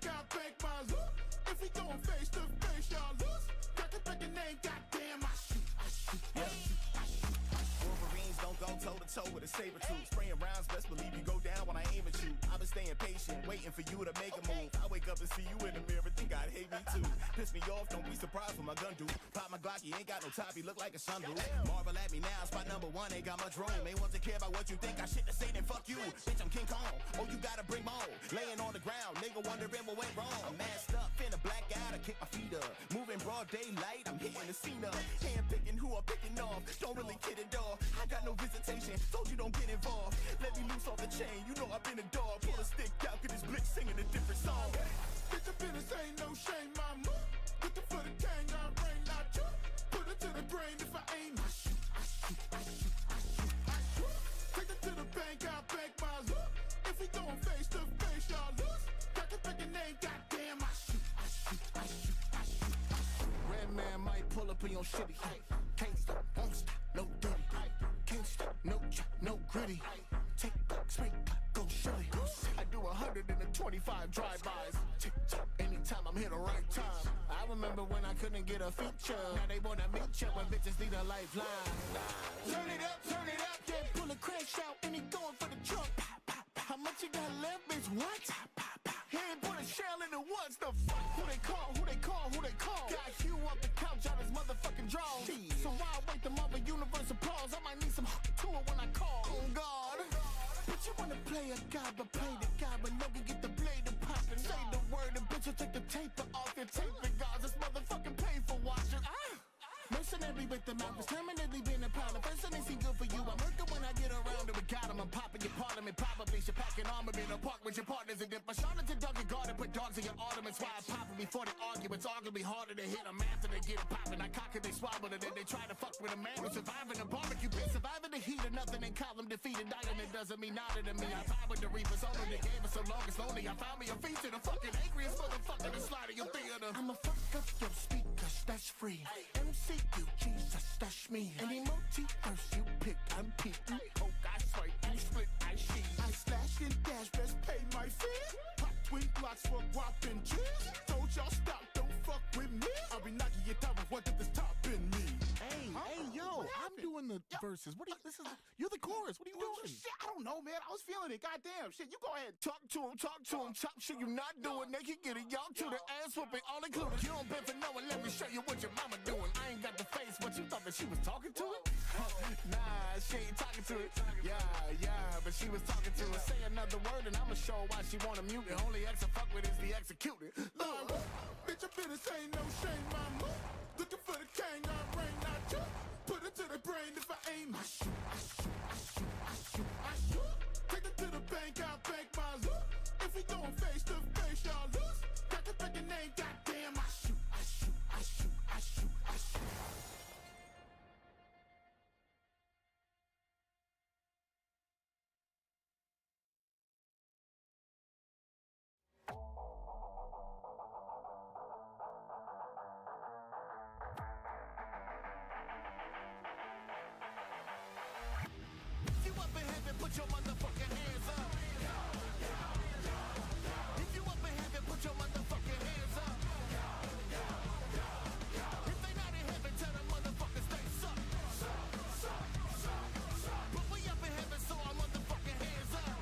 bank, I bank my loot. If we going face to face, y'all lose. Got to pick a name, goddamn, I shoot, I shoot, I shoot, I shoot, I shoot. Wolverines don't go toe to toe with a saber tooth. Spraying rounds, best believe you go down when I aim at you. I've been staying patient, waiting for you to make a move. I wake up and see you in the mirror, think I'd hate me too. Piss me off, don't be surprised when my gun do. Pop my Glock, he ain't got no top, he look like a sunroof. Marvel at me now, spot number one, ain't got much room. Ain't want to care about what you think, I shit to say, then fuck you. Bitch, I'm King Kong, oh you gotta bring more. Laying on the ground, nigga wondering what went wrong. I'm masked up, finna black out, I kick my feet up. Moving broad daylight, I'm hitting the scene up. Hand picking who I'm picking off, don't really kid it dog. I got no visitation, told you don't get involved. Let me loose off the chain, you know I've been a dog. Pull a stick out, get this blitz singing a different song. Bitch, up in this ain't no shame, mama. Looking for the gang, I rain, not you. Put it to the brain, if I aim, I shoot, I shoot, I shoot, I shoot, I shoot. Take it to the bank, I bank my loot. If we going face to face, y'all lose. Got to pick a name, goddamn, I shoot, I shoot, I shoot, I shoot, I shoot. Red man might pull up in your shitty. Can't stop, won't stop, no dirty. Can't stop, no chop, no gritty. Take back, straight back, go shilly. I do 125 drive-bys. Anytime I'm here the right time. I remember when I couldn't get a feature. Now they wanna meet you when bitches need a lifeline. Turn it up, yeah. Pull a crash out and he going for the trunk. How much you got left, bitch? What? He ain't put a shell in the woods. The fuck? Who they call? Who they call? Who they call? Got Hugh up the couch on his motherfucking drawers. So why wait the mother universe applause? I might need some to it when I call. Oh God. But you wanna play a guy, but play the guy, but no can get the blade to pop and say the word. And bitch will take the tape off your tape and guards. This motherfucking pay for watching. Mercenary with the mouth is permanently been a problem. First thing they seem good for you. I'm working when I get around it. We got them. I'm popping your parliament. Probably should pack an armor in a park with your partners and dip. My Charlotte to dog and guard and put dogs in your ornaments. Why I pop it before they argue. It's arguably harder to hit them after they get it popping. I cock it, they swallow it, and they try to fuck with a man who's surviving the barbecue pit. Surviving the heat of nothing and call them defeated. Dying, it doesn't mean nada to me. I vibe with the reapers. Only the game for so long it's lonely. I found me a feature. The fucking angriest motherfucker to slide in your theater. I'ma fuck up your speakers. That's free. MCU, Jesus, that's me. Any multiverse you pick, I'm peak. You poke, I swipe, you split, I sheet. I slash and dash, best pay my fee. Pop twin blocks for whopping cheese. Told y'all stop, don't fuck with me. I'll be knocking your top with what that's topping me. Hey, yo, I'm doing the verses. What are you, you're the chorus. What are you doing? Shit, I don't know, man. I was feeling it. Goddamn, shit, you go ahead. Talk to him, chop shit you not doing. They can get it, y'all to the ass whooping, all included. You don't bend for no one, let me show you what your mama doing. I ain't got the face, but you thought that she was talking to it? Nah, she ain't talking to it. Yeah, but she was talking to it. Say another word and I'ma show why she wanna mute. The only ex I fuck with is the executed. Bitch, up in this ain't no shame, mama. Looking for the king, I rain, not you. Put it to the brain, if I aim, I shoot, I shoot, I shoot, I shoot, I shoot. Take it to the bank, I bank my loot. If we going face to face, y'all lose. Got to pick a name, goddamn, I shoot, I shoot, I shoot, I shoot, I shoot. Put your motherfucking hands up. If you up in heaven, put your motherfucking hands up. If they not in heaven, tell them motherfuckers they suck. But we up in heaven, so our motherfucking hands up.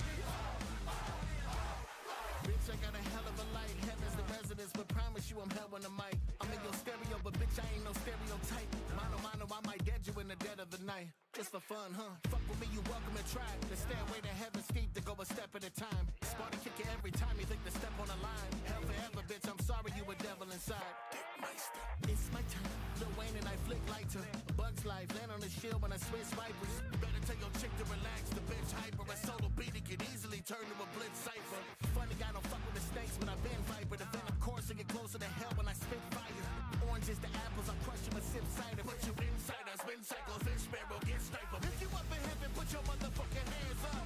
Bitch, I got a hell of a light. Heaven's the residence, but promise you I'm hell on the mic. I'm in your stereo, but bitch, I ain't no stereotype. Mano, I might dead you in the dead of the night. Just for fun, huh? Fuck with me, you welcome to try. The stairway to heaven's steep to go a step at a time. Sparta kick you every time you think to step on the line. Hell forever, bitch, I'm sorry you a devil inside. It's my time. Lil Wayne and I flick lighter. Bugs life, land on the shield when I switch vipers. Better tell your chick to relax, the bitch hyper. A solo beat, it could easily turn to a blitz cipher. Funny guy don't fuck with the snakes when I been viper. The venom course and get closer to hell when I spit fire. Oranges to apples, I crush you and sip cider. Put you inside, I spin cycle, fish barrel, get sniper. If you up in heaven, put your motherfucking hands up.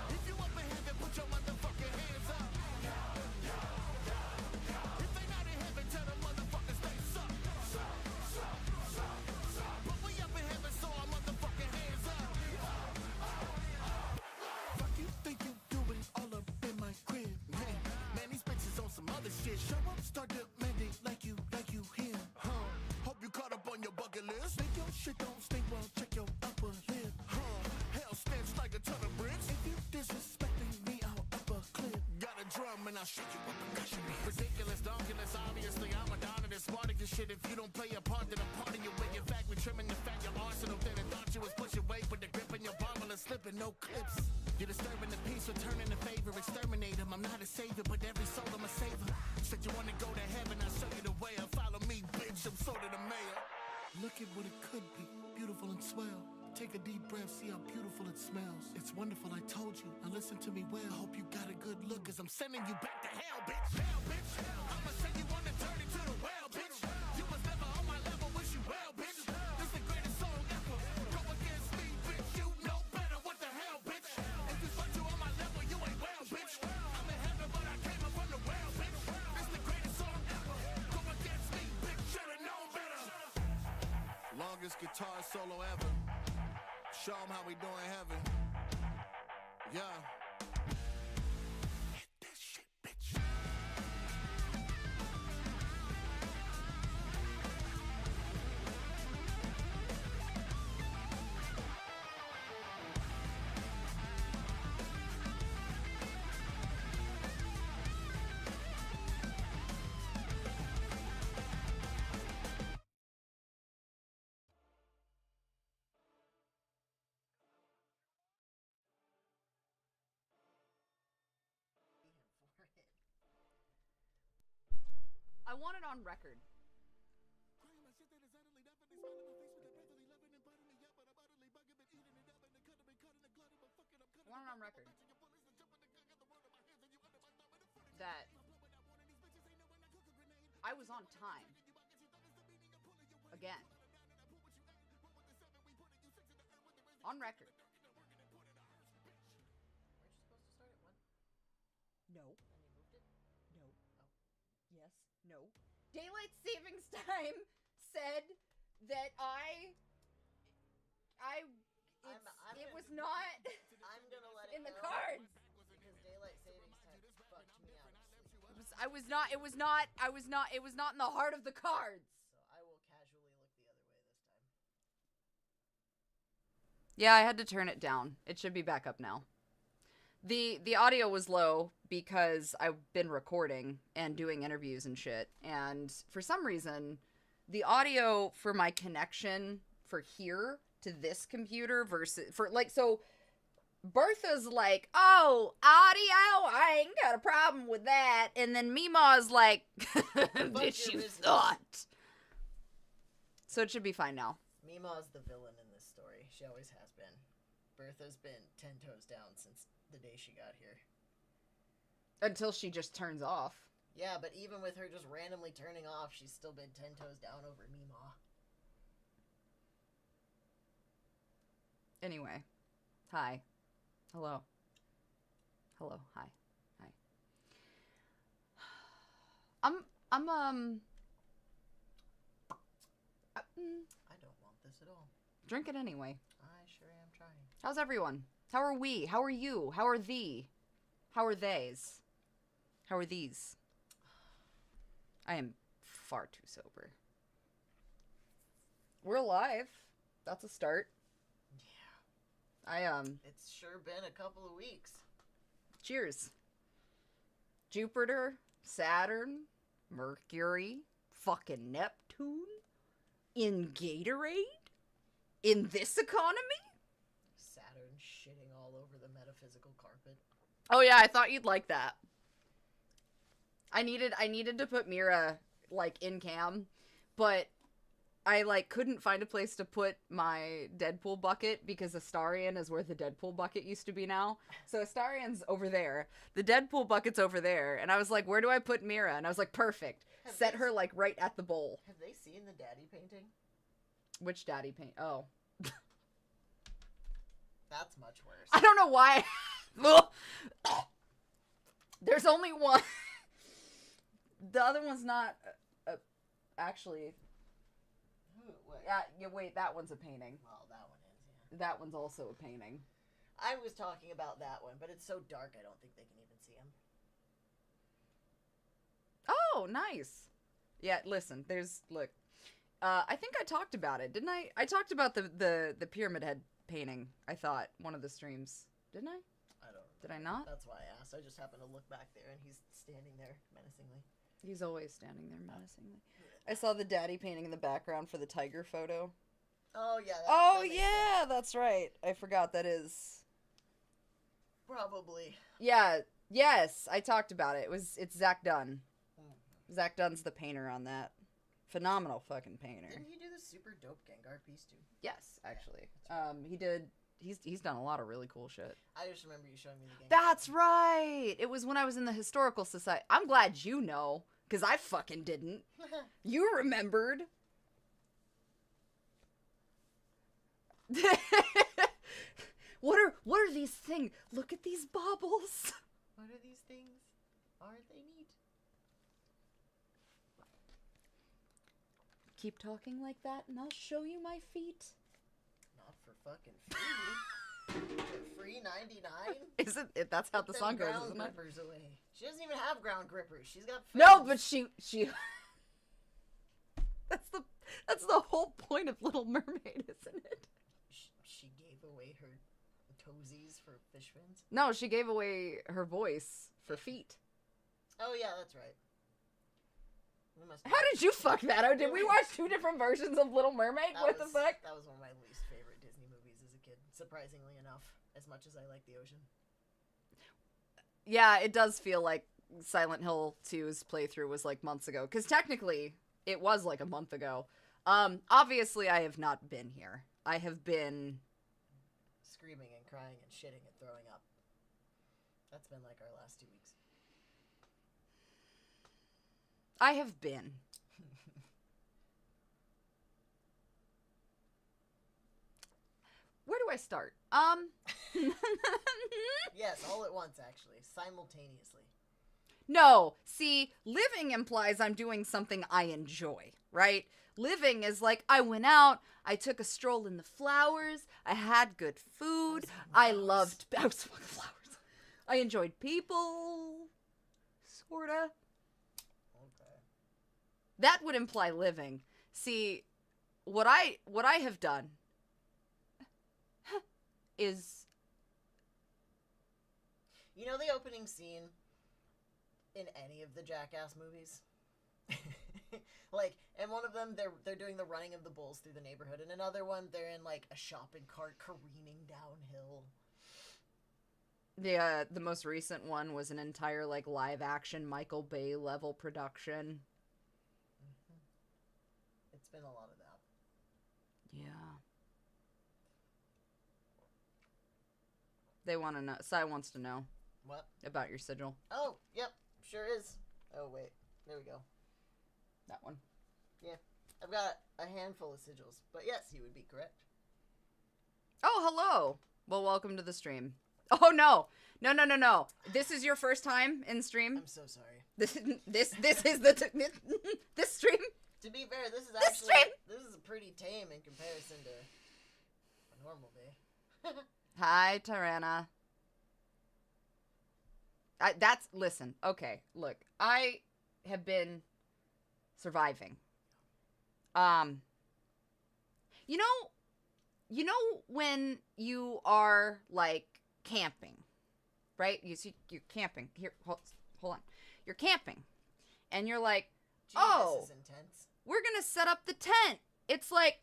If you up in heaven, put your motherfucking hands up. If they not in heaven, tell them motherfuckers they suck. But we up in heaven, so our motherfucking hands up. Fuck you think you doing all up in my crib? and I'll shake you with percussion. Ridiculous, donkulous, obviously I'm a Adonis. Spartacus shit, if you don't play your part, then I'm part of your way. In fact, we trimming the fat, your arsenal. Then I thought you was pushing weight, but the grip in your bottle is slipping, no clips. You're disturbing the peace, returning the favor, exterminate him. I'm not a savior, but every soul I'm a saver. Said you wanna go to heaven, I'll show you the way. Follow me, bitch, I'm sort of the mayor. Look at what it could be, beautiful and swell. Take a deep breath, see how beautiful it smells. It's wonderful, I told you. Now listen to me well. Hope you got a good look, cause I'm sending you back to hell, bitch. Hell, bitch. I'ma send you on the journey to the well, bitch. You was never on my level, wish you well, bitch. This the greatest song ever. Go against me, bitch. You know better, what the hell, bitch. If you thought you on my level, you ain't well, bitch. I'm in heaven, but I came up from the well, bitch. This the greatest song ever. Go against me, bitch. Should've known better. Longest guitar solo ever. Show them how we doing heaven. Yeah. Hit this shit, bitch. I want it on record. I want it on record. That I was on time. Again. On record. Weren't you supposed to start at 1? No. And you moved it? No. Oh. Yes. No. Daylight savings time said that it was not I'm gonna let it in the go cards. because daylight savings time fucked me out of sleep. It was not in the heart of the cards. So I will casually look the other way this time. Yeah, I had to turn it down. It should be back up now. The audio was low because I've been recording and doing interviews and shit. And for some reason, the audio for my connection for here to this computer versus so Bertha's like, oh, audio, I ain't got a problem with that. And then Mima's like, bitch, you thought. So it should be fine now. Mima's the villain in this story. She always has been. Bertha's been 10 toes down since the day she got here. Until she just turns off. Yeah, but even with her just randomly turning off, she's still been 10 toes down over Mima. Anyway. Hi. Hello. Hello. Hi. Hi. I don't want this at all. Drink it anyway. I sure am trying. How's everyone? How are we? How are you? How are thee? How are theys? How are these? I am far too sober. We're alive. That's a start. Yeah. It's sure been a couple of weeks. Cheers. Jupiter, Saturn, Mercury, fucking Neptune, in Gatorade? In this economy? Saturn shitting all over the metaphysical carpet. Oh yeah, I thought you'd like that. I needed to put Mira, in cam, but I, couldn't find a place to put my Deadpool bucket because Astarion is where the Deadpool bucket used to be now. So Astarion's over there. The Deadpool bucket's over there. And I was like, where do I put Mira? And I was like, perfect. Set her, right at the bowl. Have they seen the daddy painting? Which daddy paint? Oh. That's much worse. I don't know why. There's only one. The other one's not actually. What? Yeah, wait, that one's a painting. Well, that one is, yeah. That one's also a painting. I was talking about that one, but it's so dark I don't think they can even see him. Oh, nice. Yeah, listen, look. I think I talked about it, didn't I? I talked about the Pyramid Head painting, I thought, one of the streams. Didn't I? I don't remember. Did I not? That's why I asked. I just happened to look back there, and he's standing there menacingly. He's always standing there menacingly. I saw the daddy painting in the background for the tiger photo. Oh, yeah. Oh, that makes yeah, sense. that's right. I forgot that is... Probably. Yeah, yes, I talked about it. It's Zach Dunn. Zach Dunn's the painter on that. Phenomenal fucking painter. Didn't he do the super dope Gengar piece, too? Yes, actually. He did... He's done a lot of really cool shit. I just remember you showing me the Gengar. That's right! It was when I was in the Historical Society. I'm glad you know, because I fucking didn't. You remembered. What are these things? Look at these baubles. What are these things? Aren't they neat? Keep talking like that and I'll show you my feet. Not for fucking free. For free 99? Isn't it? That's how the song goes, ground isn't it? grippers away. She doesn't even have ground grippers. She's got No, fins. but she That's the whole point of Little Mermaid, isn't it? She gave away her toesies for fish fins. No, she gave away her voice for feet. Oh yeah, that's right. We must How did you fuck that out? Did we watch two different versions of Little Mermaid? What the fuck? That was one of my least favorite Disney movies as a kid, surprisingly enough, as much as I like the ocean. Yeah, it does feel like Silent Hill 2's playthrough was like months ago. Because technically, it was like a month ago. Obviously, I have not been here. I have been... Screaming and crying and shitting and throwing up. That's been like our last 2 weeks. I have been. Where do I start? Yes, all at once, actually. Simultaneously. No, see, living implies I'm doing something I enjoy, right? Living is like, I went out, I took a stroll in the flowers, I had good food, I was smoking flowers. I enjoyed people, sorta. Okay. That would imply living. See, what I have done is... You know the opening scene in any of the Jackass movies? Like, in one of them, they're doing the running of the bulls through the neighborhood. In another one, they're in, like, a shopping cart careening downhill. The most recent one was an entire, like, live-action Michael Bay level production. Mm-hmm. It's been a lot of that. Yeah. They want to know. Sai wants to know What? about your sigil. Oh, yep, sure is. Oh, wait. There we go. That one. Yeah. I've got a handful of sigils. But yes, you would be correct. Oh, hello. Well, welcome to the stream. Oh, no. No. This is your first time in stream? I'm so sorry. This is the... this stream? To be fair, this is This actually... stream? This is pretty tame in comparison to a normal day. Hi, Tirana. Listen, okay, look, I have been surviving. You know when you are, like, camping, right? You're camping. Here, hold on. You're camping, and you're like, Gee, oh, this is intense. we're gonna set up the tent. It's like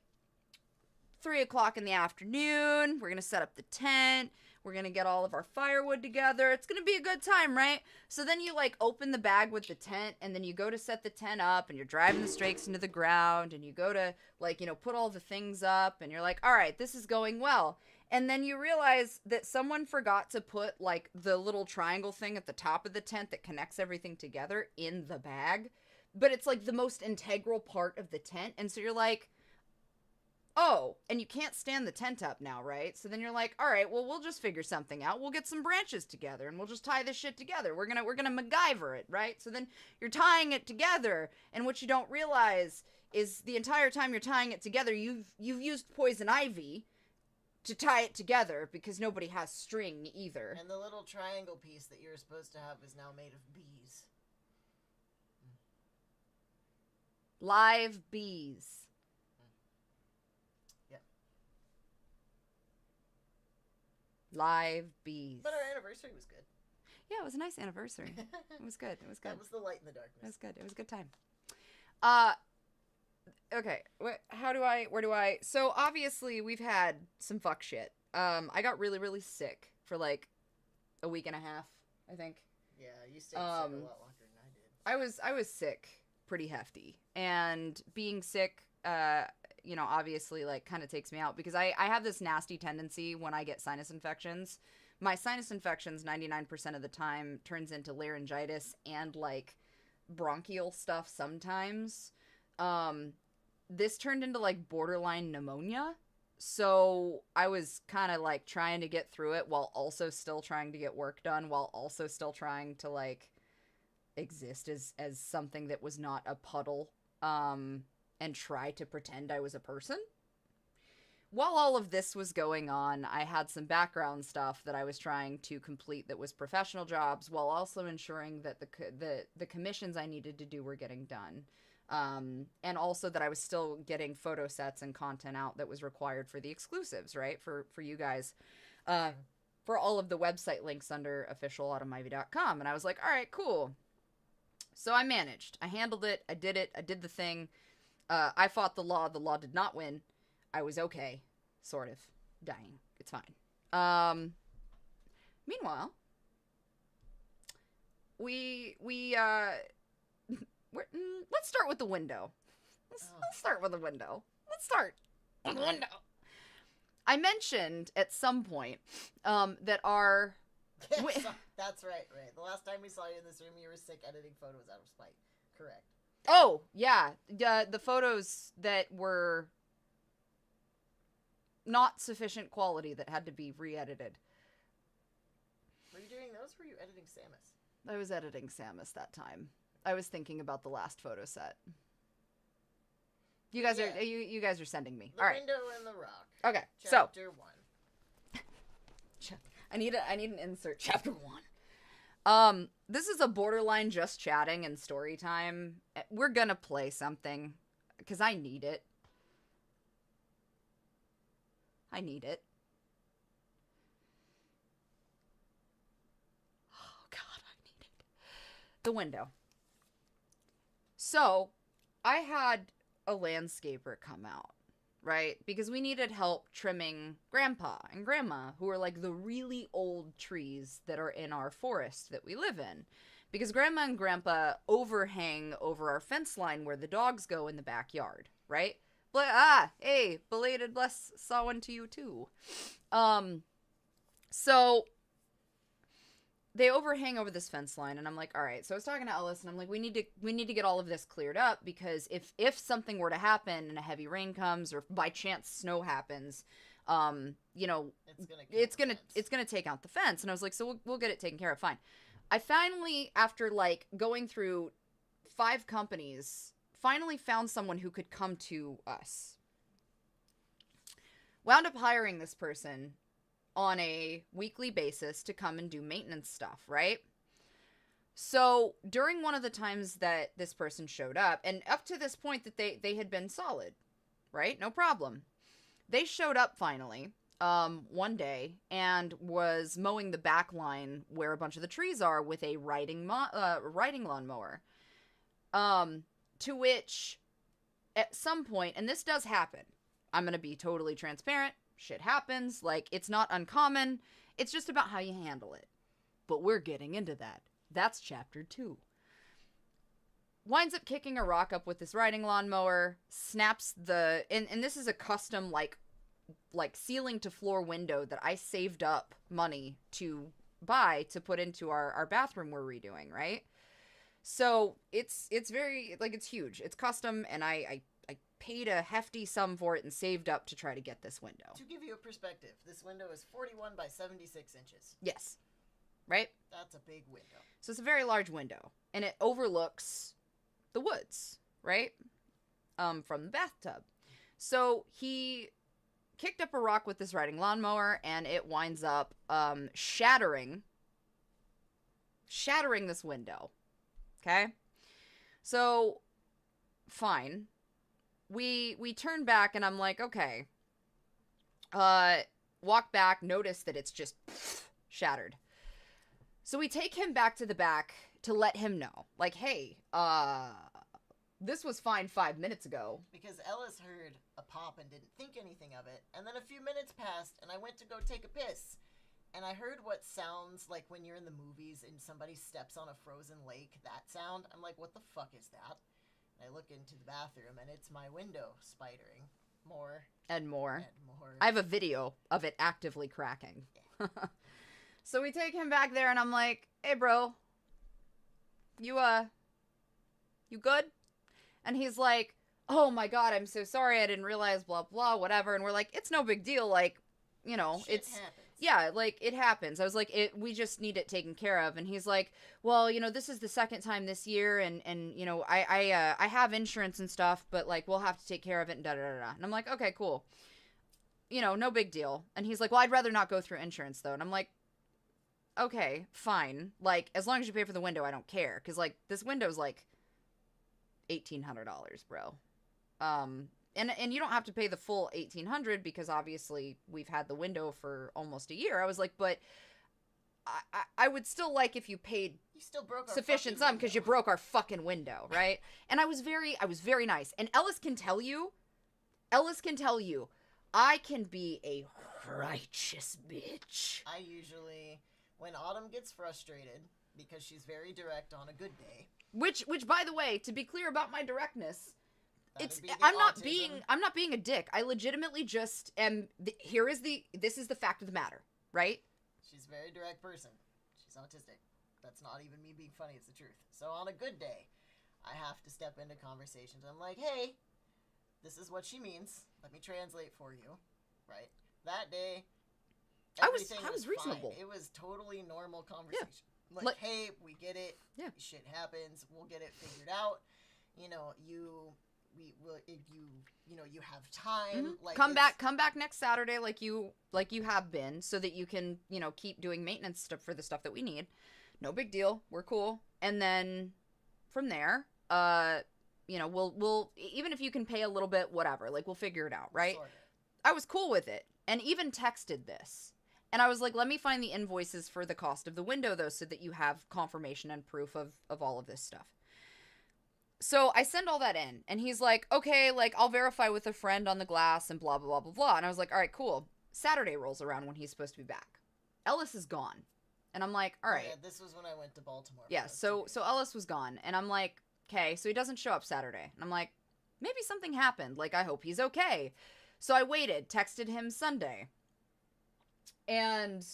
3 o'clock in the afternoon. We're gonna set up the tent. We're gonna get all of our firewood together. It's gonna be a good time, right? So then you, like, open the bag with the tent, and then you go to set the tent up, and you're driving the stakes into the ground, and you go to, like, you know, put all the things up, and you're like, all right, this is going well. And then you realize that someone forgot to put, like, the little triangle thing at the top of the tent that connects everything together in the bag. But it's, like, the most integral part of the tent, and so you're like, oh, and you can't stand the tent up now, right? So then you're like, all right, well, we'll just figure something out. We'll get some branches together, and we'll just tie this shit together. We're gonna MacGyver it, right? So then you're tying it together, and what you don't realize is the entire time you're tying it together, you've used poison ivy to tie it together because nobody has string either. And the little triangle piece that you're supposed to have is now made of bees. Live bees. Live bees. But our anniversary was good. Yeah, it was a nice anniversary. It was good. It was good. That was the light in the darkness. It was good. It was a good time. Okay. Where do I? So obviously we've had some fuck shit. I got really, really sick for like a week and a half, I think. Yeah, you stayed sick a lot longer than I did. I was sick pretty hefty, and being sick, obviously like kind of takes me out because I have this nasty tendency when I get sinus infections. My sinus infections 99% of the time turns into laryngitis and like bronchial stuff sometimes. This turned into like borderline pneumonia. So I was kind of like trying to get through it while also still trying to get work done, while also still trying to like exist as something that was not a puddle, and try to pretend I was a person. While all of this was going on, I had some background stuff that I was trying to complete that was professional jobs, while also ensuring that the commissions I needed to do were getting done. And also that I was still getting photo sets and content out that was required for the exclusives, right? For you guys, for all of the website links under officialautomivy.com. And I was like, all right, cool. So I managed. I handled it. I did it. I did the thing. I fought the law. The law did not win. I was okay. Sort of. Dying. It's fine. Meanwhile, let's start with the window. Let's start with the window. Let's start with the window. I mentioned at some point that our... That's right. The last time we saw you in this room, you were sick editing photos out of spite. Correct. Oh, yeah. The photos that were not sufficient quality that had to be re-edited. Were you doing those? Or were you editing Samus? I was editing Samus that time. I was thinking about the last photo set. You guys are you guys are sending me. The All right. Window and the Rock. Okay. Chapter 1. I need an insert. Chapter 1. This is a borderline just chatting and story time. We're gonna play something because I need it. I need it. Oh God, I need it. The window. So, I had a landscaper come out, right? Because we needed help trimming Grandpa and Grandma, who are like the really old trees that are in our forest that we live in. Because Grandma and Grandpa overhang over our fence line where the dogs go in the backyard, right? Hey, belated bless Samhain to you too. So they overhang over this fence line, and I'm like, all right. So I was talking to Ellis, and I'm like, we need to get all of this cleared up, because if something were to happen and a heavy rain comes, or by chance snow happens, it's gonna take out the fence. And I was like, so we'll get it taken care of, fine. I finally, after like going through 5 companies, finally found someone who could come to us. Wound up hiring this person on a weekly basis to come and do maintenance stuff, right? So during one of the times that this person showed up, and up to this point that they had been solid, right? No problem. They showed up finally one day and was mowing the back line where a bunch of the trees are with a riding lawnmower. To which, at some point, and this does happen, I'm going to be totally transparent, shit happens, like, it's not uncommon, it's just about how you handle it. But we're getting into that. That's chapter 2. Winds up kicking a rock up with this riding lawnmower, snaps and this is a custom, like ceiling to floor window that I saved up money to buy to put into our bathroom we're redoing, right? So it's very, like, it's huge. It's custom, and I paid a hefty sum for it and saved up to try to get this window. To give you a perspective, this window is 41 by 76 inches. Yes. Right? That's a big window. So it's a very large window, and it overlooks the woods, right? From the bathtub. So he kicked up a rock with this riding lawnmower, and it winds up shattering this window. Okay? So, fine. We turn back, and I'm like, okay, well, walk back, notice that it's just shattered. So we take him back to the back to let him know, like, hey, this was fine 5 minutes ago. Because Ellis heard a pop and didn't think anything of it, and then a few minutes passed, and I went to go take a piss, and I heard what sounds like when you're in the movies and somebody steps on a frozen lake, that sound. I'm like, what the fuck is that? And I look into the bathroom, and it's my window spidering. More. And more. And more. I have a video of it actively cracking. Yeah. So we take him back there, and I'm like, hey, bro, you good? And he's like, oh my God, I'm so sorry. I didn't realize, blah, blah, whatever. And we're like, it's no big deal. Like, you know, Shit it's, happens. yeah, like, it happens. I was like, we just need it taken care of. And he's like, well, you know, this is the second time this year. And you know, I have insurance and stuff, but like, we'll have to take care of it and da-da-da-da. And I'm like, okay, cool. You know, no big deal. And he's like, well, I'd rather not go through insurance though. And I'm like, okay, fine. Like, as long as you pay for the window, I don't care. Cause like, this window's like $1,800, bro. And you don't have to pay the full $1,800 because obviously we've had the window for almost a year. I was like, but I would still like if you paid You still broke our sufficient fucking sum because you window. broke our fucking window, right? And I was very nice. And Ellis can tell you, I can be a righteous bitch. I usually, when Autumn gets frustrated, because she's very direct on a good day. Which by the way, to be clear about my directness, that'd be the I'm not autism. being a dick. I legitimately just am. This is the fact of the matter, right? She's a very direct person. She's autistic. That's not even me being funny, it's the truth. So on a good day, I have to step into conversations. I'm like, hey, this is what she means. Let me translate for you. Right? That day, I was everything reasonable. fine. It was totally normal conversation. Like, Like- hey, we get it. Yeah. Shit happens. We'll get it figured out. You know, you have time. Like, Come back next Saturday like you have been, so that you can, you know, keep doing maintenance stuff for the stuff that we need. No big deal. We're cool. And then from there, you know, we'll even if you can pay a little bit, whatever, like we'll figure it out, right? Sort of. I was cool with it, and even texted this. And I was like, let me find the invoices for the cost of the window, though, so that you have confirmation and proof of all of this stuff. So I send all that in, and he's like, okay, like, I'll verify with a friend on the glass and blah, blah, blah, blah, blah. And I was like, all right, cool. Saturday rolls around when he's supposed to be back. Ellis is gone. And I'm like, all right. Yeah, this was when I went to Baltimore. for Yeah, those 2 so days. Ellis was gone. And I'm like, okay, so he doesn't show up Saturday. And I'm like, maybe something happened. Like, I hope he's okay. So I waited, texted him Sunday. And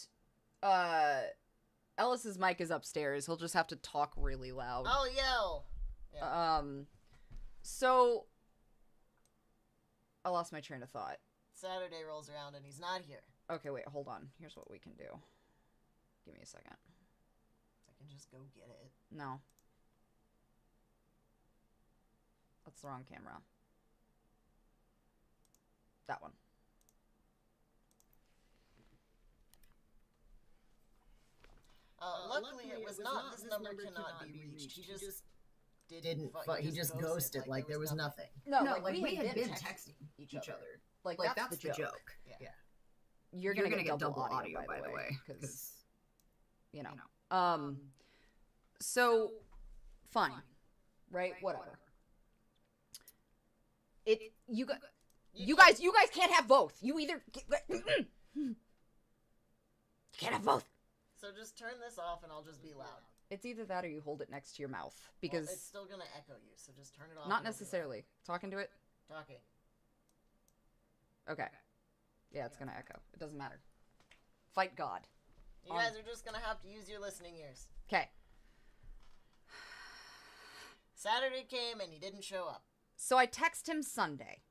Ellis's mic is upstairs. He'll just have to talk really loud. I'll yell. Yeah. So I lost my train of thought. Saturday rolls around and he's not here. Okay, wait, hold on. Here's what we can do. Give me a second. I can just go get it. No. That's the wrong camera. That one. Luckily, it was not. This number cannot be reached. He just didn't. He just ghosted. Like there was nothing. No, like we had been texting each other. Like, Like that's the joke. Yeah. You're gonna get double audio, by the way. Because, you know. So, fine. Right? Whatever. You guys can't have both. You either you can't have both. So just turn this off and I'll just be loud. It's either that or you hold it next to your mouth, Well, because it's still gonna echo you. So just turn it off. not and it'll be necessarily. Talking to it. loud. Talking. Okay. Yeah, it's gonna echo. It doesn't matter. Fight God. You guys are just gonna have to use your listening ears. Okay. Saturday came and he didn't show up. So I text him Sunday.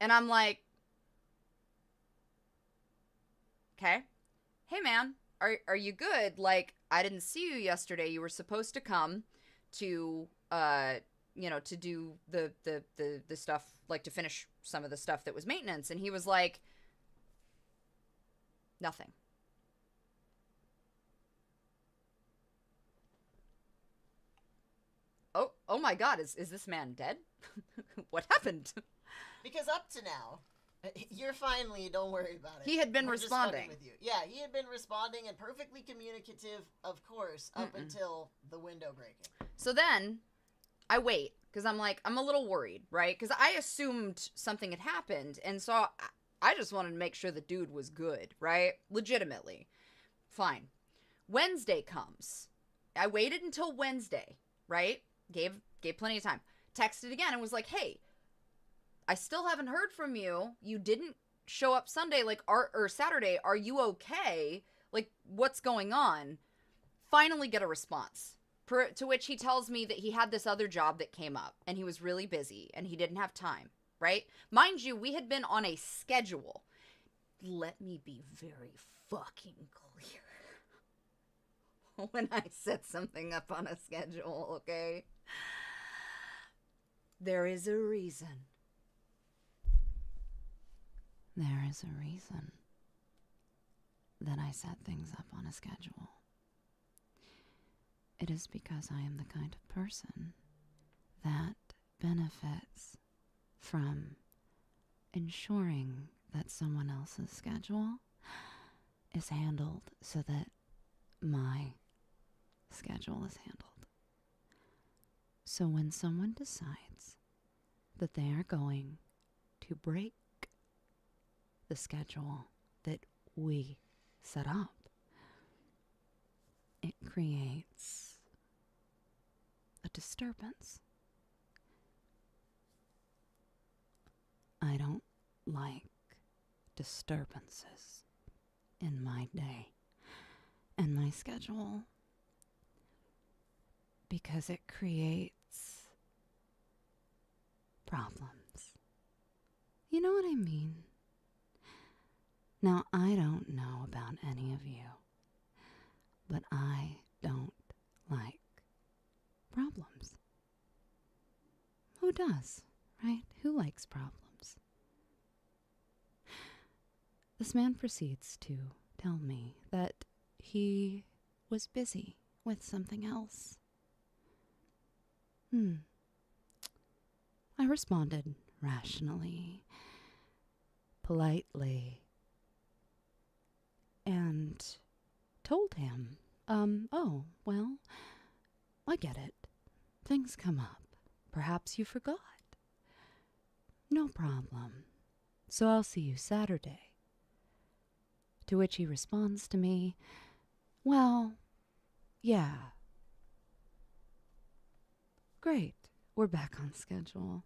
And I'm like, okay. Hey man, are you good? Like, I didn't see you yesterday. You were supposed to come to you know, to do the stuff, like to finish some of the stuff that was maintenance. And he was like, nothing. Oh my God, is this man dead? What happened? Because up to now, You're fine, Lee. Don't worry about it. He had been We're just fucking responding. with you. Yeah, he had been responding and perfectly communicative, of course, up until the window breaking. So then I wait because I'm like, I'm a little worried, right? Because I assumed something had happened. And so I just wanted to make sure the dude was good, right? Legitimately. Fine. Wednesday comes. I waited until Wednesday, right? Gave plenty of time. Texted again and was like, hey, I still haven't heard from you. You didn't show up Sunday, like, or Saturday. Are you okay? Like, what's going on? Finally get a response. To which he tells me that he had this other job that came up and he was really busy and he didn't have time, right? Mind you, we had been on a schedule. Let me be very fucking clear when I set something up on a schedule, okay? There is a reason. There is a reason that I set things up on a schedule. It is because I am the kind of person that benefits from ensuring that someone else's schedule is handled so that my schedule is handled. So when someone decides that they are going to break the schedule that we set up, it creates a disturbance. I don't like disturbances in my day and my schedule because it creates problems. You know what I mean? Now, I don't know about any of you, but I don't like problems. Who does, right? Who likes problems? This man proceeds to tell me that he was busy with something else. I responded rationally, politely, and told him, oh, well, I get it. Things come up. Perhaps you forgot. No problem. So I'll see you Saturday. To which he responds to me, well, yeah. Great. We're back on schedule.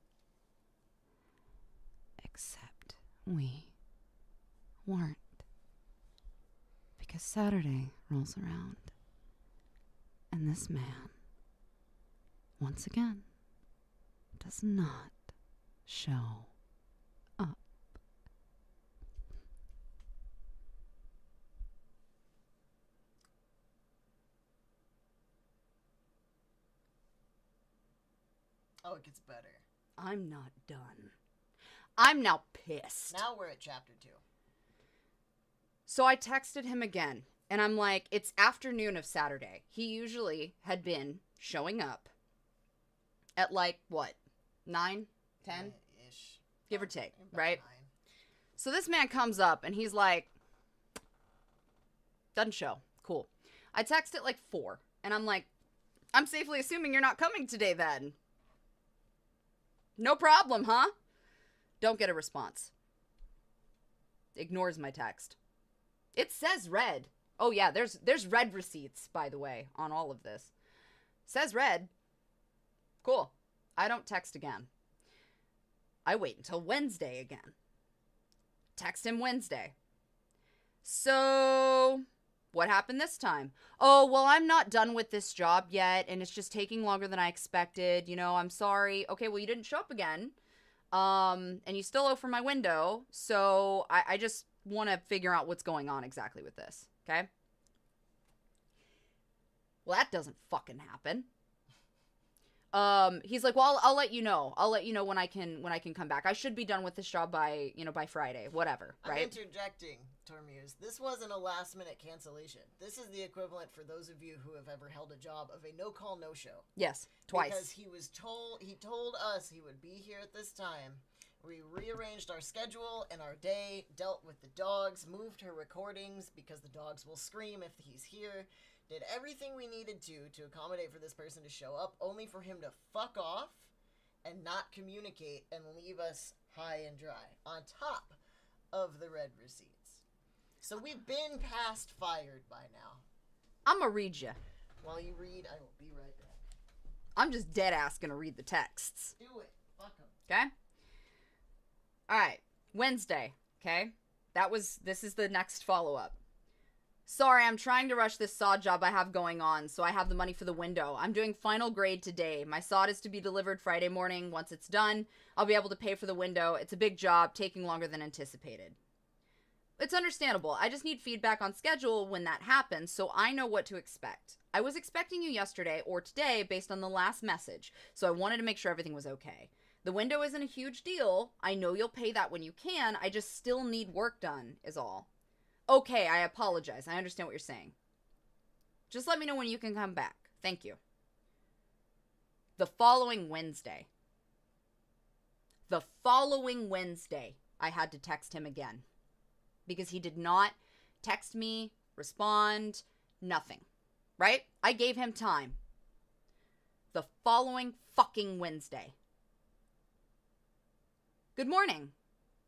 Except we weren't. Because Saturday rolls around, and this man, once again, does not show up. Oh, it gets better. I'm not done. I'm now pissed. Now we're at chapter 2. So I texted him again, and I'm like, it's afternoon of Saturday. He usually had been showing up at like, what, 9, 10? Ish. Give or take, About right? 9. So this man comes up, and he's like, doesn't show. Cool. I text at like 4, and I'm like, I'm safely assuming you're not coming today then. No problem, huh? Don't get a response. Ignores my text. It says read. Oh yeah, there's read receipts, by the way, on all of this. Says read. Cool. I don't text again. I wait until Wednesday again. Text him Wednesday. So, what happened this time? Oh, well, I'm not done with this job yet, and it's just taking longer than I expected. You know, I'm sorry. Okay, well, you didn't show up again. And you still owe for my window, so I just want to figure out what's going on exactly with this, okay? Well, that doesn't fucking happen. He's like, well, I'll let you know. I'll let you know when I can come back. I should be done with this job by Friday, whatever, right? I'm interjecting, Tormuse. This wasn't a last-minute cancellation. This is the equivalent for those of you who have ever held a job of a no-call, no-show. Yes, twice. Because he told us he would be here at this time, We rearranged our schedule and our day, dealt with the dogs, moved her recordings because the dogs will scream if he's here, did everything we needed to accommodate for this person to show up, only for him to fuck off and not communicate and leave us high and dry, on top of the red receipts. So we've been past fired by now. I'm gonna read you. While you read, I will be right back. I'm just dead ass gonna read the texts. Do it. Fuck him. Okay? Alright. Wednesday. Okay? This is the next follow-up. Sorry, I'm trying to rush this sod job I have going on, so I have the money for the window. I'm doing final grade today. My sod is to be delivered Friday morning. Once it's done, I'll be able to pay for the window. It's a big job, taking longer than anticipated. It's understandable. I just need feedback on schedule when that happens, so I know what to expect. I was expecting you yesterday or today based on the last message, so I wanted to make sure everything was okay. The window isn't a huge deal. I know you'll pay that when you can. I just still need work done, is all. Okay, I apologize. I understand what you're saying. Just let me know when you can come back. Thank you. The following Wednesday, I had to text him again. Because he did not text me, respond, nothing. Right? I gave him time. The following fucking Wednesday. Good morning.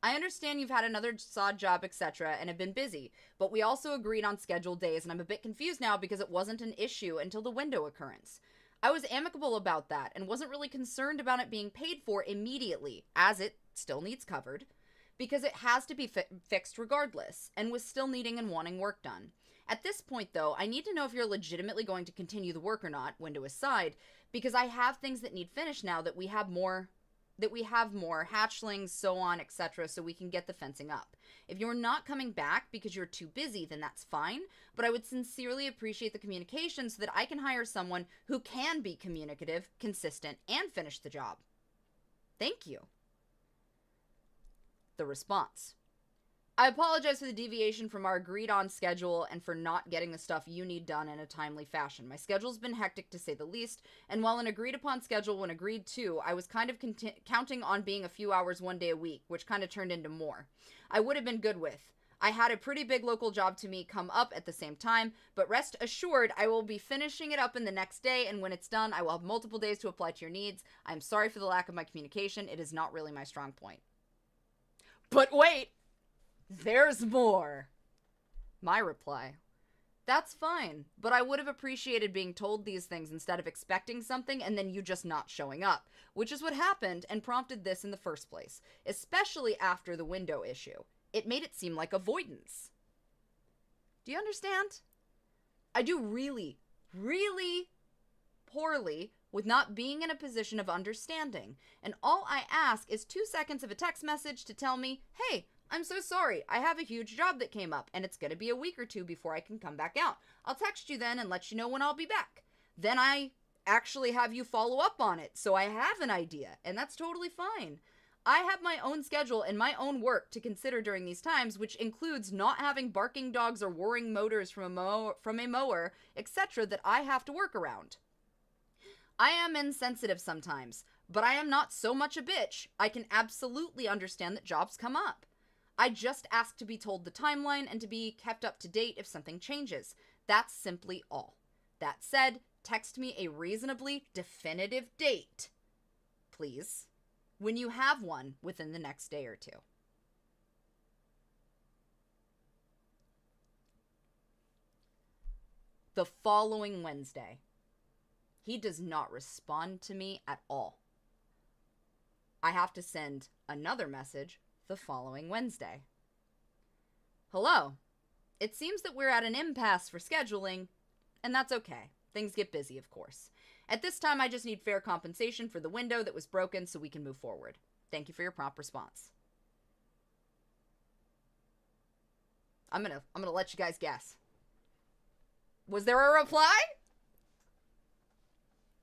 I understand you've had another sod job, etc., and have been busy, but we also agreed on scheduled days, and I'm a bit confused now because it wasn't an issue until the window occurrence. I was amicable about that and wasn't really concerned about it being paid for immediately, as it still needs covered, because it has to be fixed regardless, and was still needing and wanting work done. At this point, though, I need to know if you're legitimately going to continue the work or not, window aside, because I have things that need finished now that we have more hatchlings, so on, etc., so we can get the fencing up. If you're not coming back because you're too busy, then that's fine, but I would sincerely appreciate the communication so that I can hire someone who can be communicative, consistent, and finish the job. Thank you. The response. I apologize for the deviation from our agreed-on schedule and for not getting the stuff you need done in a timely fashion. My schedule's been hectic, to say the least, and while an agreed-upon schedule when agreed to, I was kind of counting on being a few hours one day a week, which kind of turned into more. I would have been good with. I had a pretty big local job to me come up at the same time, but rest assured I will be finishing it up in the next day, and when it's done, I will have multiple days to apply to your needs. I'm sorry for the lack of my communication. It is not really my strong point. But wait! There's more. My reply. That's fine, but I would have appreciated being told these things instead of expecting something and then you just not showing up, which is what happened and prompted this in the first place, especially after the window issue. It made it seem like avoidance. Do you understand? I do really, really poorly with not being in a position of understanding, and all I ask is 2 seconds of a text message to tell me, hey, I'm so sorry, I have a huge job that came up, and it's going to be a week or two before I can come back out. I'll text you then and let you know when I'll be back. Then I actually have you follow up on it, so I have an idea, and that's totally fine. I have my own schedule and my own work to consider during these times, which includes not having barking dogs or whirring motors from a mower, etc. that I have to work around. I am insensitive sometimes, but I am not so much a bitch. I can absolutely understand that jobs come up. I just ask to be told the timeline and to be kept up to date if something changes. That's simply all. That said, text me a reasonably definitive date, please, when you have one within the next day or two. The following Wednesday, he does not respond to me at all. I have to send another message the following Wednesday. Hello. It seems that we're at an impasse for scheduling, and that's okay. Things get busy, of course. At this time, I just need fair compensation for the window that was broken so we can move forward. Thank you for your prompt response. I'm gonna let you guys guess. Was there a reply?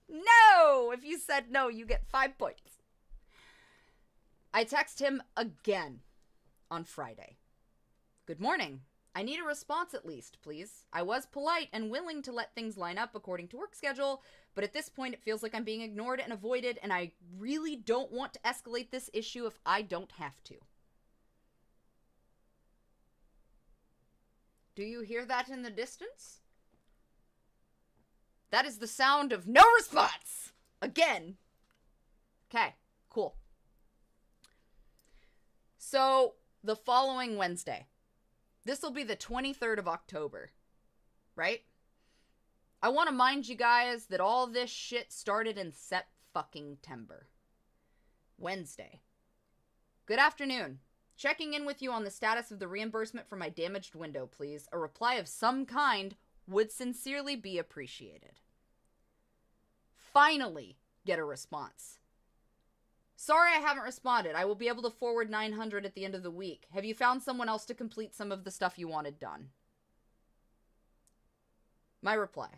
No! If you said no, you get 5 points. I text him again on Friday. Good morning. I need a response at least, please. I was polite and willing to let things line up according to work schedule, but at this point it feels like I'm being ignored and avoided, and I really don't want to escalate this issue if I don't have to. Do you hear that in the distance? That is the sound of no response! Again. Okay, cool. So, the following Wednesday. This will be the 23rd of October, right? I want to mind you guys that all this shit started in Sep-fucking-tember. Wednesday. Good afternoon. Checking in with you on the status of the reimbursement for my damaged window, please. A reply of some kind would sincerely be appreciated. Finally, get a response. Sorry I haven't responded. I will be able to forward 900 at the end of the week. Have you found someone else to complete some of the stuff you wanted done? My reply.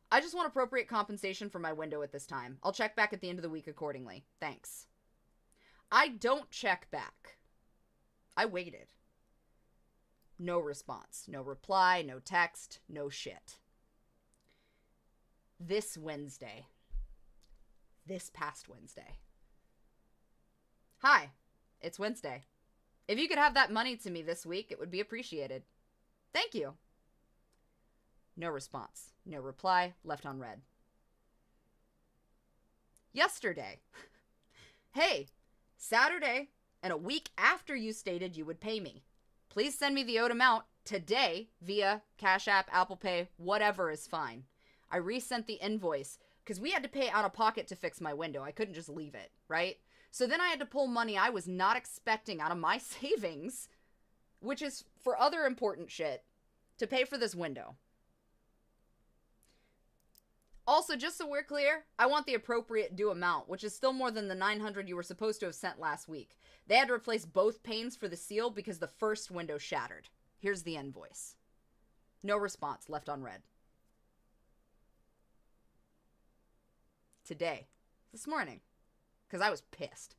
I just want appropriate compensation for my window at this time. I'll check back at the end of the week accordingly. Thanks. I don't check back. I waited. No response. No reply. No text. No shit. This Wednesday. This past Wednesday. Hi, it's Wednesday. If you could have that money to me this week, it would be appreciated. Thank you. No response. No reply. Left on red. Yesterday. Hey, Saturday, and a week after you stated you would pay me. Please send me the owed amount today via Cash App, Apple Pay, whatever is fine. I resent the invoice because we had to pay out of pocket to fix my window. I couldn't just leave it, right? So then I had to pull money I was not expecting out of my savings, which is for other important shit, to pay for this window. Also, just so we're clear, I want the appropriate due amount, which is still more than the 900 you were supposed to have sent last week. They had to replace both panes for the seal because the first window shattered. Here's the invoice. No response, left on red. Today. This morning. Because I was pissed.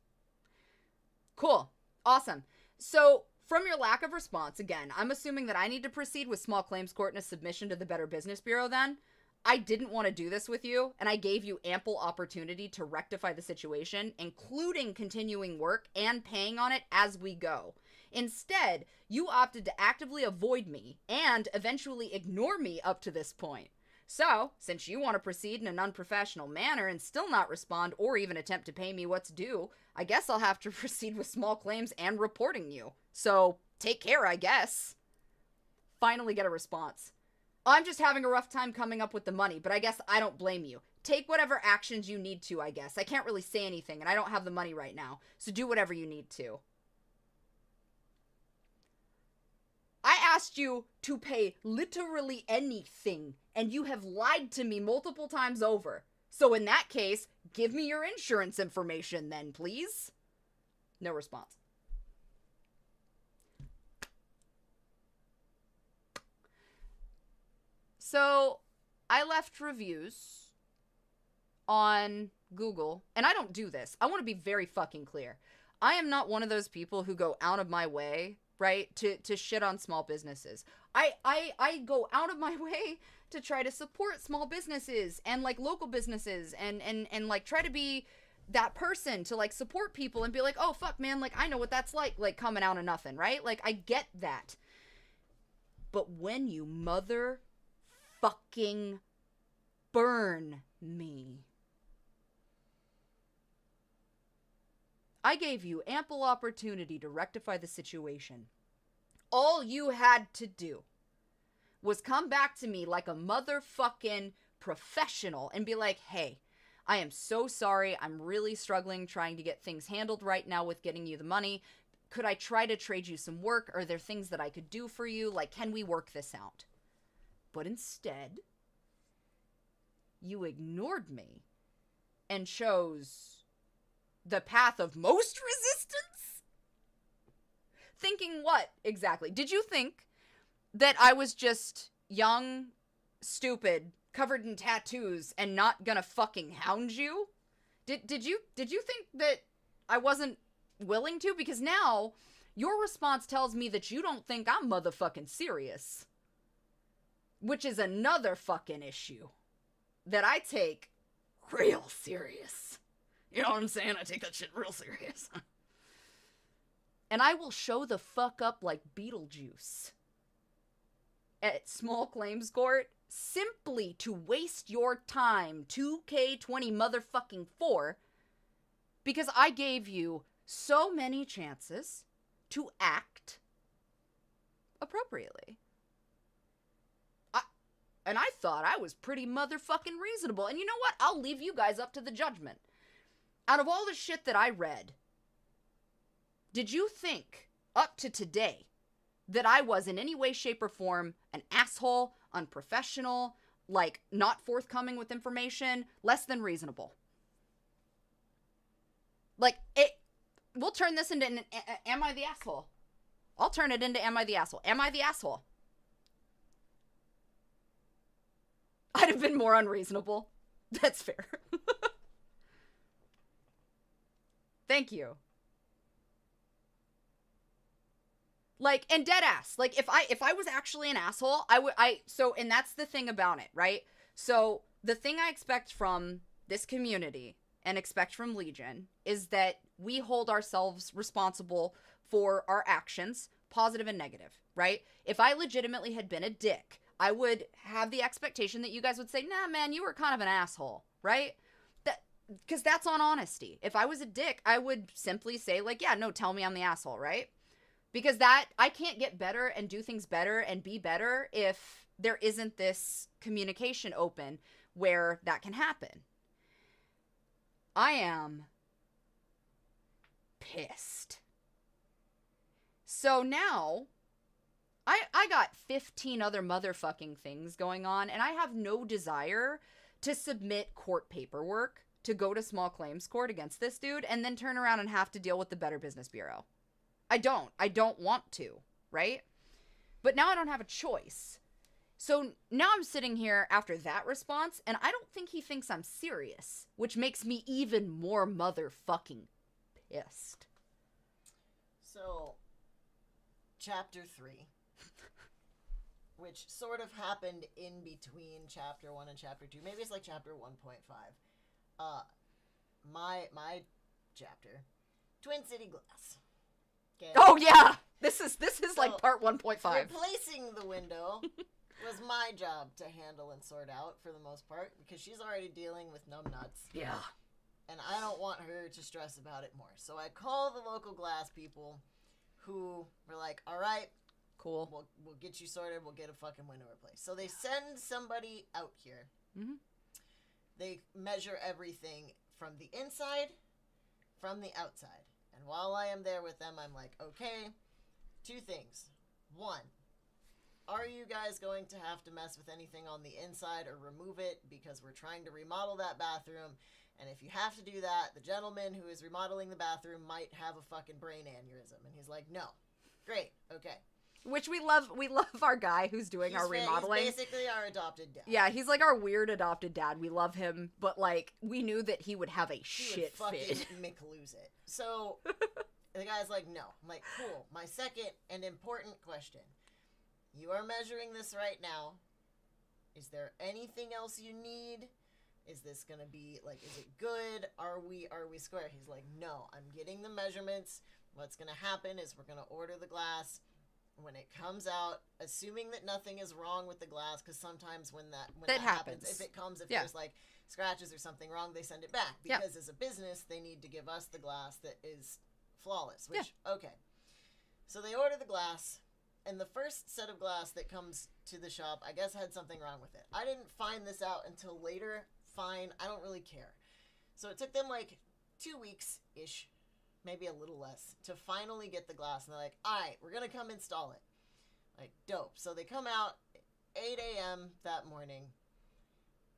Cool. Awesome. So, from your lack of response, again, I'm assuming that I need to proceed with small claims court and a submission to the Better Business Bureau then. I didn't want to do this with you, and I gave you ample opportunity to rectify the situation, including continuing work and paying on it as we go. Instead, you opted to actively avoid me and eventually ignore me up to this point. So, since you want to proceed in an unprofessional manner and still not respond or even attempt to pay me what's due, I guess I'll have to proceed with small claims and reporting you. So, take care, I guess. Finally get a response. I'm just having a rough time coming up with the money, but I guess I don't blame you. Take whatever actions you need to, I guess. I can't really say anything, and I don't have the money right now, so do whatever you need to. I asked you to pay literally anything, and you have lied to me multiple times over. So in that case, give me your insurance information then, please. No response. So, I left reviews on Google, and I don't do this. I want to be very fucking clear. I am not one of those people who go out of my way, right, to shit on small businesses. I go out of my way to try to support small businesses and, like, local businesses and like, try to be that person to, like, support people and be like, oh, fuck, man, like, I know what that's like, coming out of nothing, right? Like, I get that. But when you fucking burn me. I gave you ample opportunity to rectify the situation. All you had to do was come back to me like a motherfucking professional and be like, hey, I am so sorry. I'm really struggling trying to get things handled right now with getting you the money. Could I try to trade you some work? Are there things that I could do for you? Like, can we work this out? But instead, you ignored me and chose the path of most resistance? Thinking what, exactly? Did you think that I was just young, stupid, covered in tattoos, and not gonna fucking hound you? Did you think that I wasn't willing to? Because now your response tells me that you don't think I'm motherfucking serious. Which is another fucking issue that I take real serious. You know what I'm saying? I take that shit real serious. And I will show the fuck up like Beetlejuice at small claims court simply to waste your time 2K20 motherfucking 4 because I gave you so many chances to act appropriately. And I thought I was pretty motherfucking reasonable. And you know what? I'll leave you guys up to the judgment. Out of all the shit that I read, did you think up to today that I was in any way, shape, or form an asshole, unprofessional, like not forthcoming with information, less than reasonable? Like, we'll turn this into an am I the asshole? I'll turn it into am I the asshole? Am I the asshole? I'd have been more unreasonable. That's fair. Thank you. Like, and dead ass. Like, if I was actually an asshole, and that's the thing about it, right? So, the thing I expect from this community and expect from Legion is that we hold ourselves responsible for our actions, positive and negative, right? If I legitimately had been a dick, I would have the expectation that you guys would say, nah, man, you were kind of an asshole, right? Because that's on honesty. If I was a dick, I would simply say, like, yeah, no, tell me I'm the asshole, right? Because I can't get better and do things better and be better if there isn't this communication open where that can happen. I am pissed. So now I got 15 other motherfucking things going on, and I have no desire to submit court paperwork to go to small claims court against this dude and then turn around and have to deal with the Better Business Bureau. I don't want to, right? But now I don't have a choice. So now I'm sitting here after that response, and I don't think he thinks I'm serious, which makes me even more motherfucking pissed. So, Chapter 3, which sort of happened in between Chapter 1 and Chapter 2. Maybe it's like Chapter 1.5. My chapter, Twin City Glass. Okay. Oh yeah, this is like part 1.5. Replacing the window was my job to handle and sort out for the most part because she's already dealing with numbnuts. Yeah. And I don't want her to stress about it more. So I call the local glass people who were like, all right, cool. We'll get you sorted. We'll get a fucking window replaced. So they send somebody out here. Mm-hmm. They measure everything from the inside, from the outside. And while I am there with them, I'm like, okay, 2 things. 1, are you guys going to have to mess with anything on the inside or remove it because we're trying to remodel that bathroom? And if you have to do that, the gentleman who is remodeling the bathroom might have a fucking brain aneurysm. And he's like, no. Great. Okay. Which we love our guy who's doing our remodeling. He's basically our adopted dad. Yeah, he's like our weird adopted dad. We love him, but like we knew that he would have a shit fit. McLose it. So the guy's like, no. I'm like, cool. My second and important question. You are measuring this right now. Is there anything else you need? Is this gonna be like, is it good? Are we square? He's like, no, I'm getting the measurements. What's gonna happen is we're gonna order the glass. When it comes out, assuming that nothing is wrong with the glass, because sometimes when that happens, if there's like scratches or something wrong, they send it back because as a business they need to give us the glass that is flawless. Which okay, so they order the glass, and the first set of glass that comes to the shop, I guess, had something wrong with it. I didn't find this out until later. Fine, I don't really care. So it took them like 2 weeks ish. Maybe a little less, to finally get the glass. And they're like, all right, we're going to come install it. Like, dope. So they come out 8 a.m. that morning,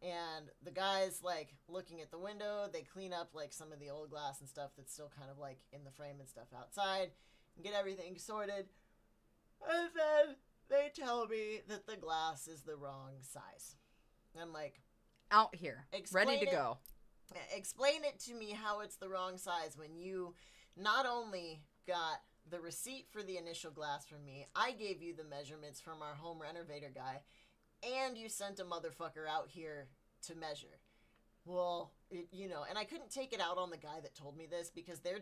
and the guy's, like, looking at the window. They clean up, like, some of the old glass and stuff that's still kind of, like, in the frame and stuff outside, and get everything sorted. And then they tell me that the glass is the wrong size. And I'm like, out here, ready to go. Explain it to me how it's the wrong size when you not only got the receipt for the initial glass from me. I gave you the measurements from our home renovator guy, and you sent a motherfucker out here to measure. Well, and I couldn't take it out on the guy that told me this because they're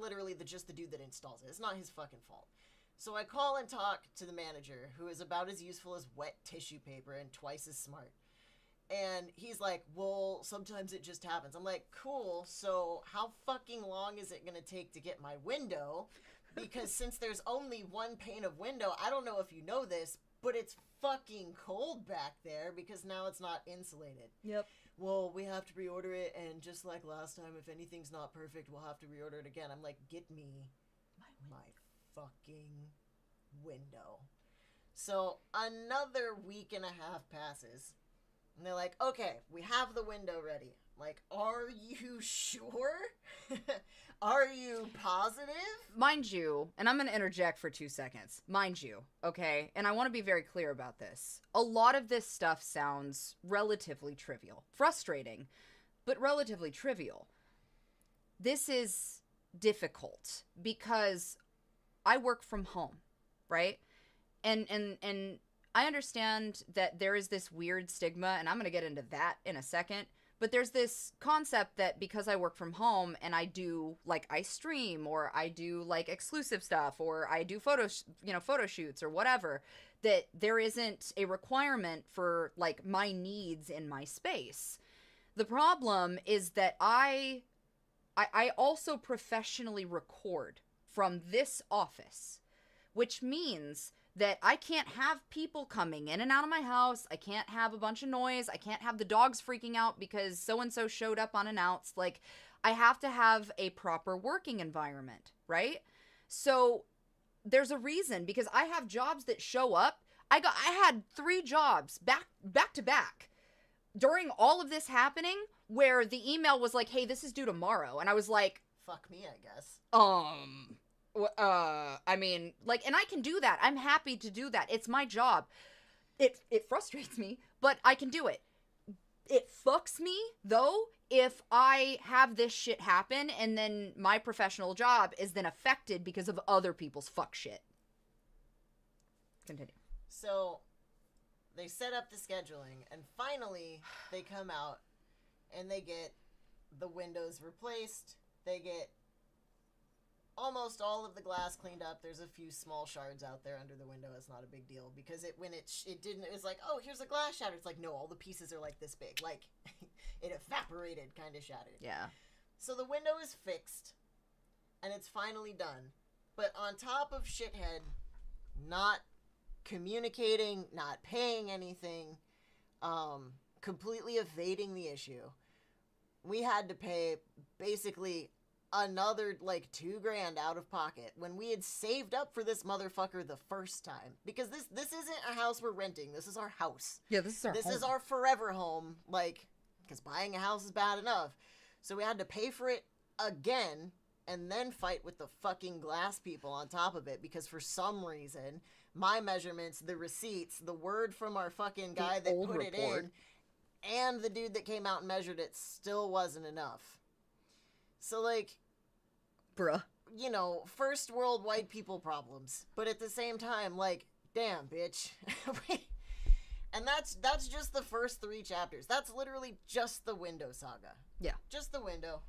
literally just the dude that installs it. It's not his fucking fault. So I call and talk to the manager, who is about as useful as wet tissue paper and twice as smart. And he's like, well, sometimes it just happens. I'm like, cool, so how fucking long is it gonna take to get my window? Because since there's only one pane of window, I don't know if you know this, but it's fucking cold back there because now it's not insulated. Yep. Well, we have to reorder it, and just like last time, if anything's not perfect, we'll have to reorder it again. I'm like, get me my fucking window. So another week and a half passes, and they're like, okay, we have the window ready. I'm like, are you sure? Are you positive? Mind you, and I'm going to interject for 2 seconds. Mind you, okay? And I want to be very clear about this. A lot of this stuff sounds relatively trivial. Frustrating, but relatively trivial. This is difficult because I work from home, right? And I understand that there is this weird stigma, and I'm going to get into that in a second. But there's this concept that because I work from home and I do, like, I stream or I do, like, exclusive stuff or I do photo shoots or whatever, that there isn't a requirement for, like, my needs in my space. The problem is that I also professionally record from this office, which means that I can't have people coming in and out of my house. I can't have a bunch of noise. I can't have the dogs freaking out because so-and-so showed up unannounced. Like, I have to have a proper working environment, right? So there's a reason, because I have jobs that show up. I had 3 jobs back to back during all of this happening where the email was like, hey, this is due tomorrow. And I was like, fuck me, I guess. I mean, like, and I can do that. I'm happy to do that. It's my job. It frustrates me, but I can do it. It fucks me, though, if I have this shit happen and then my professional job is then affected because of other people's fuck shit. Continue. So, they set up the scheduling, and finally, they come out, and they get the windows replaced. They get almost all of the glass cleaned up. There's a few small shards out there under the window. It's not a big deal because it was like, oh, here's a glass shatter. It's like, no, all the pieces are like this big. Like, it evaporated, kind of shattered. Yeah. So the window is fixed, and it's finally done. But on top of shithead not communicating, not paying anything, completely evading the issue, we had to pay basically another like $2,000 out of pocket when we had saved up for this motherfucker the first time, because this isn't a house we're renting. This is our house. Yeah, this is our forever home, like, because buying a house is bad enough. So we had to pay for it again and then fight with the fucking glass people on top of it, because for some reason my measurements, the receipts, the word from our fucking guy that put it in, and the dude that came out and measured it still wasn't enough. So, like, bruh, first world white people problems. But at the same time, like, damn, bitch. And that's just the first 3 chapters. That's literally just the window saga. Yeah. Just the window.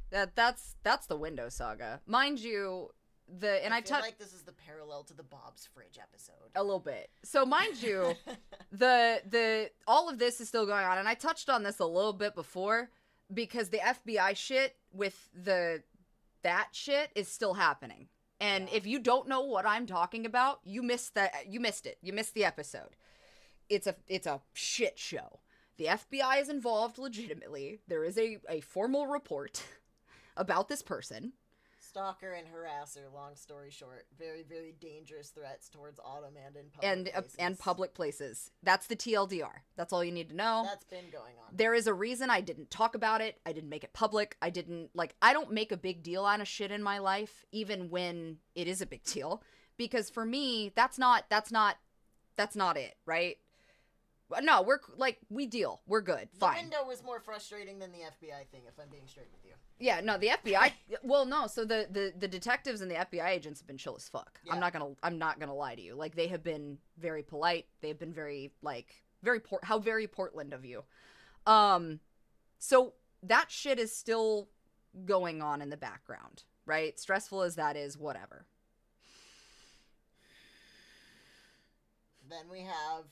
That's the window saga. Mind you, I feel like this is the parallel to the Bob's Fridge episode. A little bit. So mind you, the all of this is still going on, and I touched on this a little bit before, because the FBI shit with that shit is still happening. And if you don't know what I'm talking about, you missed it. You missed the episode. It's a shit show. The FBI is involved legitimately. There is a formal report about this person. Stalker and harasser, long story short. Very, very dangerous threats towards Autumn and in public places. And public places. That's the TLDR. That's all you need to know. That's been going on. There is a reason I didn't talk about it. I didn't make it public. I don't make a big deal out of shit in my life, even when it is a big deal. Because for me, that's not it, right? No, we're like, we deal. We're good. The Fine. window was more frustrating than the FBI thing, if I'm being straight with you. Yeah, no, the FBI. Well, no. So the detectives and the FBI agents have been chill as fuck. Yeah. I'm not gonna lie to you. Like, they have been very polite. They have been very how very Portland of you. So that shit is still going on in the background, right? Stressful as that is, whatever. Then we have,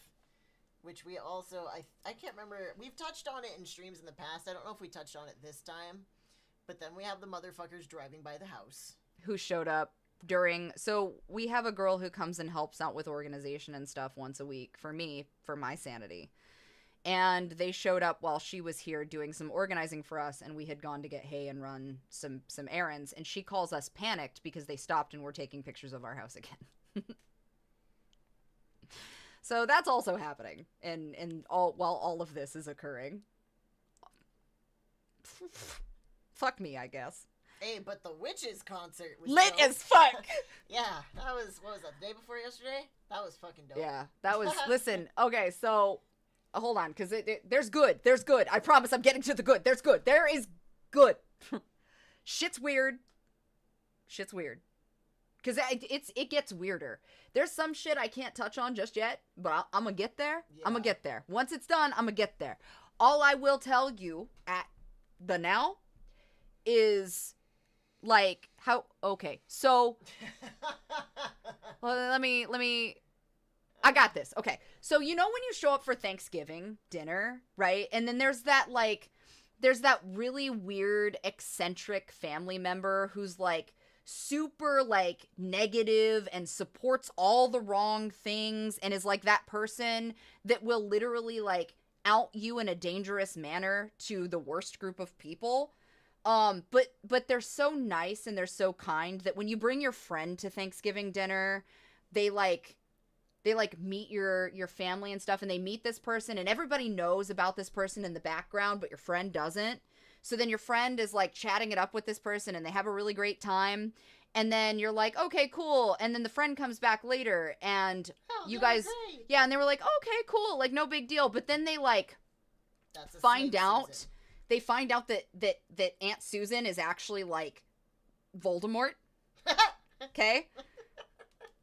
which we also, I can't remember, we've touched on it in streams in the past. I don't know if we touched on it this time. But then we have the motherfuckers driving by the house. Who showed up during... So we have a girl who comes and helps out with organization and stuff once a week for me, for my sanity. And they showed up while she was here doing some organizing for us, and we had gone to get hay and run some errands. And she calls us panicked because they stopped and were taking pictures of our house again. So that's also happening, and while all of this is occurring. Fuck me, I guess. Hey, but the Witches concert was lit dope. as fuck. Yeah, that was, what was that, the day before yesterday? That was fucking dope. Yeah, that was, listen, okay, so, hold on, because there's good, I promise I'm getting to the good, there is good. Shit's weird, because it gets weirder. There's some shit I can't touch on just yet, but I'm gonna get there, yeah. Once it's done, I'm gonna get there. All I will tell you at the now is, like, how, okay, so, well, let me, I got this, okay, so you know when you show up for Thanksgiving dinner, right, and then there's that really weird, eccentric family member who's, like, super, like, negative and supports all the wrong things and is, like, that person that will literally, like, out you in a dangerous manner to the worst group of people. But they're so nice and they're so kind that when you bring your friend to Thanksgiving dinner, they meet your family and stuff, and they meet this person, and everybody knows about this person in the background, but your friend doesn't. So then your friend is, like, chatting it up with this person, and they have a really great time. And then you're like, okay, cool. And then the friend comes back later, and you guys, great. Yeah, and they were like, okay, cool, like, no big deal. But then they, like, find out that Aunt Susan is actually, like, Voldemort. Okay?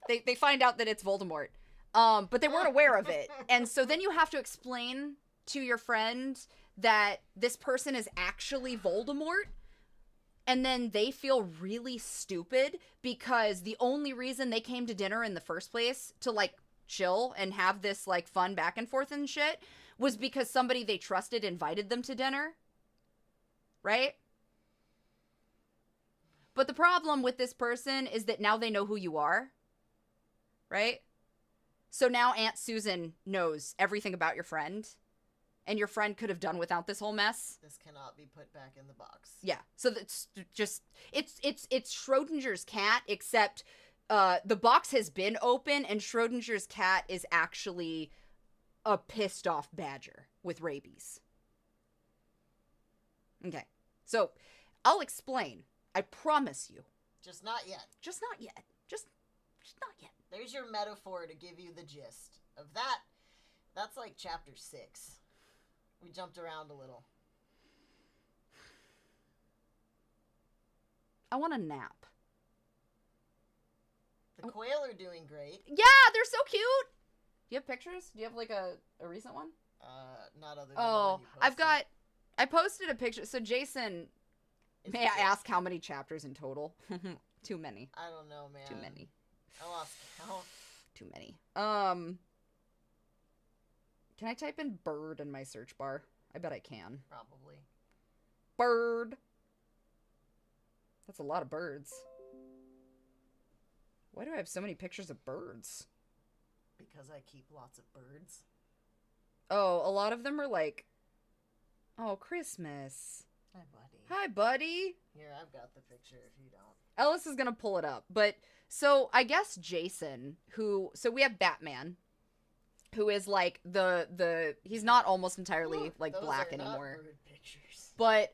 They find out that it's Voldemort. But they weren't aware of it. And so then you have to explain to your friend that this person is actually Voldemort, and then they feel really stupid because the only reason they came to dinner in the first place to, like, chill and have this, like, fun back and forth and shit was because somebody they trusted invited them to dinner. Right? But the problem with this person is that now they know who you are. Right? So now Aunt Susan knows everything about your friend. And your friend could have done without this whole mess. This cannot be put back in the box. Yeah. So that's just, it's Schrodinger's cat, except the box has been open and Schrodinger's cat is actually a pissed off badger with rabies. Okay. So I'll explain. I promise you. Just not yet. Just not yet. Just not yet. There's your metaphor to give you the gist of that. That's like chapter 6. We jumped around a little. I want a nap. The quail are doing great. Yeah, they're so cute. Do you have pictures? Do you have, like, a recent one? Not other than the one you posted. I posted a picture. So Jason, may I ask how many chapters in total? Too many. I don't know, man. Too many. I lost count. Too many. Can I type in bird in my search bar? I bet I can. Probably. Bird. That's a lot of birds. Why do I have so many pictures of birds? Because I keep lots of birds. Oh, a lot of them are like, oh, Christmas. Hi, buddy. Hi, buddy. Here, I've got the picture if you don't. Ellis is going to pull it up. But, so, I guess Jason, so we have Batman, who is, like, he's not almost entirely, like, black anymore. Not bird pictures. But,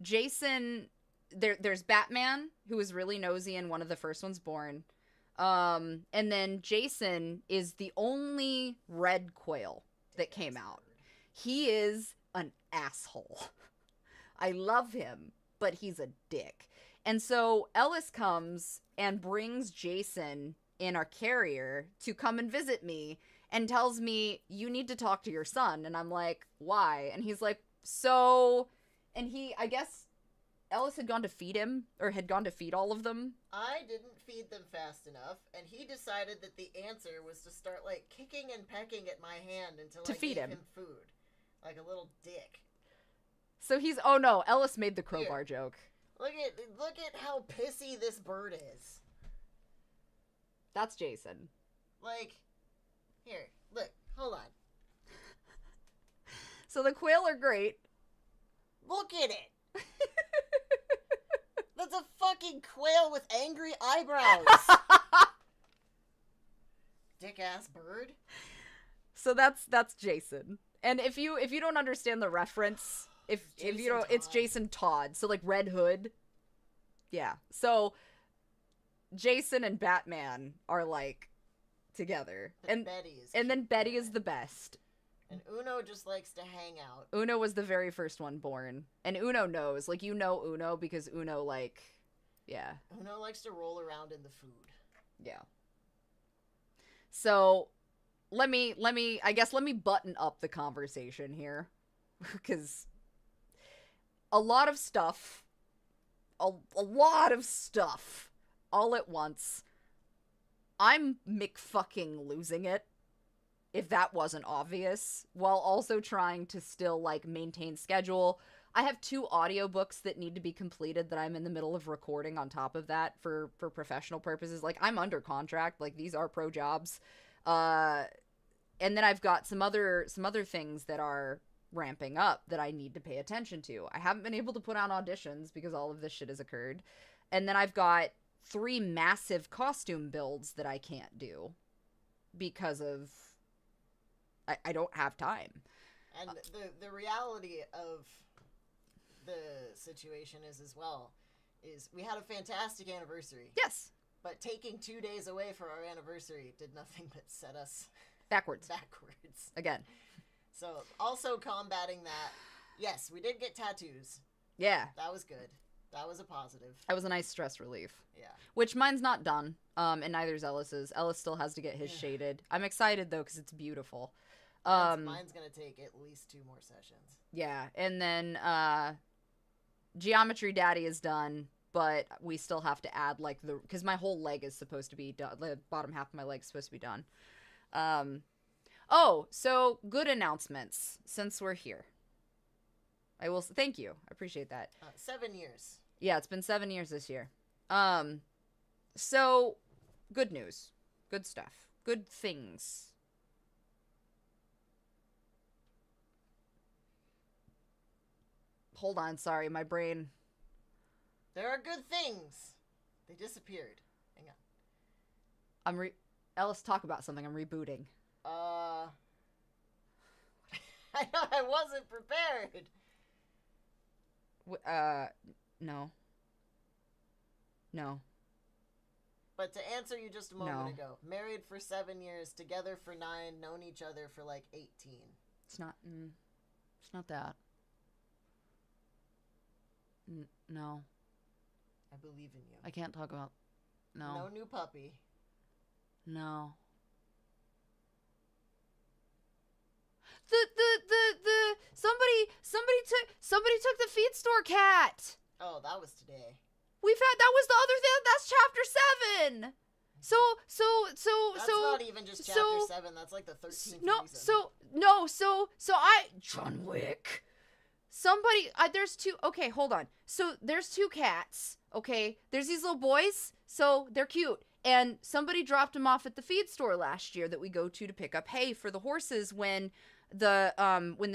Jason, there's Batman, who is really nosy and one of the first ones born. And then Jason is the only red quail. that came out. He is an asshole. I love him, but he's a dick. And so Ellis comes and brings Jason in our carrier to come and visit me and tells me, you need to talk to your son. And I'm like, why? And he's like, and I guess Ellis had gone to feed him, or had gone to feed all of them. I didn't feed them fast enough, and he decided that the answer was to start, like, kicking and pecking at my hand until I gave him food. Like a little dick. So oh no, Ellis made the crowbar joke. Look at how pissy this bird is. That's Jason. Like, here, look, hold on. So the quail are great. Look at it. That's a fucking quail with angry eyebrows. Dick-ass bird. So that's Jason. And if you don't understand the reference, if you don't, it's Jason Todd. So like Red Hood. Yeah. So Jason and Batman are like together. And then Betty is the best. And Uno just likes to hang out. Uno was the very first one born. And Uno knows. Like, you know Uno because Uno, like, yeah. Uno likes to roll around in the food. Yeah. So, let me button up the conversation here. Because a lot of stuff, all at once, I'm McFucking losing it. If that wasn't obvious, while also trying to still, like, maintain schedule. I have 2 audiobooks that need to be completed that I'm in the middle of recording on top of that for professional purposes. Like, I'm under contract. Like, these are pro jobs. And then I've got some other things that are ramping up that I need to pay attention to. I haven't been able to put out auditions because all of this shit has occurred. And then I've got 3 massive costume builds that I can't do because of... I don't have time. And the reality of the situation is we had a fantastic anniversary. Yes. But taking 2 days away for our anniversary did nothing but set us backwards. Again. So also combating that, yes, we did get tattoos. Yeah. That was good. That was a positive. That was a nice stress relief. Yeah. Which mine's not done. And neither's Ellis's. Ellis still has to get his shaded. I'm excited though because it's beautiful. Mine's gonna take at least 2 more sessions. Yeah, and then Geometry Daddy is done, but we still have to add like because my whole leg is supposed to be done. The bottom half of my leg is supposed to be done. Oh, so good announcements since we're here. I will thank you. I appreciate that. 7 years. Yeah, it's been 7 years this year. So good news, good stuff, good things. Hold on, sorry, my brain. There are good things. They disappeared. Hang on. Ellis, talk about something. I'm rebooting. I wasn't prepared. No. No. But to answer you just a moment ago, married for 7 years, together for 9, known each other for like 18. It's not that. No. I believe in you. I can't talk about... No. No new puppy. No. Somebody took the feed store cat. Oh, that was today. That was the other thing. That's chapter 7. That's not even just chapter 7. That's like the 13th reason. John Wick. There's 2, okay, hold on. So, there's 2 cats, okay? There's these little boys, so they're cute. And somebody dropped them off at the feed store last year that we go to pick up hay for the horses when the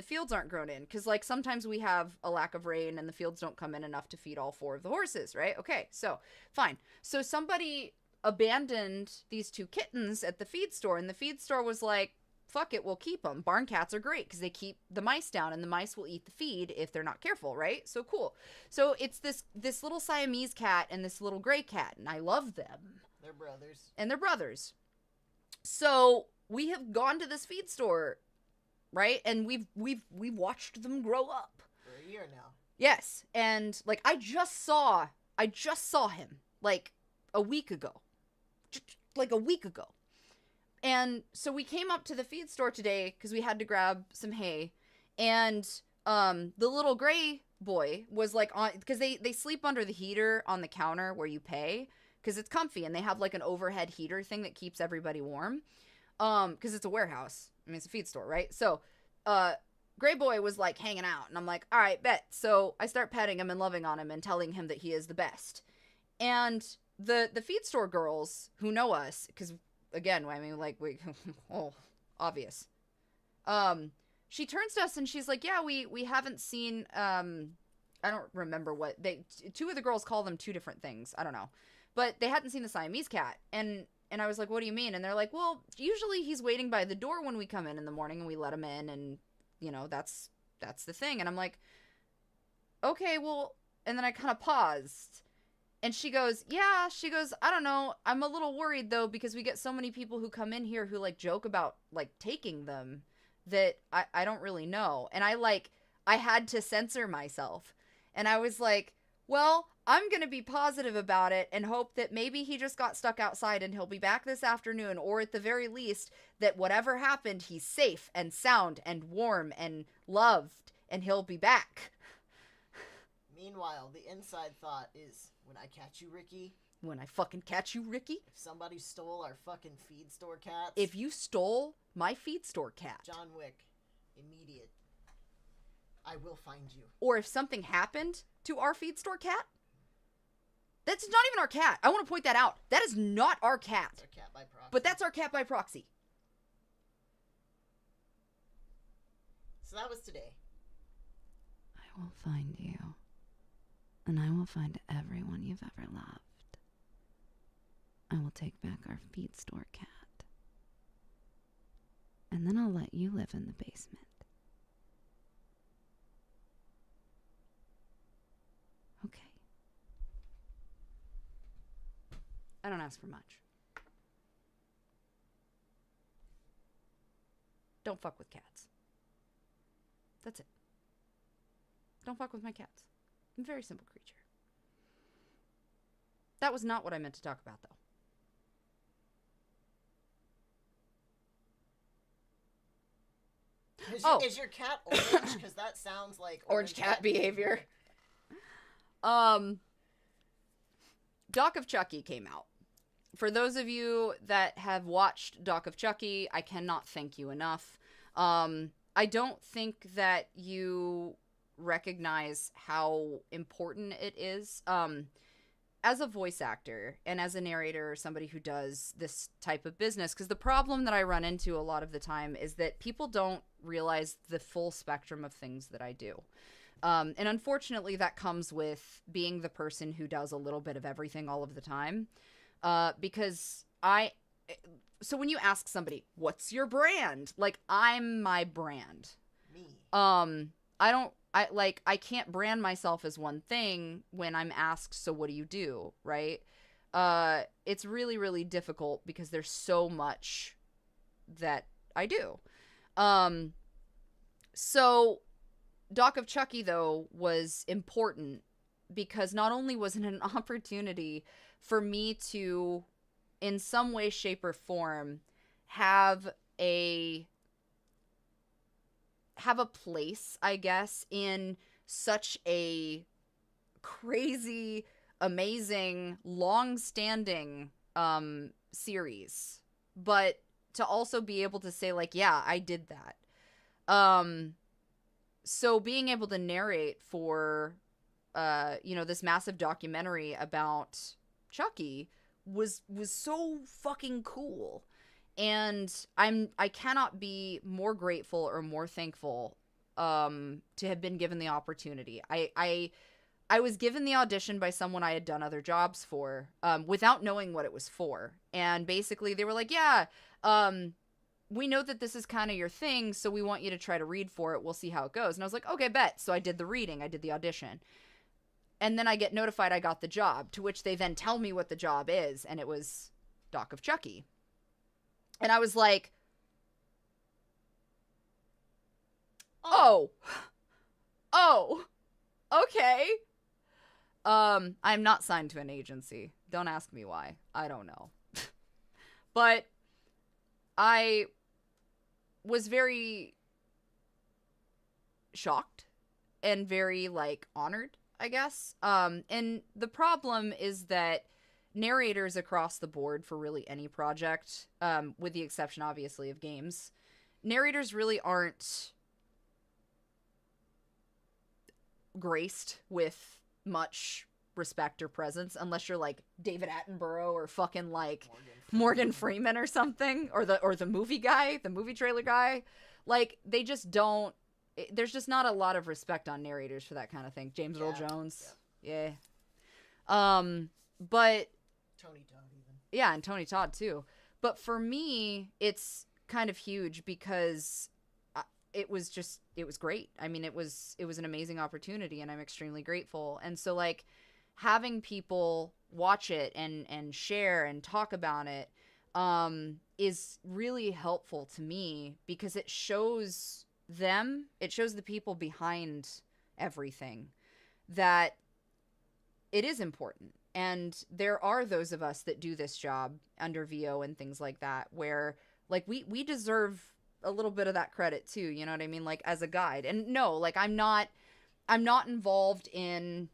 fields aren't grown in. Because, like, sometimes we have a lack of rain and the fields don't come in enough to feed all 4 of the horses, right? Okay, so, fine. So, somebody abandoned these 2 kittens at the feed store, and the feed store was like, fuck it, we'll keep them. Barn cats are great because they keep the mice down, and the mice will eat the feed if they're not careful, right? So cool. So it's this little Siamese cat and this little gray cat, and I love them. They're brothers. And they're brothers. So we have gone to this feed store right? And we've watched them grow up For a year now. Yes, and like I just saw him like a week ago. Like a week ago. And so we came up to the feed store today cuz we had to grab some hay, and the little gray boy was like on, cuz they sleep under the heater on the counter where you pay cuz it's comfy, and they have like an overhead heater thing that keeps everybody warm. Cuz it's a warehouse. I mean, it's a feed store, right? So Gray Boy was like hanging out, and I'm like, all right, bet. So I start petting him and loving on him and telling him that he is the best. And the feed store girls who know us, because again, I mean, like oh, obvious. She turns to us and she's like, yeah, we haven't seen, I don't remember what two of the girls call them two different things. I don't know, but they hadn't seen the Siamese cat. And I was like, what do you mean? And they're like, well, usually he's waiting by the door when we come in the morning and we let him in, and you know, that's the thing. And I'm like, okay, well, and then I kind of paused, and she goes, I don't know. I'm a little worried though, because we get so many people who come in here who like joke about like taking them that I don't really know. And I had to censor myself. And I was like, well, I'm going to be positive about it and hope that maybe he just got stuck outside and he'll be back this afternoon, or at the very least that whatever happened, he's safe and sound and warm and loved and he'll be back. Meanwhile, the inside thought is, when I catch you, Ricky. When I fucking catch you, Ricky. If somebody stole our fucking feed store cats. If you stole my feed store cat. John Wick. Immediate. I will find you. Or if something happened to our feed store cat. That's not even our cat. I want to point that out. That is not our cat. It's our cat by proxy. But that's our cat by proxy. So that was today. I will find you. And I will find everyone you've ever loved. I will take back our feed store cat. And then I'll let you live in the basement. Okay. I don't ask for much. Don't fuck with cats. That's it. Don't fuck with my cats. I'm a very simple creature. That was not what I meant to talk about, though. Is your cat orange? Because that sounds like orange cat behavior. Doc of Chucky came out. For those of you that have watched Doc of Chucky, I cannot thank you enough. I don't think that you recognize how important it is. As a voice actor and as a narrator or somebody who does this type of business, because the problem that I run into a lot of the time is that people don't realize the full spectrum of things that I do. And unfortunately, that comes with being the person who does a little bit of everything all of the time. Because so when you ask somebody, what's your brand? Like, I'm my brand. Me. I can't brand myself as one thing when I'm asked, so what do you do? Right? It's really, really difficult because there's so much that I do. So Doc of Chucky, though, was important because not only was it an opportunity for me to, in some way, shape, or form, have a place, I guess, in such a crazy, amazing, long-standing series, but to also be able to say, like, yeah, I did that. So being able to narrate for, this massive documentary about Chucky was so fucking cool. And I cannot be more grateful or more thankful to have been given the opportunity. I was given the audition by someone I had done other jobs for, without knowing what it was for. And basically they were like, yeah, we know that this is kind of your thing, so we want you to try to read for it. We'll see how it goes. And I was like, okay, bet. So I did the reading. I did the audition. And then I get notified I got the job, to which they then tell me what the job is. And it was Doc of Chucky. And I was like, Oh. Oh. Okay. I'm not signed to an agency. Don't ask me why. I don't know. But I was very shocked and very, like, honored, I guess. And the problem is that narrators across the board for really any project, with the exception, obviously, of games, narrators really aren't graced with much respect or presence unless you're like David Attenborough or fucking like Morgan Freeman or something, or the movie guy, the movie trailer guy. Like, they just don't, there's just not a lot of respect on narrators for that kind of thing. James Earl Jones. Yeah. But Tony Todd even. yeah, and Tony Todd too. But for me, it's kind of huge because it was great. I mean, it was an amazing opportunity, and I'm extremely grateful. And so, like, having people watch it and share and talk about it is really helpful to me, because it shows the people behind everything that it is important. And there are those of us that do this job under VO and things like that, where, like, we deserve a little bit of that credit too, you know what I mean? Like, as a guide. And no, like, I'm not involved in,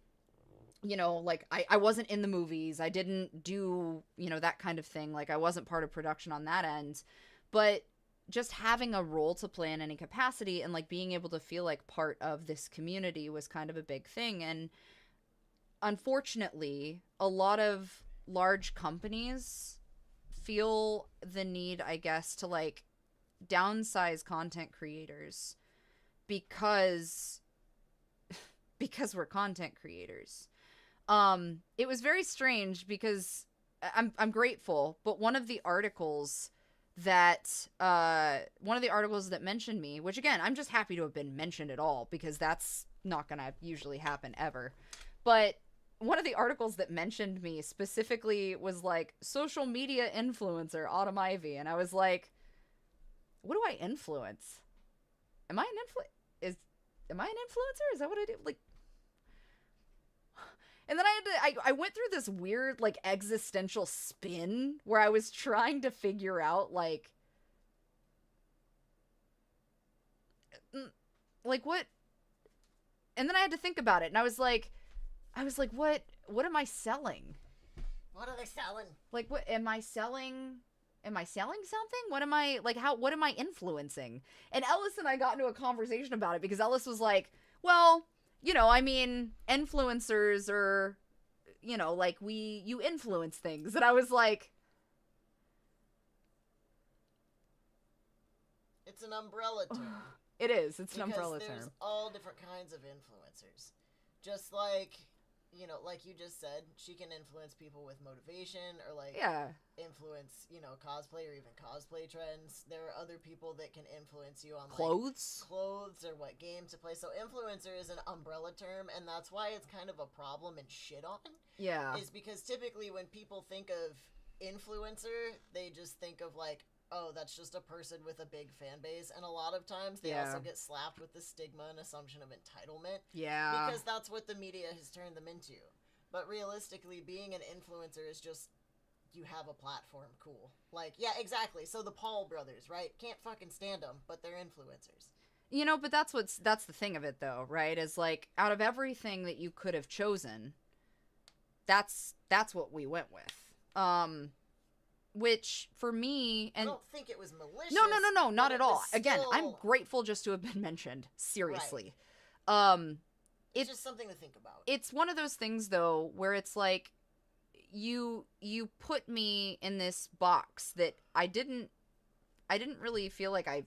you know, like, I wasn't in the movies. I didn't do, you know, that kind of thing. Like, I wasn't part of production on that end. But just having a role to play in any capacity and, like, being able to feel like part of this community was kind of a big thing. And unfortunately, a lot of large companies feel the need, I guess, to, like, downsize content creators because we're content creators. It was very strange because I'm grateful, but one of the articles that mentioned me, which, again, I'm just happy to have been mentioned at all, because that's not gonna usually happen ever. But one of the articles that mentioned me specifically was like, social media influencer Autumn Ivy, and I was like, what do I influence? Am I an influencer? Is that what I do? Like, and then I went through this weird, like, existential spin where I was trying to figure out, like what, and then I had to think about it, and I was like, what am I selling? What are they selling? Like, what am I selling? Am I selling something? What am I, like, what am I influencing? And Ellis and I got into a conversation about it, because Ellis was like, well, you know, I mean, influencers are, you know, like, you influence things. And I was like, it's an umbrella term. It is. It's an because umbrella there's term. all different kinds of influencers. Just like, you know, like you just said, she can influence people with motivation, or, like, influence, you know, cosplay or even cosplay trends. There are other people that can influence you on, like, clothes or what game to play. So influencer is an umbrella term, and that's why it's kind of a problem and shit on. Yeah. Is because typically when people think of influencer, they just think of, like, oh, that's just a person with a big fan base. And a lot of times they also get slapped with the stigma and assumption of entitlement. Yeah. Because that's what the media has turned them into. But realistically, being an influencer is just, you have a platform, cool. Like, yeah, exactly. So the Paul brothers, right? Can't fucking stand them, but they're influencers. You know, but that's the thing of it, though, right? Is, like, out of everything that you could have chosen, that's what we went with. Which, for me, and I don't think it was malicious. No, not at all. Still... Again, I'm grateful just to have been mentioned. Seriously. Right. It's just something to think about. It's one of those things, though, where it's like, you put me in this box that I didn't really feel like I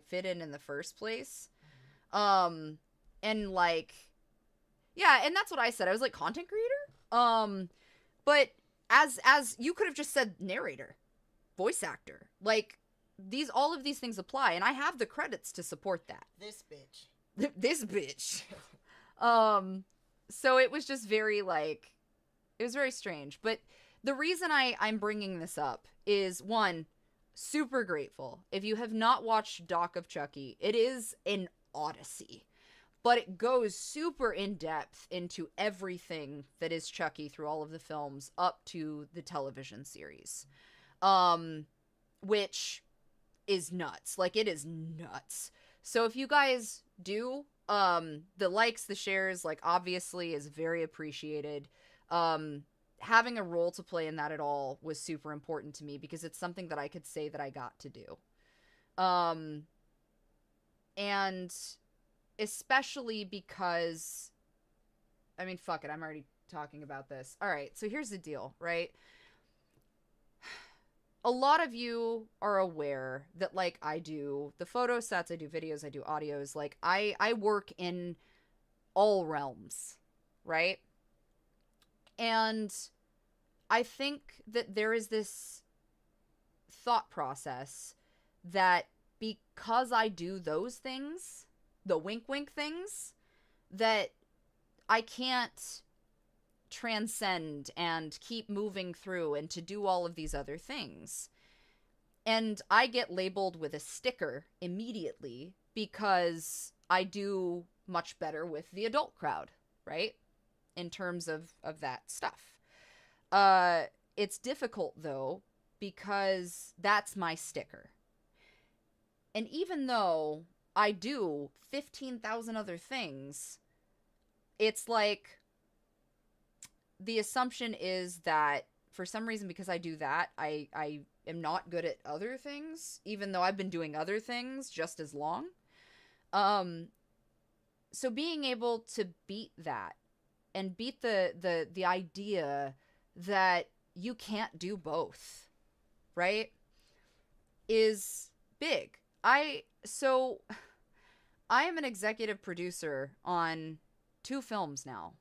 fit in the first place. And, like, yeah, and that's what I said. I was like, content creator? But as you could have just said narrator, voice actor. Like, all of these things apply, and I have the credits to support that. This bitch. This bitch. So it was just very, like, it was very strange. But the reason I'm bringing this up is, one, super grateful. If you have not watched Doc of Chucky, it is an odyssey. But it goes super in depth into everything that is Chucky through all of the films up to the television series. Which is nuts. Like, it is nuts. So if you guys do, the likes, the shares, like, obviously is very appreciated. Having a role to play in that at all was super important to me because it's something that I could say that I got to do. And especially because, I mean, fuck it, I'm already talking about this. All right, so here's the deal, right? A lot of you are aware that, like, I do the photo sets, I do videos, I do audios. Like, I work in all realms, right? And I think that there is this thought process that because I do those things, the wink wink things, that I can't transcend and keep moving through and to do all of these other things. And I get labeled with a sticker immediately because I do much better with the adult crowd, right? In terms of that stuff. It's difficult, though, because that's my sticker. And even though I do 15,000 other things, it's like the assumption is that for some reason, because I do that, I am not good at other things, even though I've been doing other things just as long. So being able to beat that and beat the idea that you can't do both, right, is big. I am an executive producer on 2 films now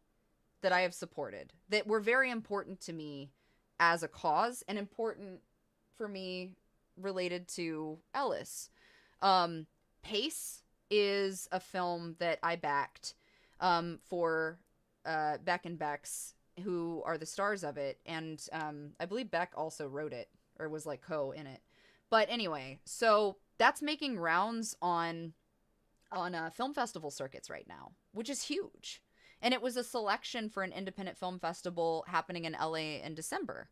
that I have supported that were very important to me as a cause and important for me related to Ellis. Pace is a film that I backed for Beck and Bex, who are the stars of it, and I believe Beck also wrote it or was like co in it. But anyway, so that's making rounds on film festival circuits right now, which is huge. And it was a selection for an independent film festival happening in LA in December.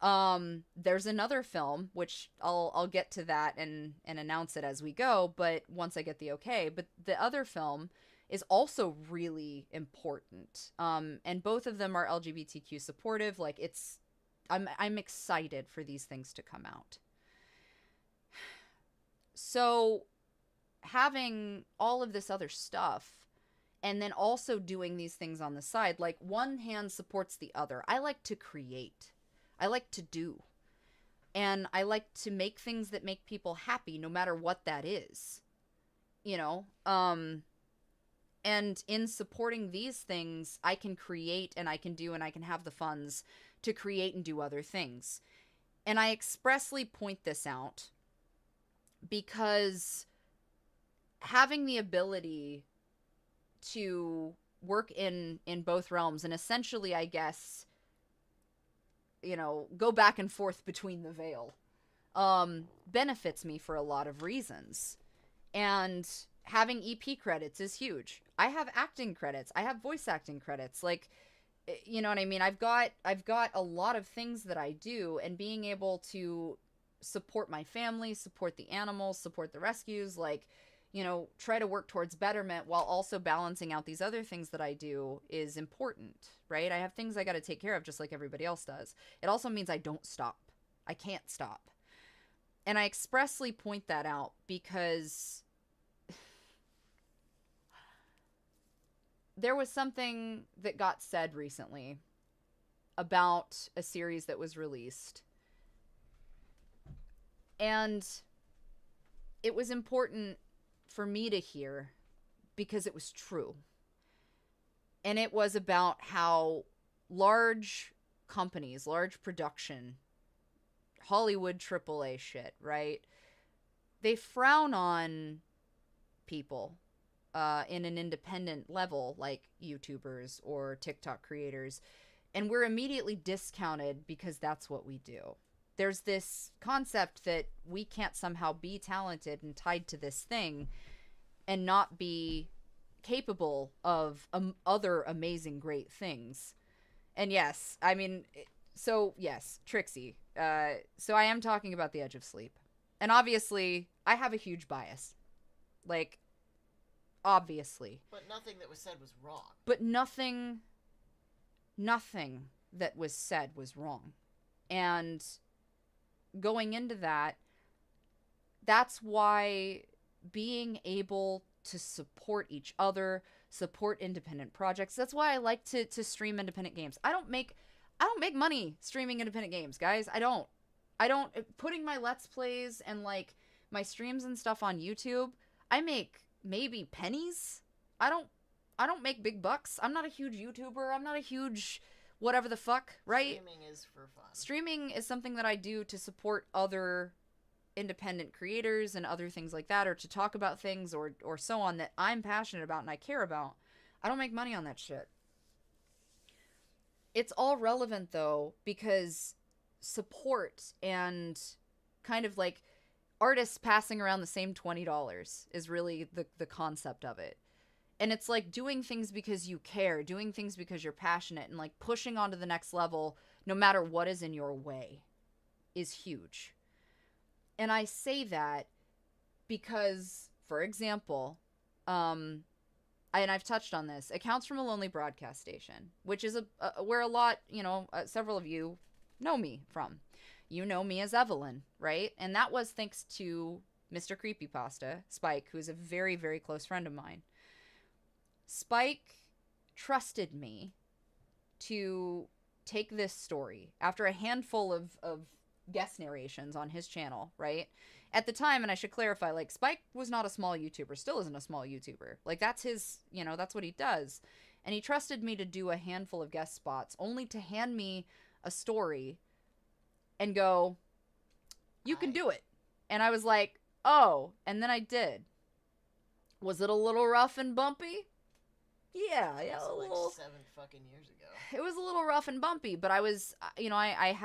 There's another film, which I'll get to that and announce it as we go, but once I get the okay. But the other film is also really important. And both of them are LGBTQ supportive. Like, I'm excited for these things to come out. So having all of this other stuff and then also doing these things on the side, like, one hand supports the other. I like to create. I like to do. And I like to make things that make people happy, no matter what that is. You know? And in supporting these things, I can create and I can do and I can have the funds to create and do other things. And I expressly point this out because having the ability to work in both realms and essentially, I guess, you know, go back and forth between the veil, benefits me for a lot of reasons. And having EP credits is huge. I have acting credits. I have voice acting credits. Like, you know what I mean? I've got a lot of things that I do, and being able to support my family, support the animals, support the rescues, like, you know, try to work towards betterment while also balancing out these other things that I do is important, right? I have things I got to take care of just like everybody else does. It also means I don't stop. I can't stop. And I expressly point that out because there was something that got said recently about a series that was released. And it was important for me to hear because it was true. And it was about how large companies, large production, Hollywood AAA shit, right? They frown on people in an independent level, like YouTubers or TikTok creators, and we're immediately discounted because that's what we do. There's this concept that we can't somehow be talented and tied to this thing. and not be capable of other amazing great things. And yes, I mean, so yes, Trixie. So I am talking about The Edge of Sleep. And obviously, I have a huge bias. Like, obviously. But nothing that was said was wrong. But nothing that was said was wrong. And going into that, that's why being able to support each other, support independent projects, that's why I like to stream independent games. I don't make money streaming independent games, guys. I don't putting my Let's Plays and like my streams and stuff on YouTube, I make maybe pennies. I don't make big bucks. I'm not a huge YouTuber. I'm not a huge whatever the fuck, right? Streaming is for fun. Streaming is something that I do to support other independent creators and other things like that, or to talk about things or so on that I'm passionate about and I care about. I don't make money on that shit. It's all relevant though, because support and kind of like artists passing around the same $20 is really the concept of it. And it's like doing things because you care, doing things because you're passionate, and like pushing on to the next level no matter what is in your way is huge. And I say that because, for example, and I've touched on this, Accounts from a Lonely Broadcast Station, which is where a lot, several of you know me from. You know me as Evelyn, right? And that was thanks to Mr. Creepypasta, Spike, who's a very, very close friend of mine. Spike trusted me to take this story after a handful of guest narrations on his channel, right? At the time, and I should clarify, like, Spike was not a small YouTuber, still isn't a small YouTuber. Like, that's his, that's what he does. And he trusted me to do a handful of guest spots, only to hand me a story and go, you can do it. And I was like, oh, and then I did. Was it a little rough and bumpy? Yeah, a little. Like 7 fucking years ago. It was a little rough and bumpy, but I was, I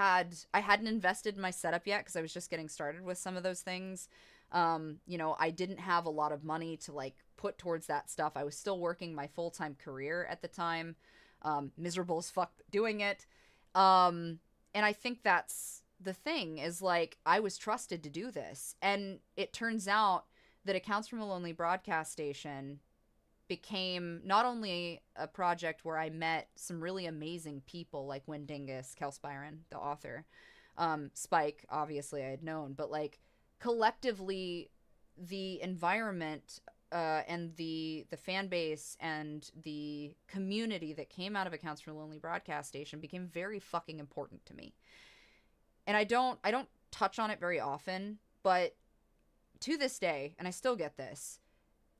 hadn't invested in my setup yet because I was just getting started with some of those things. I didn't have a lot of money to like put towards that stuff. I was still working my full-time career at the time, miserable as fuck doing it. And I think that's the thing is like I was trusted to do this, and it turns out that Accounts from a Lonely Broadcast Station became not only a project where I met some really amazing people like Windingus, Kels Byron, the author, Spike, obviously I had known, but like collectively the environment and the fan base and the community that came out of Accounts from a Lonely Broadcast Station became very fucking important to me. And I don't touch on it very often, but to this day, and I still get this,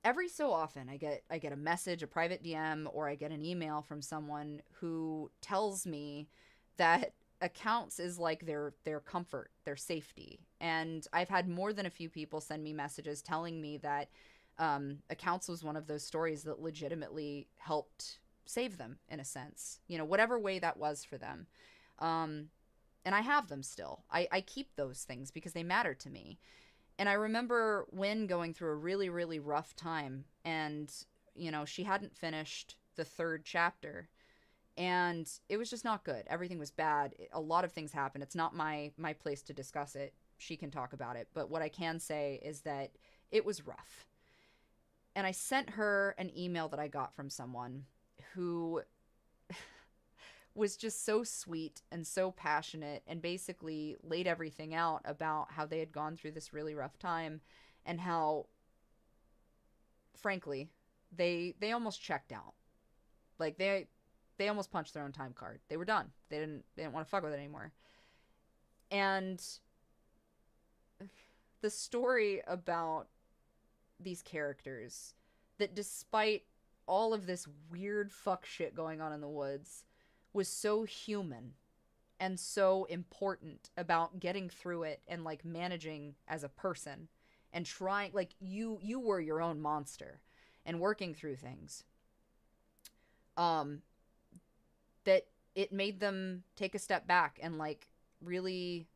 every so often I get a message, a private DM, or I get an email from someone who tells me that Accounts is like their comfort, their safety. And I've had more than a few people send me messages telling me that Accounts was one of those stories that legitimately helped save them, in a sense. Whatever way that was for them. And I have them still. I keep those things because they matter to me. And I remember Wynn going through a really, really rough time, and, she hadn't finished the 3rd chapter, and it was just not good. Everything was bad. A lot of things happened. It's not my place to discuss it. She can talk about it. But what I can say is that it was rough. And I sent her an email that I got from someone who was just so sweet and so passionate, and basically laid everything out about how they had gone through this really rough time, and how, frankly, they almost checked out. Like they almost punched their own time card. They were done. They didn't want to fuck with it anymore. And the story about these characters, that despite all of this weird fuck shit going on in the woods, was so human and so important about getting through it and like managing as a person and trying, like you were your own monster and working through things, that it made them take a step back and like really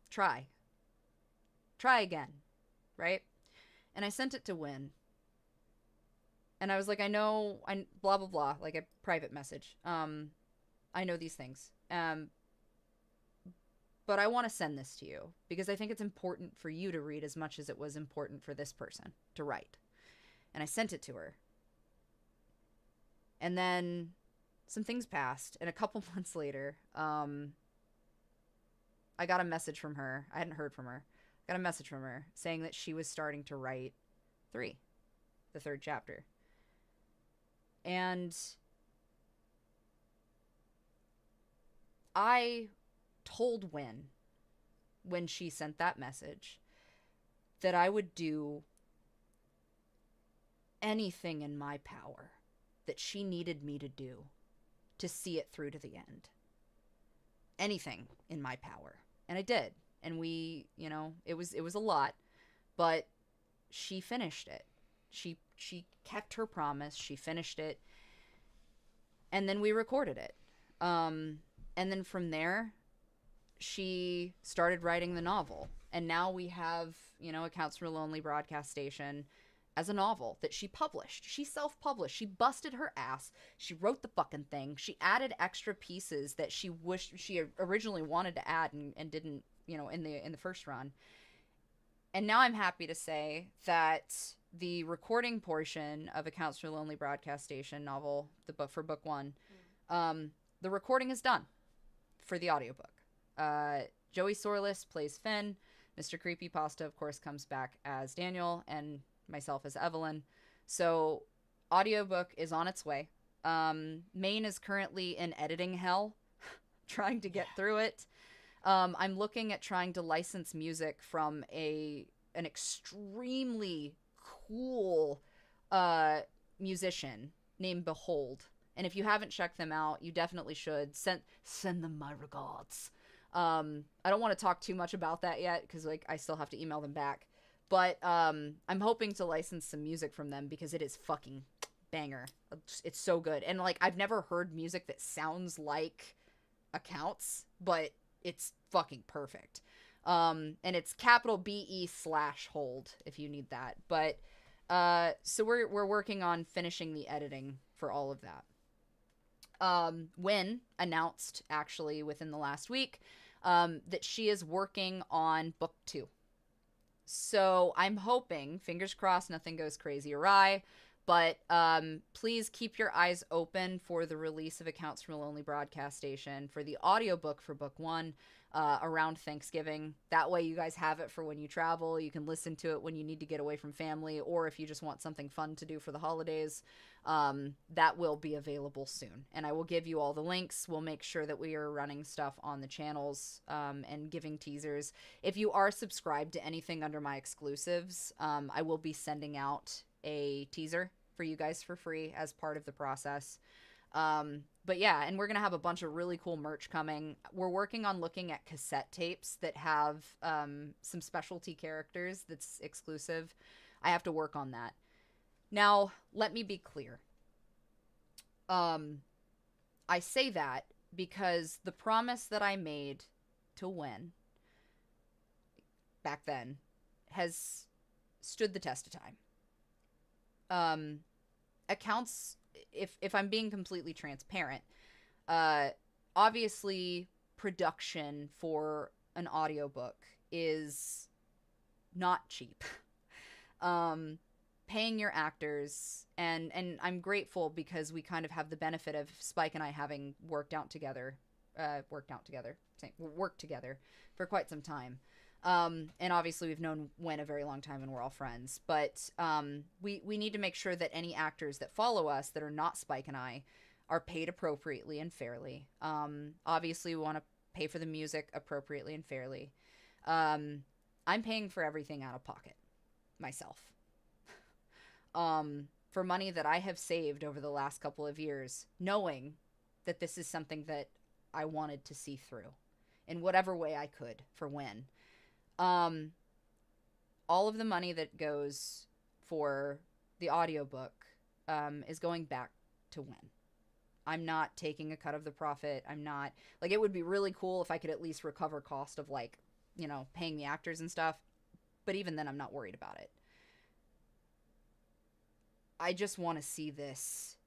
try again, right? And I sent it to Win. And I was like, I blah, blah, blah, like a private message. I know these things. But I want to send this to you because I think it's important for you to read as much as it was important for this person to write. And I sent it to her. And then some things passed, and a couple months later, I got a message from her. I hadn't heard from her. I got a message from her saying that she was starting to write 3, the 3rd chapter. And I told Win, when she sent that message, that I would do anything in my power that she needed me to do to see it through to the end. Anything in my power. And I did. And we, you know, it was a lot, but she finished it. She kept her promise. She finished it. And then we recorded it. And then from there, she started writing the novel. And now we have, you know, Accounts from a Lonely Broadcast Station as a novel that she published. She self-published. She busted her ass. She wrote the fucking thing. She added extra pieces that she wished she originally wanted to add and didn't, you know, in the first run. And now I'm happy to say that the recording portion of Accounts from a Lonely Broadcast Station novel, the book for book 1, the recording is done for the audiobook. Joey Sorless plays Finn. Mr. Creepypasta, of course, comes back as Daniel, and myself as Evelyn. So audiobook is on its way. Maine is currently in editing hell, trying to get through it. I'm looking at trying to license music from an extremely cool musician named Behold. And if you haven't checked them out, you definitely should. Send them my regards. I don't want to talk too much about that yet because like I still have to email them back. But I'm hoping to license some music from them because it is fucking banger. It's so good. And like I've never heard music that sounds like Accounts, but it's fucking perfect. And it's capital BE/hold if you need that. But so we're working on finishing the editing for all of that. Wynn announced actually within the last week that she is working on book 2. So I'm hoping, fingers crossed, nothing goes crazy awry, but please keep your eyes open for the release of Accounts from a Lonely Broadcast Station for the audiobook for book 1 around Thanksgiving. That way you guys have it for when you travel. You can listen to it when you need to get away from family, or if you just want something fun to do for the holidays. That will be available soon. And I will give you all the links. We'll make sure that we are running stuff on the channels and giving teasers. If you are subscribed to anything under my exclusives, I will be sending out a teaser for you guys for free as part of the process. But yeah, and we're going to have a bunch of really cool merch coming. We're working on looking at cassette tapes that have some specialty characters that's exclusive. I have to work on that. Now, let me be clear. I say that because the promise that I made to Win back then has stood the test of time. Accounts, if I'm being completely transparent, obviously production for an audiobook is not cheap. Paying your actors, and I'm grateful because we kind of have the benefit of Spike and I having worked together for quite some time. And obviously we've known Wen a very long time and we're all friends, but we need to make sure that any actors that follow us that are not Spike and I are paid appropriately and fairly. Obviously we want to pay for the music appropriately and fairly. I'm paying for everything out of pocket myself. For money that I have saved over the last couple of years, knowing that this is something that I wanted to see through in whatever way I could for Wen. All of the money that goes for the audiobook is going back to Wen. I'm not taking a cut of the profit. I'm not, it would be really cool if I could at least recover cost of, paying the actors and stuff, but even then I'm not worried about it. I just want to see this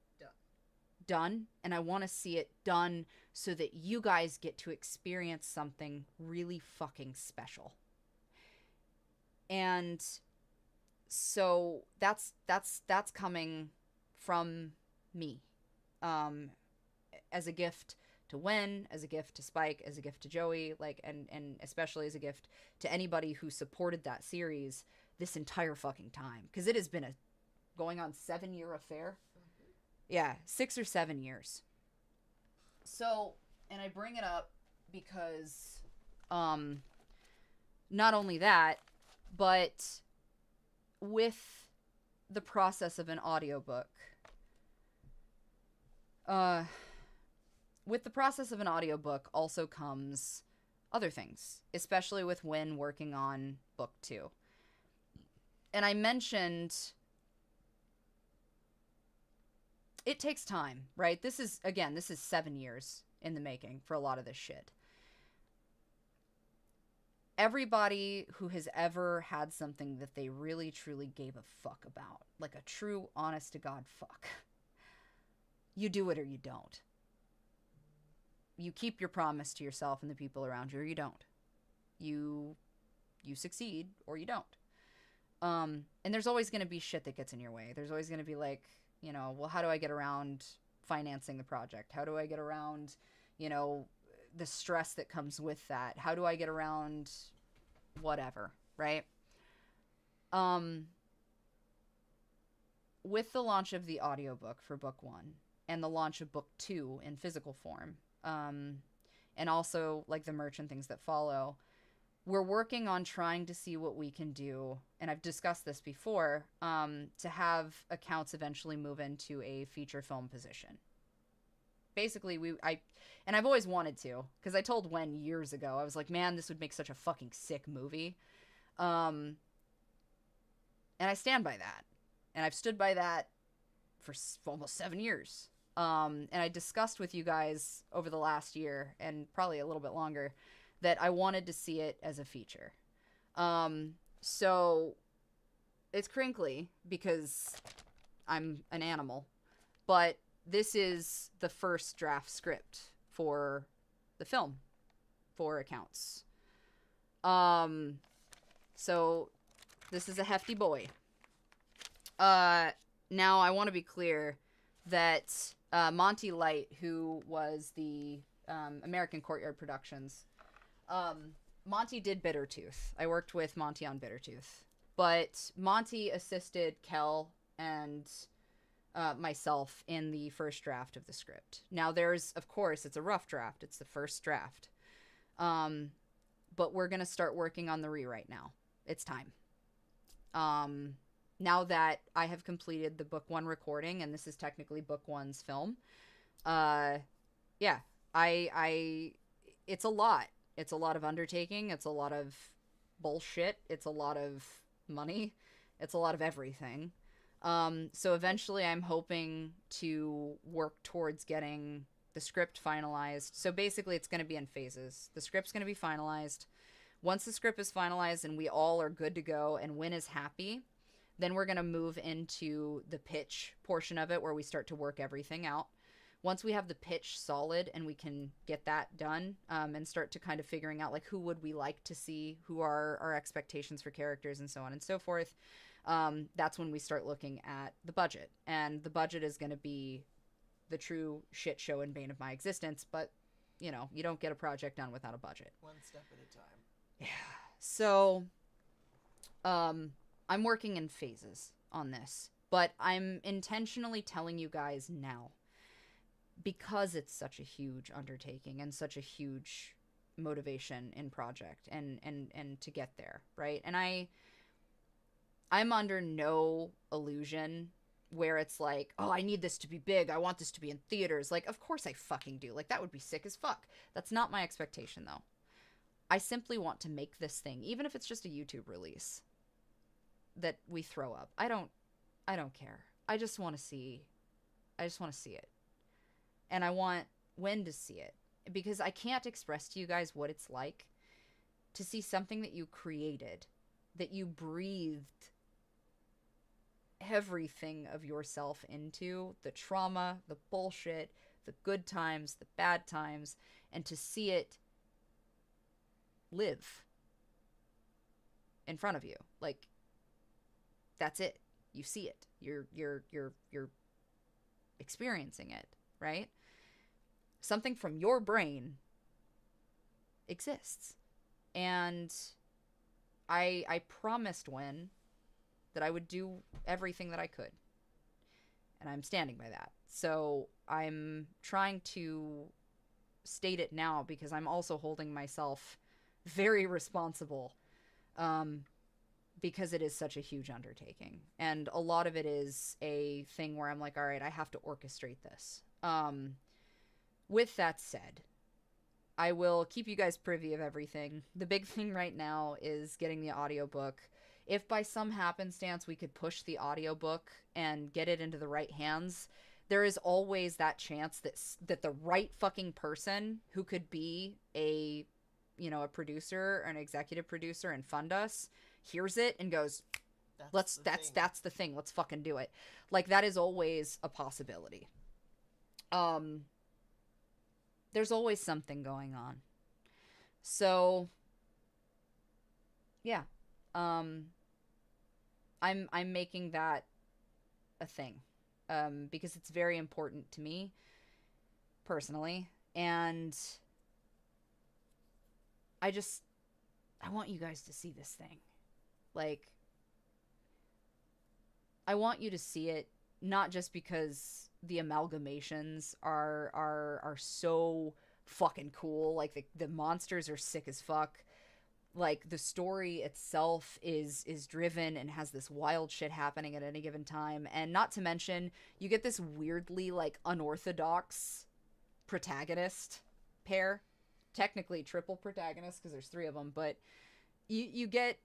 done, and I want to see it done so that you guys get to experience something really fucking special. And so that's coming from me, as a gift to Wen, as a gift to Spike, as a gift to Joey, like, and especially as a gift to anybody who supported that series this entire fucking time, because it has been a going on 7-year affair. Yeah, 6 or 7 years. So, and I bring it up because, not only that, but with the process of an audiobook, also comes other things, especially with Win working on book 2. And I mentioned it takes time, right? This is 7 years in the making for a lot of this shit. Everybody who has ever had something that they really, truly gave a fuck about, like a true, honest to God fuck, you do it or you don't. You keep your promise to yourself and the people around you, or you don't. You succeed or you don't. And there's always going to be shit that gets in your way. There's always going to be like, you know, well, how do I get around financing the project? How do I get around, you know, the stress that comes with that? How do I get around whatever, right? With the launch of the audiobook for book 1 and the launch of book 2 in physical form, and also like the merch and things that follow, we're working on trying to see what we can do, and I've discussed this before, to have accounts eventually move into a feature film position. Basically, I've always wanted to, because I told Wen years ago, I was like, man, this would make such a fucking sick movie. And I stand by that. And I've stood by that for almost 7 years. And I discussed with you guys over the last year, and probably a little bit longer, that I wanted to see it as a feature. So it's crinkly because I'm an animal, but this is the first draft script for the film for accounts. So this is a hefty boy. Now I want to be clear that Monty Light, who was the American Courtyard Productions, Monty did Bittertooth. I worked with Monty on Bittertooth. But Monty assisted Kel and myself in the first draft of the script. Now there's, of course, it's a rough draft. It's the first draft. But we're going to start working on the rewrite now. It's time. Now that I have completed the book 1 recording, and this is technically book 1's film, it's a lot. It's a lot of undertaking. It's a lot of bullshit. It's a lot of money. It's a lot of everything. So eventually I'm hoping to work towards getting the script finalized. So basically it's going to be in phases. The script's going to be finalized. Once the script is finalized and we all are good to go and Win is happy, then we're going to move into the pitch portion of it where we start to work everything out. Once we have the pitch solid and we can get that done, and start to kind of figuring out like who would we like to see, who are our expectations for characters and so on and so forth, that's when we start looking at the budget. And the budget is going to be the true shit show and bane of my existence, but you know, you don't get a project done without a budget. One step at a time. Yeah. So I'm working in phases on this, but I'm intentionally telling you guys now, because it's such a huge undertaking and such a huge motivation in project and to get there, right? And I'm under no illusion where it's like, oh, I need this to be big. I want this to be in theaters. Like, of course I fucking do. Like, that would be sick as fuck. That's not my expectation, though. I simply want to make this thing, even if it's just a YouTube release that we throw up. I don't care. I just want to see it. And I want Wen to see it, because I can't express to you guys what it's like to see something that you created that you breathed everything of yourself into, the trauma, the bullshit, the good times, the bad times, and to see it live in front of you. Like, that's it. You see it. You're experiencing it, right? Something from your brain exists. And I promised Wynn that I would do everything that I could. And I'm standing by that. So I'm trying to state it now because I'm also holding myself very responsible, because it is such a huge undertaking. And a lot of it is a thing where I'm like, all right, I have to orchestrate this. With that said, I will keep you guys privy of everything. The big thing right now is getting the audiobook. If by some happenstance we could push the audiobook and get it into the right hands, there is always that chance that the right fucking person who could be a producer or an executive producer and fund us hears it and goes, that's the thing. Let's fucking do it. Like, that is always a possibility. There's always something going on. So yeah. I'm making that a thing. Because it's very important to me personally, and I want you guys to see this thing. Like, I want you to see it, not just because the amalgamations are so fucking cool. Like, the monsters are sick as fuck. Like, the story itself is driven and has this wild shit happening at any given time. And not to mention, you get this weirdly, like, unorthodox protagonist pair. Technically triple protagonist because there's 3 of them, but you get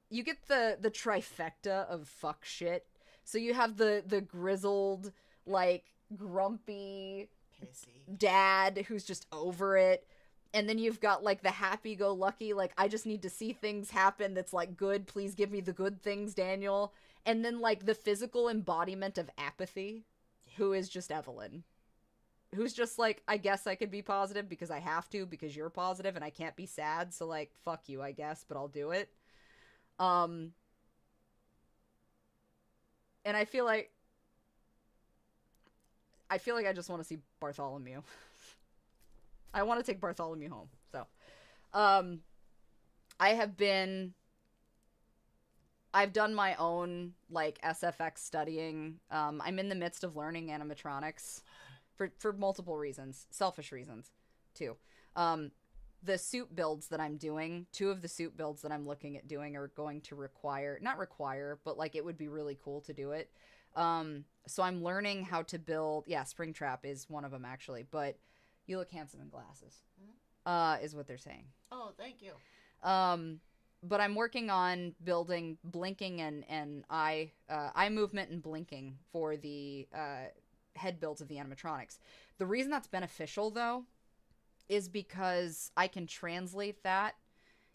the trifecta of fuck shit. So you have the grizzled, like, grumpy pissy dad who's just over it. And then you've got, like, the happy-go-lucky, like, I just need to see things happen that's, like, good. Please give me the good things, Daniel. And then, like, the physical embodiment of apathy, who is just Evelyn. Who's just like, I guess I could be positive because I have to, because you're positive and I can't be sad, so, like, fuck you, I guess, but I'll do it. And I feel like I just want to see Bartholomew. I want to take Bartholomew home. So, I've done my own, like, SFX studying. I'm in the midst of learning animatronics for multiple reasons, selfish reasons too. The suit builds that I'm doing, 2 of the suit builds that I'm looking at doing are going to not require, but, like, it would be really cool to do it. So I'm learning how to build, Springtrap is one of them actually, but you look handsome in glasses, is what they're saying. Oh, thank you. But I'm working on building blinking and eye movement and blinking for the head builds of the animatronics. The reason that's beneficial, though, is because I can translate that,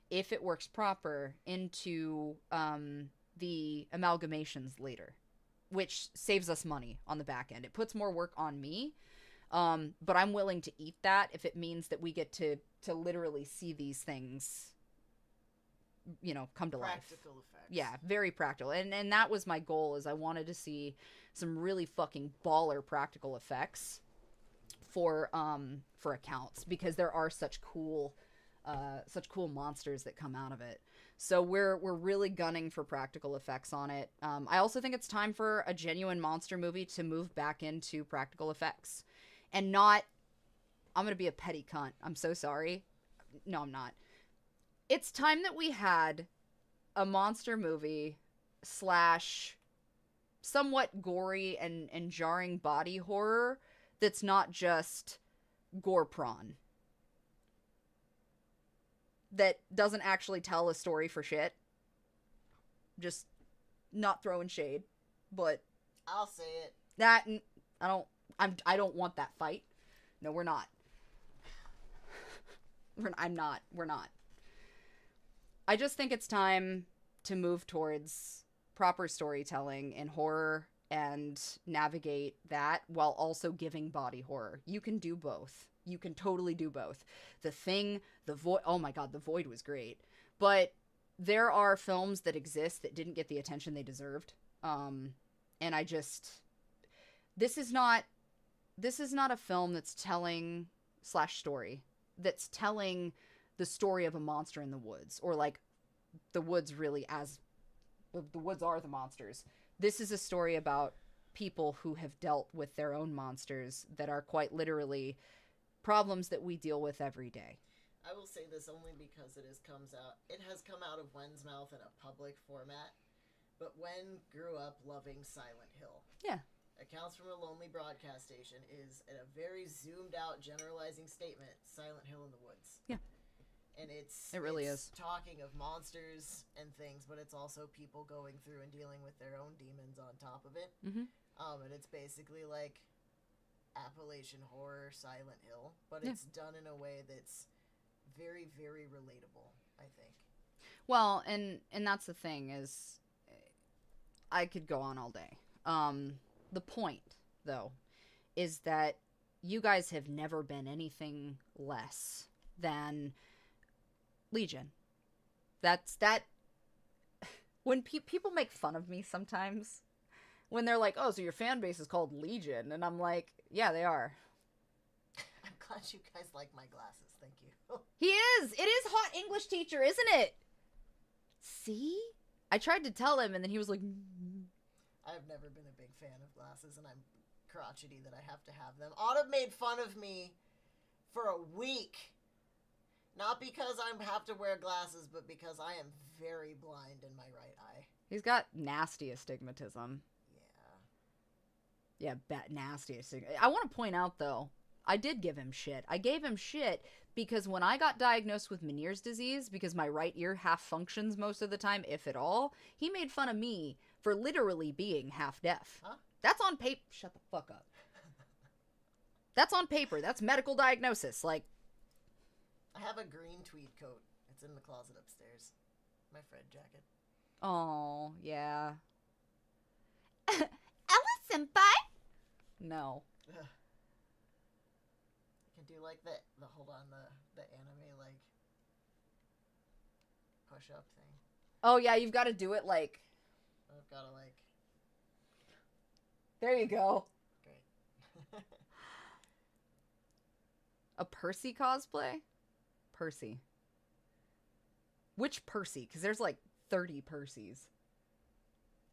if it works proper, into the amalgamations later, which saves us money on the back end. It puts more work on me, but I'm willing to eat that if it means that we get to literally see these things, come to life. Practical effects. Yeah, very practical. And that was my goal, is I wanted to see some really fucking baller practical effects for accounts, because there are such cool monsters that come out of it. So we're really gunning for practical effects on it. I also think it's time for a genuine monster movie to move back into practical effects. And not, I'm going to be a petty cunt. I'm so sorry. No, I'm not. It's time that we had a monster movie / somewhat gory and jarring body horror that's not just gore prawn. That doesn't actually tell a story for shit. Just not throwing shade, but I'll say it. I don't want that fight. No, we're not. We're not. I just think it's time to move towards proper storytelling in horror and navigate that while also giving body horror. You can do both. You can totally do both. The Thing, The Void, oh my god, The Void was great. But there are films that exist that didn't get the attention they deserved. And I just, this is not a film that's telling / story that's telling the story of a monster in the woods, or like the woods really as the woods are the monsters. This is a story about people who have dealt with their own monsters that are quite literally problems that we deal with every day. I will say this only because it has come out of Wen's mouth in a public format, but Wen grew up loving Silent Hill. Yeah. Accounts from a Lonely Broadcast Station is in a very zoomed out generalizing statement, Silent Hill in the Woods. Yeah. And it really is talking of monsters and things, but it's also people going through and dealing with their own demons on top of it. Mm-hmm. And it's basically like Appalachian horror Silent Hill, but Yeah. it's done in a way that's very, very relatable, I think. Well, and that's the thing is, I could go on all day. The point, though, is that you guys have never been anything less than Legion. That when people make fun of me sometimes, when they're like, oh, so your fan base is called Legion, and I'm like, yeah, they are. I'm glad you guys like my glasses. Thank you. He is. It is hot English teacher, isn't it? See? I tried to tell him, and then he was like... I've never been a big fan of glasses, and I'm crotchety that I have to have them. Autumn made fun of me for a week. Not because I have to wear glasses, but because I am very blind in my right eye. He's got nasty astigmatism. Yeah. Yeah, nasty astigmatism. I want to point out, though, I did give him shit. I gave him shit because when I got diagnosed with Meniere's disease, because my right ear half functions most of the time, if at all, he made fun of me for literally being half deaf. Huh? That's on paper. Shut the fuck up. That's on paper. That's medical diagnosis. Like, I have a green tweed coat. It's in the closet upstairs. My Fred jacket. oh, yeah. Ella senpai? No. Ugh. I can do like the anime like push up thing. Oh, yeah, you've got to do it like... I've got to like... There you go. Great. A Percy cosplay? Percy. Which Percy? Because there's like 30 Percys.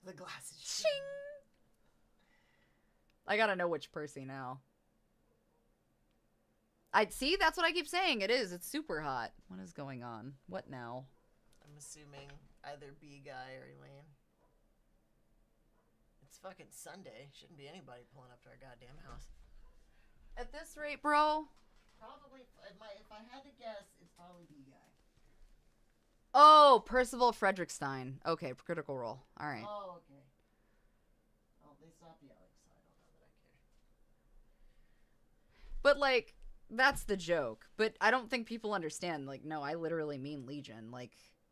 The glasses. Shing! I gotta know which Percy now. See, that's what I keep saying. It is. It's super hot. What is going on? What now? I'm assuming either B guy or Elaine. It's fucking Sunday. Shouldn't be anybody pulling up to our goddamn house. At this rate, bro. Probably, if I had to guess, it's probably B guy. Oh, Percival Frederickstein. Okay, Critical Role. All right. Oh, okay. Oh, they stopped yelling, so I don't know that I care. But, like, that's the joke. But I don't think people understand. Like, no, I literally mean Legion. Like,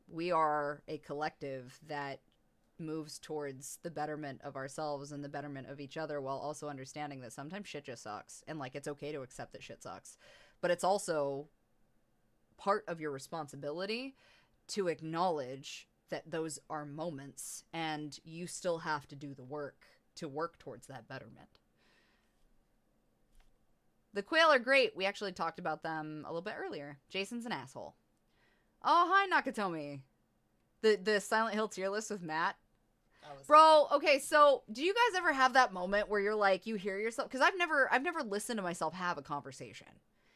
we are a collective that moves towards the betterment of ourselves and the betterment of each other while also understanding that sometimes shit just sucks. And, like, it's okay to accept that shit sucks. But it's also part of your responsibility to acknowledge that those are moments and you still have to do the work to work towards that betterment. The Quail are great. We actually talked about them a little bit earlier. Jason's an asshole. Oh, hi, Nakatomi. The Silent Hill tier list with Matt. Bro, okay, so do you guys ever have that moment where you're like, you hear yourself? Because I've never listened to myself have a conversation.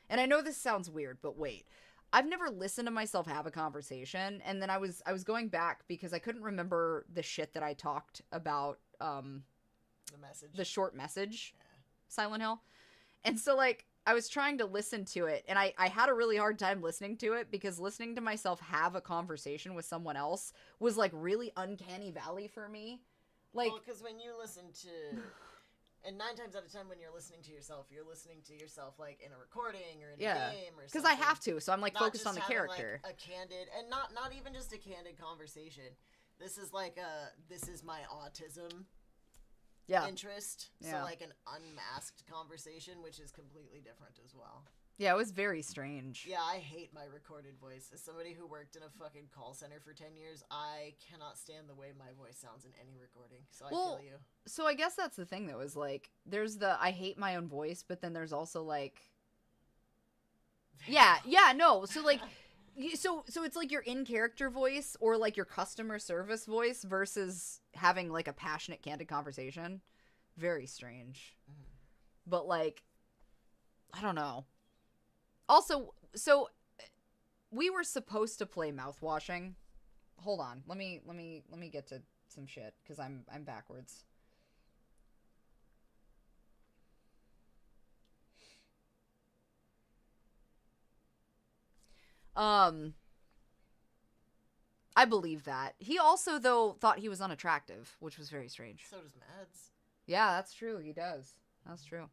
And I know this sounds weird, but wait. I've never listened to myself have a conversation, and then I was going back because I couldn't remember the shit that I talked about, the short message, yeah. Silent Hill. And so, like, I was trying to listen to it, and I had a really hard time listening to it because listening to myself have a conversation with someone else was, like, really uncanny valley for me. Like, well, because when you listen to... And 9 times out of 10, when you're listening to yourself, like in a recording or in a game or something. Because I have to, so I'm like not focused on the having, character. Like, a candid, and not even just a candid conversation, This is like this is my autism Yeah. interest. Yeah. So like an unmasked conversation, which is completely different as well. Yeah, it was very strange. Yeah, I hate my recorded voice. As somebody who worked in a fucking call center for 10 years, I cannot stand the way my voice sounds in any recording. So I feel you. So I guess that's the thing, though, is, like, there's the I hate my own voice, but then there's also, like... Yeah, no. So, like, so it's, like, your in-character voice or, like, your customer service voice versus having, like, a passionate, candid conversation. Very strange. But, like, I don't know. Also, so we were supposed to play mouthwashing. Hold on. Let me get to some shit because I'm backwards. I believe that. He also, though, thought he was unattractive, which was very strange. So does Mads. Yeah, that's true. He does. That's true.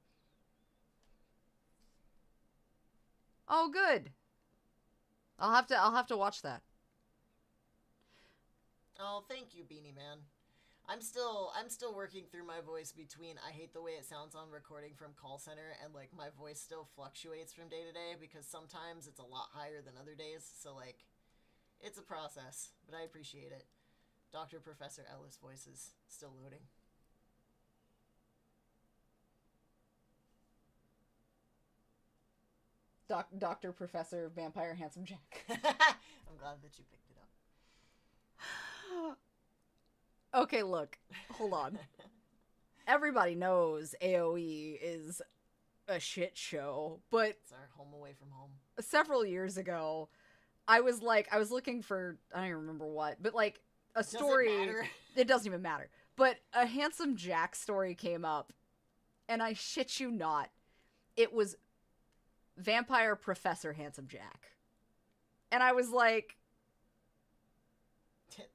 Oh, good. I'll have to watch that. Oh, thank you, Beanie Man. I'm still working through my voice between I hate the way it sounds on recording from call center and like my voice still fluctuates from day to day because sometimes it's a lot higher than other days. So like it's a process, but I appreciate it. Dr. Professor Ellis voice is still loading. Dr. Professor Vampire Handsome Jack. I'm glad that you picked it up. Okay, look. Hold on. Everybody knows AoE is a shit show, but It's our home away from home. several years ago, I was looking for, I don't even remember what, but like a story. Doesn't matter. It doesn't even matter. But a Handsome Jack story came up, and I shit you not, it was Vampire Professor Handsome Jack. And I was like,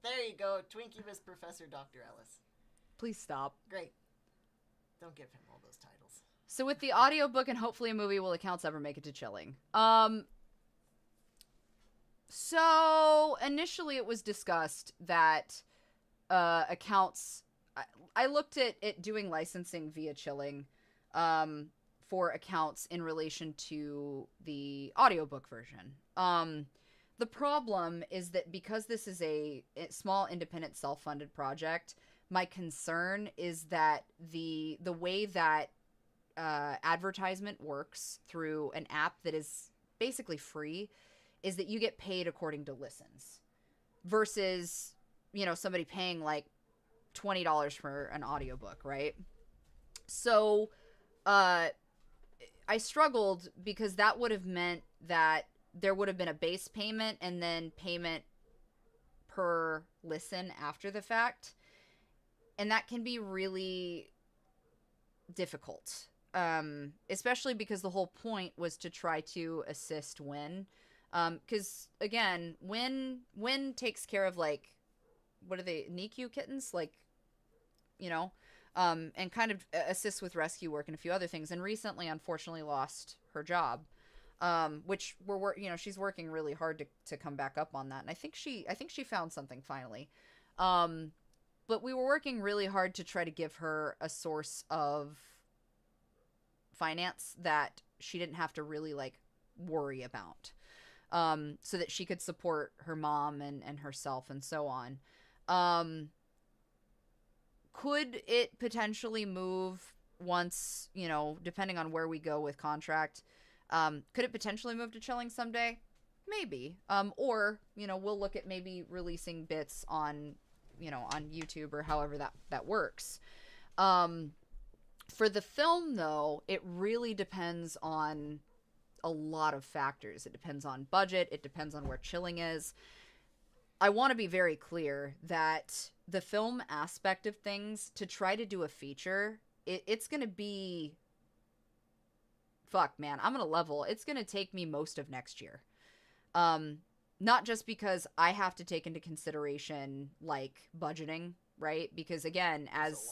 There you go. Twinkie was Professor Dr. Ellis. please stop. Great. Don't give him all those titles. So with the audiobook and hopefully a movie, will accounts ever make it to Chilling? So initially it was discussed that accounts... I looked at it doing licensing via Chilling for accounts in relation to the audiobook version. The problem is that because this is a small, independent, self-funded project, my concern is that the way that advertisement works through an app that is basically free is that you get paid according to listens versus, somebody paying like $20 for an audiobook, right? So I struggled because that would have meant that there would have been a base payment and then payment per listen after the fact. And that can be really difficult, especially because the whole point was to try to assist Win. Because, again, Win takes care of, like, what are they, NICU kittens? Like, and kind of assists with rescue work and a few other things. And recently, unfortunately, lost her job. Which she's working really hard to come back up on that. And I think she found something finally. But we were working really hard to try to give her a source of finance that she didn't have to really like worry about. So that she could support her mom and herself and so on. Could it potentially move once, depending on where we go with contract, could it potentially move to Chilling someday? Maybe. Or, we'll look at maybe releasing bits on YouTube or however that works. For the film, though, it really depends on a lot of factors. It depends on budget. It depends on where Chilling is. I want to be very clear that the film aspect of things, to try to do a feature, it's going to be... Fuck, man, I'm going to level. It's going to take me most of next year. Not just because I have to take into consideration, like, budgeting, right? Because, again, as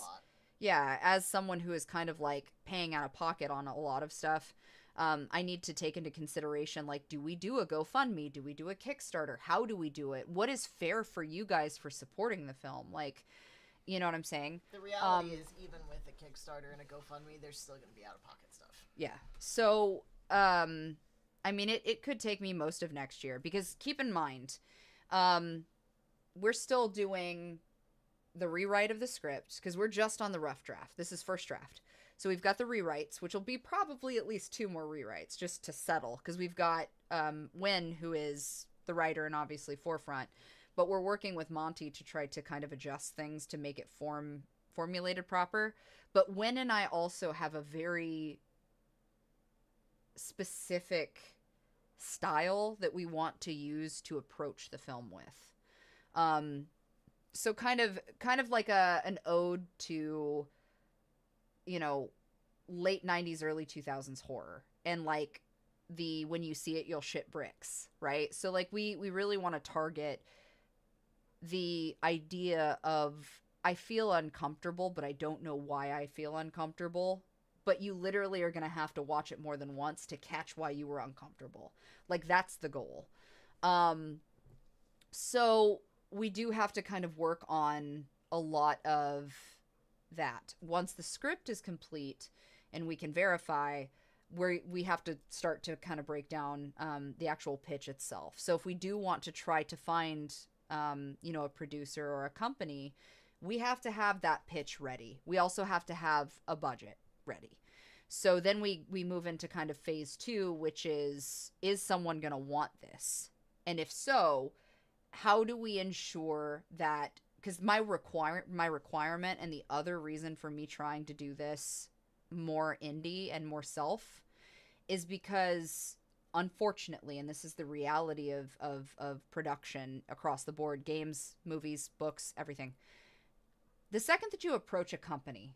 someone who is kind of, like, paying out of pocket on a lot of stuff, I need to take into consideration, like, do we do a GoFundMe? Do we do a Kickstarter? How do we do it? What is fair for you guys for supporting the film? Like, you know what I'm saying? The reality is, even with a Kickstarter and a GoFundMe, there's still going to be out-of-pocket stuff. Yeah. So, I mean, it could take me most of next year, because keep in mind, we're still doing the rewrite of the script, because we're just on the rough draft. This is first draft. So we've got the rewrites, which will be probably at least 2 more rewrites just to settle, because we've got Wynn, who is the writer and obviously forefront, but we're working with Monty to try to kind of adjust things to make it formulated proper. But Wynn and I also have a very specific style that we want to use to approach the film with. So kind of like an ode to, you know, late 90s, early 2000s horror, and like the when you see it, you'll shit bricks, right? So like we really want to target the idea of, I feel uncomfortable, but I don't know why I feel uncomfortable. But you literally are going to have to watch it more than once to catch why you were uncomfortable. Like, that's the goal. So we do have to kind of work on a lot of that. Once the script is complete and we can verify, we have to start to kind of break down the actual pitch itself. So if we do want to try to find, you know, a producer or a company, we have to have that pitch ready. We also have to have a budget ready. So then we move into kind of phase 2, which is someone going to want this? And if so, how do we ensure that, because my requirement and the other reason for me trying to do this more indie and more self is because, unfortunately, and this is the reality of production across the board, games, movies, books, everything, the second that you approach a company,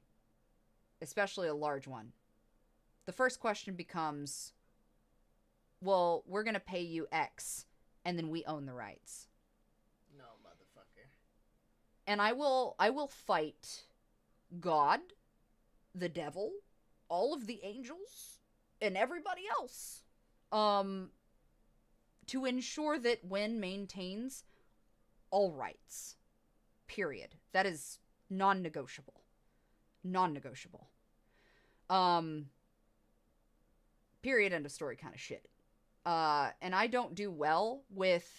especially a large one, the first question becomes, well, we're going to pay you X, and then we own the rights. No, motherfucker. And I will fight God, the devil, all of the angels, and everybody else, to ensure that Wynn maintains all rights. Period. That is non-negotiable. Non-negotiable. Period, end of story kind of shit. And I don't do well with,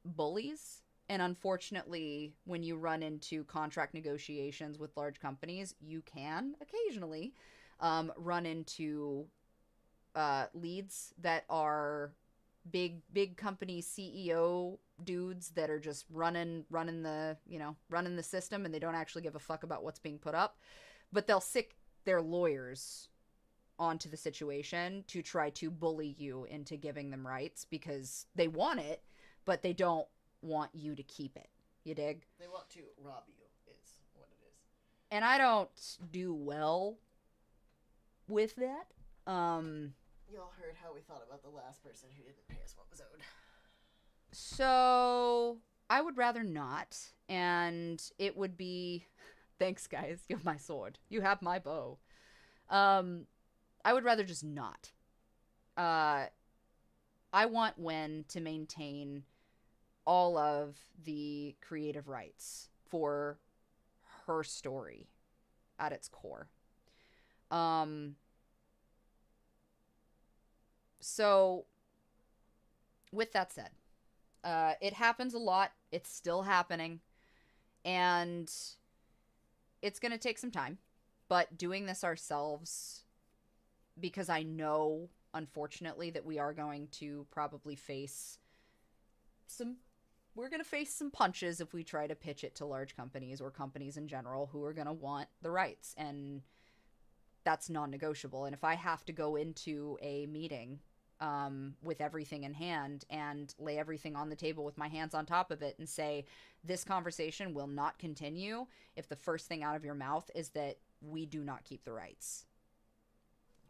bullies. And unfortunately, when you run into contract negotiations with large companies, you can occasionally run into leads that are big company CEO dudes that are just running the system, and they don't actually give a fuck about what's being put up, but they'll sick their lawyers onto the situation to try to bully you into giving them rights because they want it, but they don't want you to keep it. You dig? They want to rob you, is what it is. And I don't do well with that. Y'all heard how we thought about the last person who didn't pay us what was owed. So I would rather not, and it would be, thanks guys, you have my sword, you have my bow. I would rather just not. I want Wen to maintain all of the creative rights for her story at its core. So with that said, it happens a lot. It's still happening, and it's going to take some time, but doing this ourselves, because I know, unfortunately, that we are going to probably face some punches if we try to pitch it to large companies or companies in general who are going to want the rights, and that's non-negotiable. And if I have to go into a meeting with everything in hand and lay everything on the table with my hands on top of it and say, this conversation will not continue if the first thing out of your mouth is that we do not keep the rights.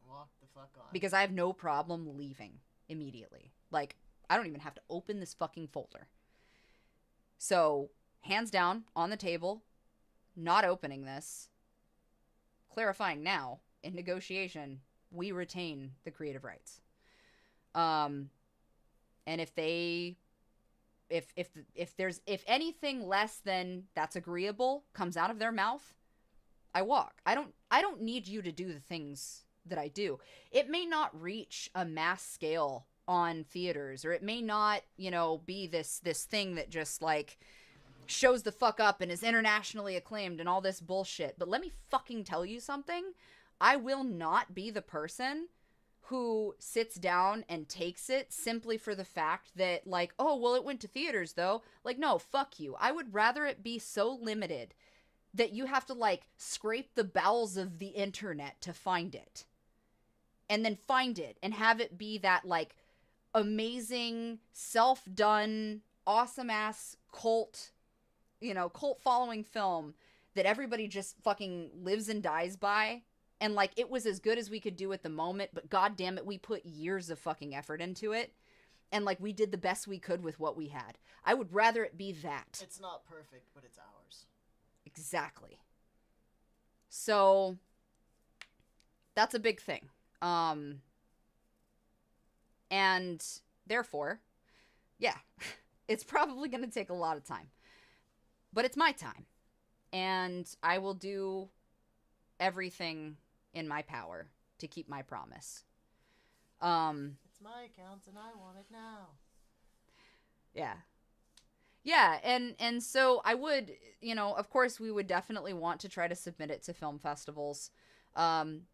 Walk the fuck on. Because I have no problem leaving immediately. Like, I don't even have to open this fucking folder. So, hands down, on the table, not opening this, clarifying now, in negotiation, we retain the creative rights. And if if anything less than that's agreeable comes out of their mouth, I walk. I don't need you to do the things that I do. It may not reach a mass scale on theaters, or it may not, be this thing that just like shows the fuck up and is internationally acclaimed and all this bullshit. But let me fucking tell you something. I will not be the person who sits down and takes it simply for the fact that, like, oh, well, it went to theaters, though. Like, no, fuck you. I would rather it be so limited that you have to, like, scrape the bowels of the internet to find it. And then find it and have it be that, like, amazing, self-done, awesome-ass cult following film that everybody just fucking lives and dies by. And, like, it was as good as we could do at the moment, but god damn it, we put years of fucking effort into it. And, like, we did the best we could with what we had. I would rather it be that. It's not perfect, but it's ours. Exactly. So, that's a big thing. And, therefore, yeah, it's probably going to take a lot of time. But it's my time. And I will do everything in my power to keep my promise. It's my account and I want it now. Yeah. Yeah, and so I would, of course we would definitely want to try to submit it to film festivals,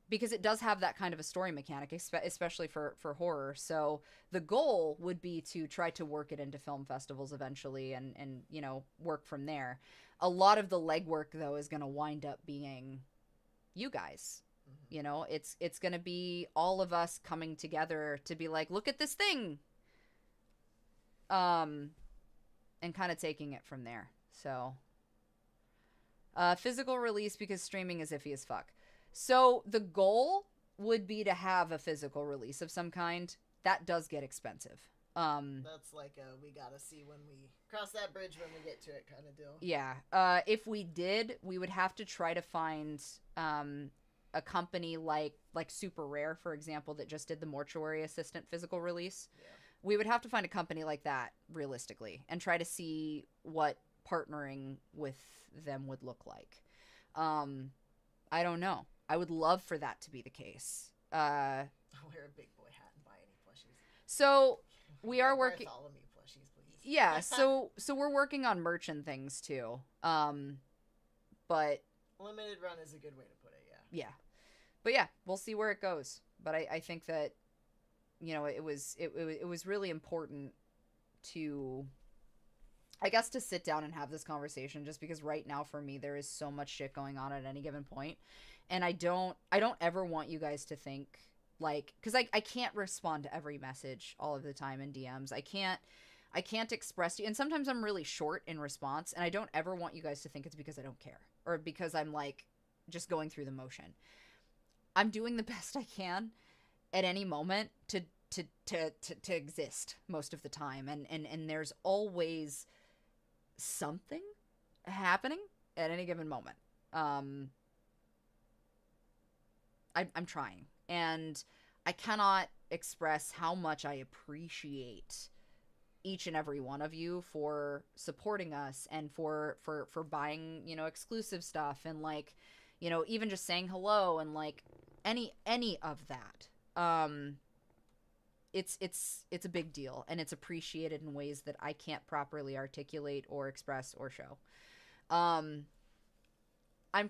because it does have that kind of a story mechanic, especially for horror. So the goal would be to try to work it into film festivals eventually and work from there. A lot of the legwork, though, is going to wind up being you guys. It's going to be all of us coming together to be like, look at this thing. And kind of taking it from there. So, physical release because streaming is iffy as fuck. So the goal would be to have a physical release of some kind. That does get expensive. That's like we gotta see when we cross that bridge when we get to it kind of deal. Yeah. If we did, we would have to try to find a company like Super Rare, for example, that just did the Mortuary Assistant physical release. Yeah. We would have to find a company like that, realistically, and try to see what partnering with them would look like. I don't know. I would love for that to be the case. I'll wear a big boy hat and buy any plushies. So we are working. Bartholomew plushies, please. Yeah. So we're working on merch and things too. But limited run is a good way to put it. Yeah. Yeah. But yeah, we'll see where it goes. But I think that, it was really important to, I guess, to sit down and have this conversation, just because right now for me there is so much shit going on at any given point. And I don't ever want you guys to think like, because I can't respond to every message all of the time in DMs. I can't express to you, and sometimes I'm really short in response, and I don't ever want you guys to think it's because I don't care or because I'm like just going through the motion. I'm doing the best I can at any moment to exist most of the time, and there's always something happening at any given moment. I'm trying, and I cannot express how much I appreciate each and every one of you for supporting us and for buying, exclusive stuff, and like, even just saying hello and like any of that. It's a big deal, and it's appreciated in ways that I can't properly articulate or express or show. I'm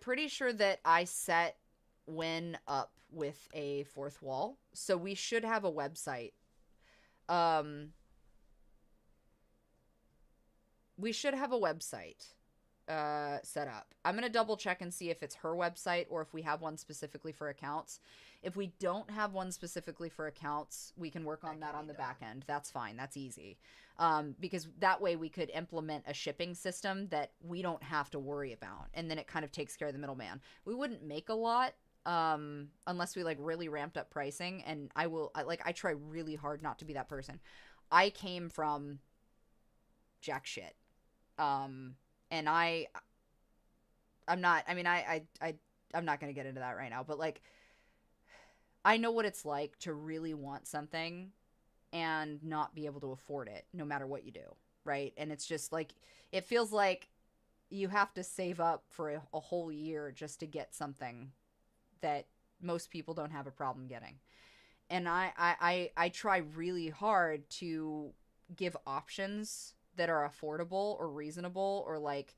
pretty sure that I set Win up with a fourth wall, so we should have a website. We should have a website set up. I'm going to double check and see if it's her website or if we have one specifically for accounts. If we don't have one specifically for accounts, we can work on that on the back end. That's fine. That's easy. Because that way we could implement a shipping system that we don't have to worry about. And then it kind of takes care of the middleman. We wouldn't make a lot unless we like really ramped up pricing. And I try really hard not to be that person. I came from jack shit. And I'm not, I mean, I I'm not going to get into that right now, but like I know what it's like to really want something and not be able to afford it no matter what you do, right? And it's just like it feels like you have to save up for a whole year just to get something that most people don't have a problem getting. And I try really hard to give options that are affordable or reasonable, or like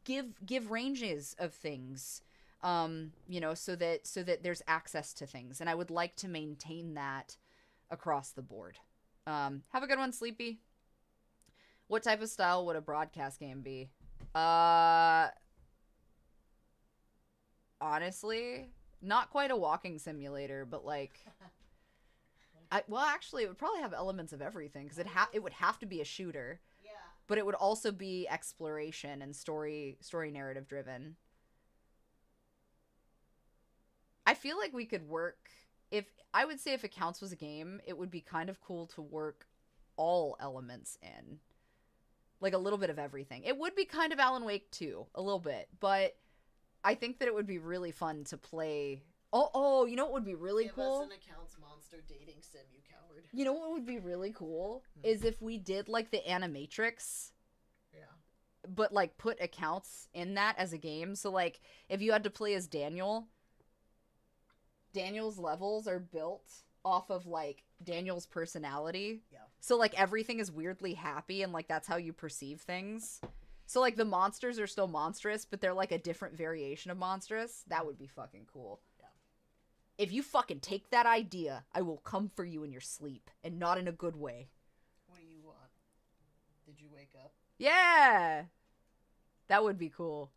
give ranges of things, you know, so that there's access to things. And I would like to maintain that across the board. Have a good one, Sleepy. What type of style would a broadcast game be? Honestly, not quite a walking simulator, but like well, actually, it would probably have elements of everything, because it would have to be a shooter. Yeah. But it would also be exploration and story narrative driven. I feel like we could work, if it counts as a game, it would be kind of cool to work all elements in. Like a little bit of everything. It would be kind of Alan Wake 2, a little bit, but I think that it would be really fun to play. Oh, you know what would be really cool? Give us an accounts monster dating sim, you coward. You know what would be really cool? Is if we did like the Animatrix, Yeah. but like put accounts in that as a game. So like if you had to play as Daniel's levels are built off of like Daniel's personality. Yeah. So like everything is weirdly happy, and like that's how you perceive things. So like the monsters are still monstrous, but they're like a different variation of monstrous. That would be fucking cool. Yeah. If you fucking take that idea, I will come for you in your sleep, and not in a good way. What do you want? Did you wake up? Yeah! That would be cool.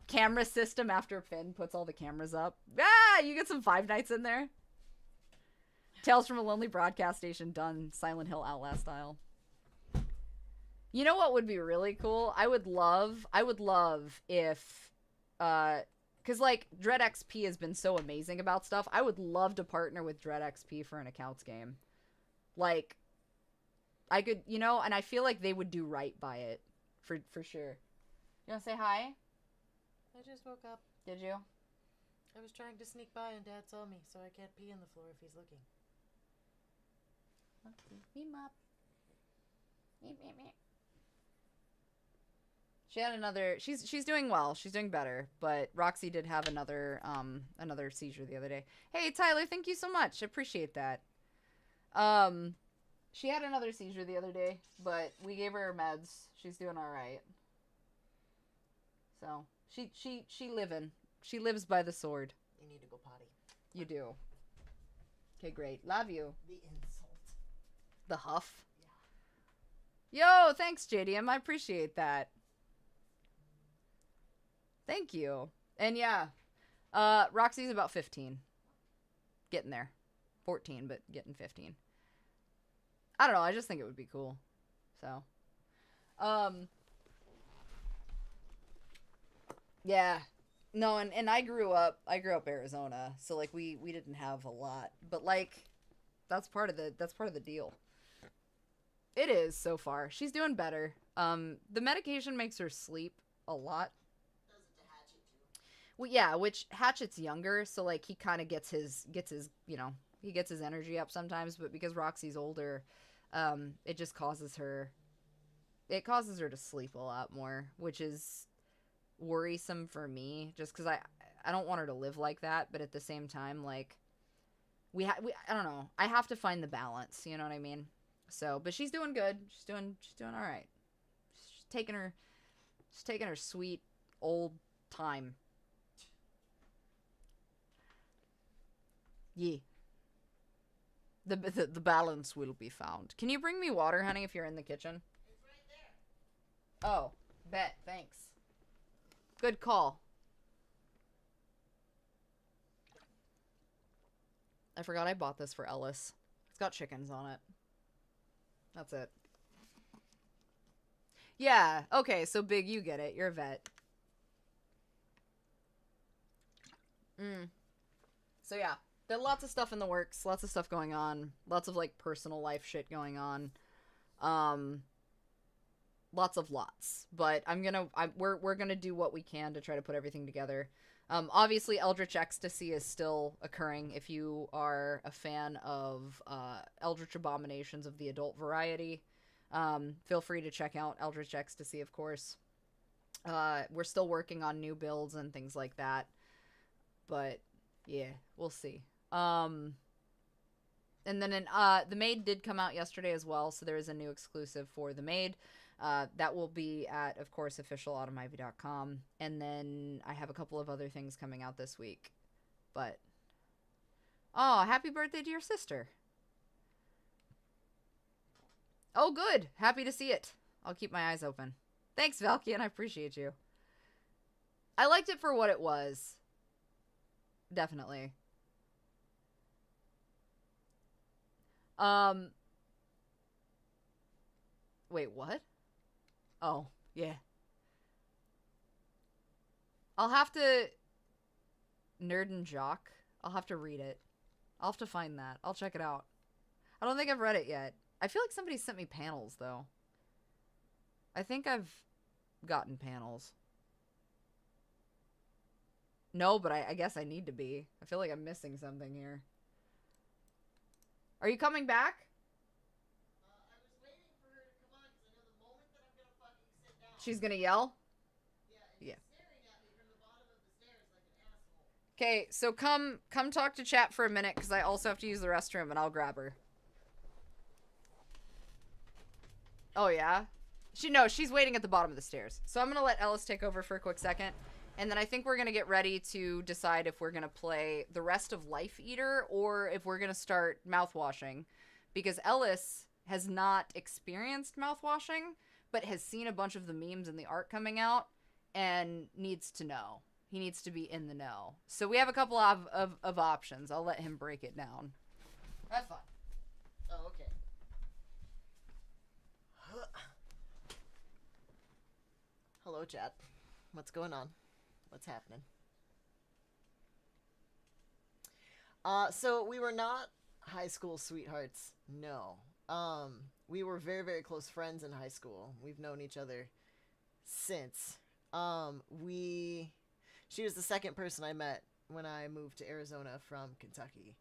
Camera system after Finn puts all the cameras up. Ah! You get some Five Nights in there. Tales from a Lonely Broadcast Station done Silent Hill Outlast style. You know what would be really cool? I would love if, because like Dread XP has been so amazing about stuff. I would love to partner with Dread XP for an accounts game. Like, I could, you know, and I feel like they would do right by it, for sure. You want to say hi? I just woke up. Did you? I was trying to sneak by and Dad saw me, so I can't pee in the floor if he's looking. Beam up. She had another. She's doing well. She's doing better. But Roxy did have another seizure the other day. Hey Tyler, thank you so much. Appreciate that. She had another seizure the other day, but we gave her meds. She's doing all right. So she living. She lives by the sword. You need to go potty. You do. Okay, great. Love you. The insult. The huff. Yeah. Yo, thanks, JDM. I appreciate that. Thank you. And yeah, Roxy's about 15. Getting there. 14, but getting 15. I don't know. I just think it would be cool. So, yeah. No, and I grew up Arizona, so like we didn't have a lot, but like that's part of the deal. It is so far. She's doing better. The medication makes her sleep a lot. Does it to Hatchet too? Well, yeah, which Hatchet's younger, so like he kind of gets his you know, he gets his energy up sometimes, but because Roxy's older, it just causes her to sleep a lot more, which is worrisome for me, just because I don't want her to live like that, but at the same time, like we I don't know, I have to find the balance, you know what I mean? So, but she's doing good. She's doing all right. She's taking her sweet old time. Yeah. The balance will be found. Can you bring me water, honey, if you're in the kitchen? It's right there. Oh, bet. Thanks. Good call. I forgot I bought this for Ellis. It's got chickens on it. That's it. Yeah, okay, so Big, you get it. You're a vet. So yeah, there are lots of stuff in the works, lots of stuff going on, lots of like personal life shit going on. Lots. But we're gonna do what we can to try to put everything together. Obviously, Eldritch Ecstasy is still occurring. If you are a fan of Eldritch Abominations of the adult variety, feel free to check out Eldritch Ecstasy, of course. We're still working on new builds and things like that. But, yeah, we'll see. And then The Maid did come out yesterday as well, so there is a new exclusive for The Maid. That will be at, of course, officialautumnivy.com. And then I have a couple of other things coming out this week. But, oh, happy birthday to your sister. Oh, good. Happy to see it. I'll keep my eyes open. Thanks, Valkian. I appreciate you. I liked it for what it was. Definitely. Wait, what? Oh, yeah. I'll have to... Nerd and Jock. I'll have to read it. I'll have to find that. I'll check it out. I don't think I've read it yet. I feel like somebody sent me panels, though. I think I've gotten panels. No, but I guess I need to be. I feel like I'm missing something here. Are you coming back? I was waiting for her to come on because I know the moment that I'm gonna fucking sit down. She's gonna yell? Yeah, and Yeah. she's staring at me from the bottom of the stairs like an asshole. Okay, so come talk to chat for a minute, because I also have to use the restroom, and I'll grab her. Oh, yeah? She's waiting at the bottom of the stairs. So I'm gonna let Ellis take over for a quick second, and then I think we're gonna get ready to decide if we're gonna play the rest of Life Eater, or if we're gonna start mouthwashing, because Ellis has not experienced mouthwashing, but has seen a bunch of the memes and the art coming out, and needs to know. He needs to be in the know. So we have a couple of options. I'll let him break it down. Have fun. Oh, okay. Hello, chat. What's going on? What's happening? So we were not high school sweethearts. No. We were very, very close friends in high school. We've known each other since. She was the second person I met when I moved to Arizona from Kentucky.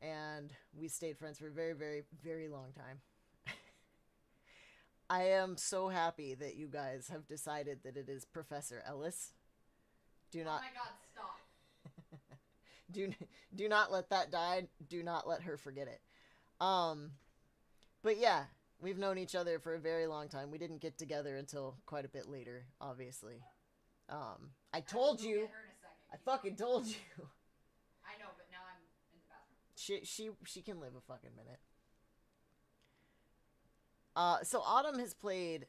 And we stayed friends for a very, very, very long time. I am so happy that you guys have decided that it is Professor Ellis. Do not... Oh my god, stop. do not let that die. Do not let her forget it. But yeah, we've known each other for a very long time. We didn't get together until quite a bit later, obviously. I told you. I fucking told you. I know, but now I'm in the bathroom. She can live a fucking minute. So Autumn has played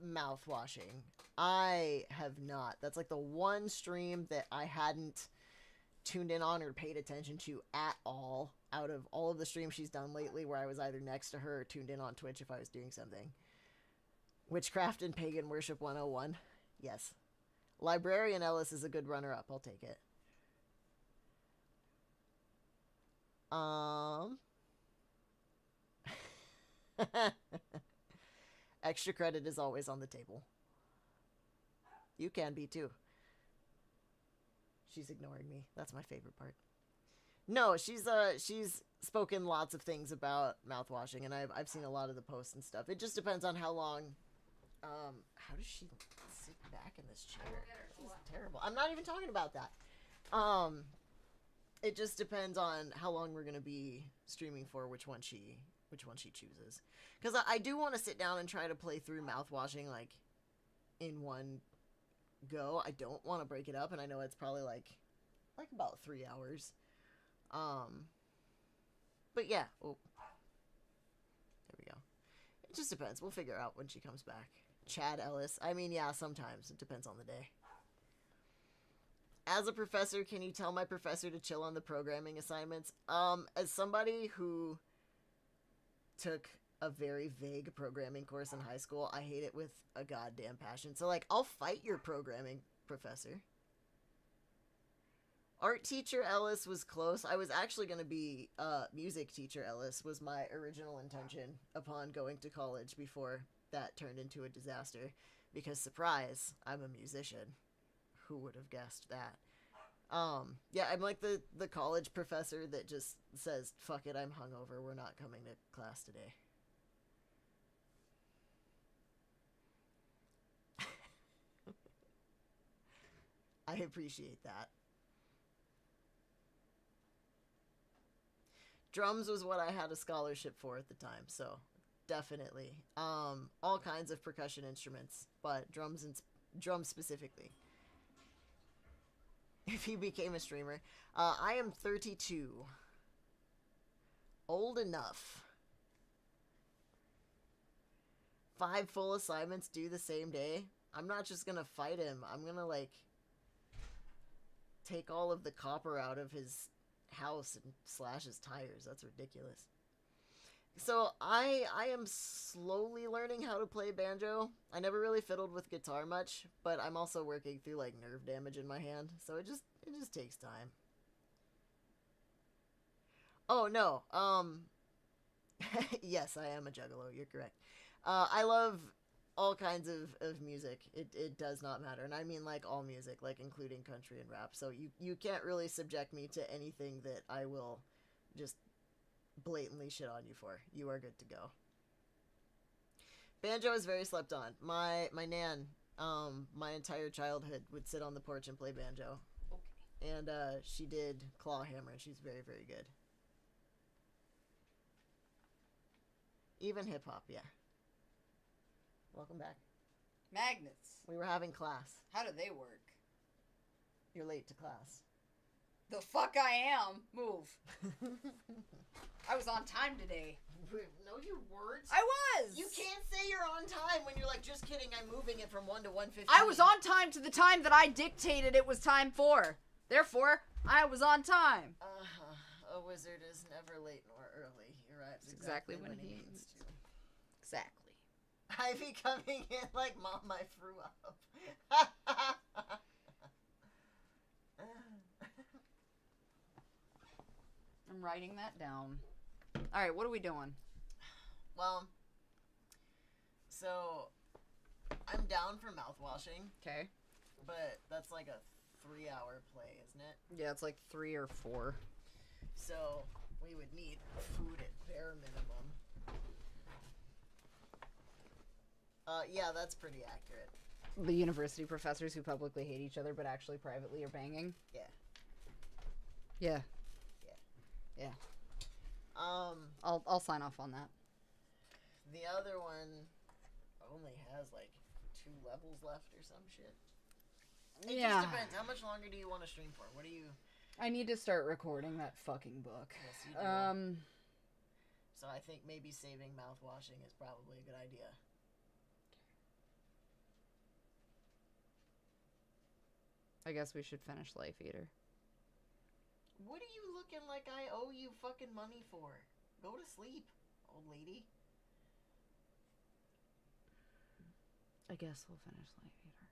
mouthwashing. I have not. That's like the one stream that I hadn't tuned in on or paid attention to at all out of all of the streams she's done lately, where I was either next to her or tuned in on Twitch if I was doing something. Witchcraft and Pagan Worship 101. Yes. Librarian Ellis is a good runner-up. I'll take it. Extra credit is always on the table. You can be too. She's ignoring me. That's my favorite part. No, she's spoken lots of things about mouthwashing, and I've seen a lot of the posts and stuff. It just depends on how long. How does she sit back in this chair? This is terrible. I'm not even talking about that. It just depends on how long we're gonna be streaming for, which one she chooses. Because I do want to sit down and try to play through mouthwashing like in one go. I don't want to break it up, and I know it's probably like about 3 hours. But yeah. Oh, there we go. It just depends. We'll figure out when she comes back. Chad Ellis. I mean, yeah, sometimes. It depends on the day. As a professor, can you tell my professor to chill on the programming assignments? As somebody who took a very vague programming course in high school, I hate it with a goddamn passion. So, like, I'll fight your programming professor. Art teacher Ellis was close. I was actually going to be music teacher Ellis was my original intention upon going to college before that turned into a disaster. Because, surprise, I'm a musician. Who would have guessed that? Yeah, I'm like the college professor that just says, fuck it, I'm hungover, we're not coming to class today. I appreciate that. Drums was what I had a scholarship for at the time, so definitely. All kinds of percussion instruments, but drums specifically. If he became a streamer. I am 32. Old enough. 5 full assignments due the same day. I'm not just gonna fight him. I'm gonna, like, take all of the copper out of his house and slash his tires. That's ridiculous. So I am slowly learning how to play banjo. I never really fiddled with guitar much, but I'm also working through like nerve damage in my hand, so it just takes time. Oh no, yes, I am a juggalo, you're correct. I love all kinds of music. It does not matter, and I mean like all music, like including country and rap. So you can't really subject me to anything that I will just blatantly shit on you for. You are good to go. Banjo is very slept on. My nan, my entire childhood would sit on the porch and play banjo. Okay. And she did claw hammer, and she's very, very good. Even hip hop, yeah. Welcome back. Magnets. We were having class. How do they work? You're late to class. The fuck I am. Move. I was on time today. No, you weren't. I was. You can't say you're on time when you're like, just kidding, I'm moving it from 1 to 1:15. I was on time to the time that I dictated it was time for. Therefore, I was on time. A wizard is never late nor early. He arrives exactly when he needs to. Exactly. I be coming in like, Mom, I threw up. I'm writing that down. All right, what are we doing? Well, so I'm down for mouthwashing. Okay. But that's like a 3-hour play, isn't it? Yeah, it's like 3 or 4. So we would need food at bare minimum. Yeah, that's pretty accurate. The university professors who publicly hate each other but actually privately are banging. Yeah. Yeah. Yeah. I'll sign off on that. The other one only has like 2 levels left or some shit. It just depends. How much longer do you want to stream for? What do you... I need to start recording that fucking book. Yes, you do. So I think maybe saving mouthwashing is probably a good idea. I guess we should finish Life Eater. What are you looking like I owe you fucking money for? Go to sleep, old lady. I guess we'll finish Life Eater.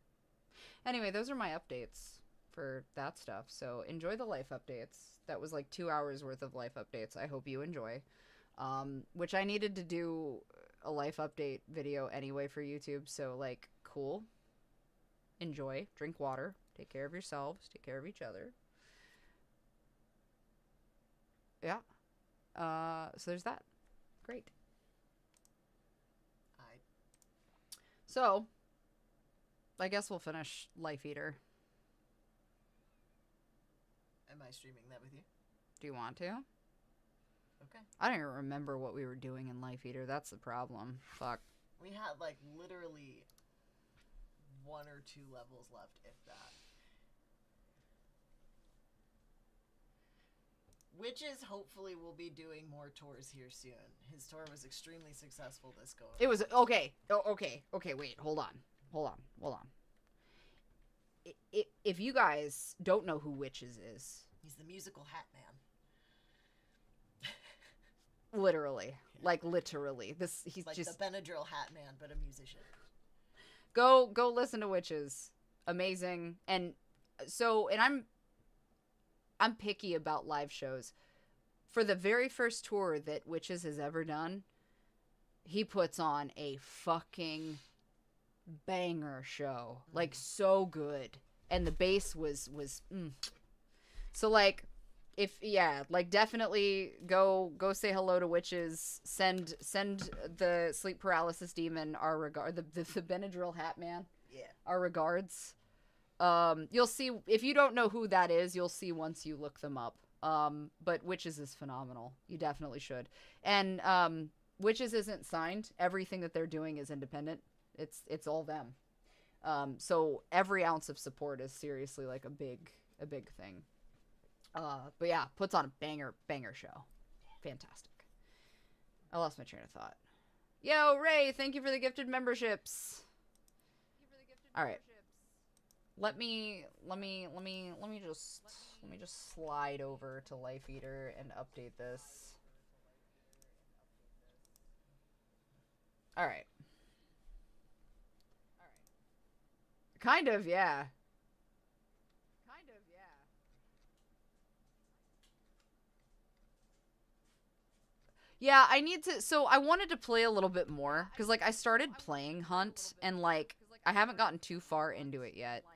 Anyway, those are my updates for that stuff. So enjoy the life updates. That was like 2 hours worth of life updates. I hope you enjoy. Which I needed to do a life update video anyway for YouTube. So like, cool. Enjoy. Drink water. Take care of yourselves. Take care of each other. Yeah. So there's that. Great. So, I guess we'll finish Life Eater. Am I streaming that with you? Do you want to? Okay. I don't even remember what we were doing in Life Eater. That's the problem. Fuck. We had like literally 1 or 2 levels left, if that. Witches hopefully will be doing more tours here soon. His tour was extremely successful this go. It was okay. Oh, okay. Okay, wait. Hold on. If you guys don't know who Witches is, he's the musical Hat Man. literally, yeah. Like literally, he's like just the Benadryl Hat Man, but a musician. Go listen to Witches. Amazing. And I'm picky about live shows. For the very first tour that Witches has ever done, he puts on a fucking banger show. Like, so good. and the bass was So like, like definitely go say hello to witches. Send the sleep paralysis demon our regard. The Benadryl hat man. Yeah. Our regards. You'll see if you don't know who that is. You'll see once you look them up. But Witches is phenomenal. You definitely should. And Witches isn't signed. Everything that they're doing is independent. It's all them. So every ounce of support is seriously like a big thing. But yeah, puts on a banger show. Fantastic. I lost my train of thought. Yo, Ray, thank you for the gifted memberships. All right. Let me just slide over to Life Eater and update this. All right. Kind of, yeah. Yeah, I need to, so I wanted to play a little bit more, because, like, I started playing Hunt, and, like, I haven't gotten too far into it yet. I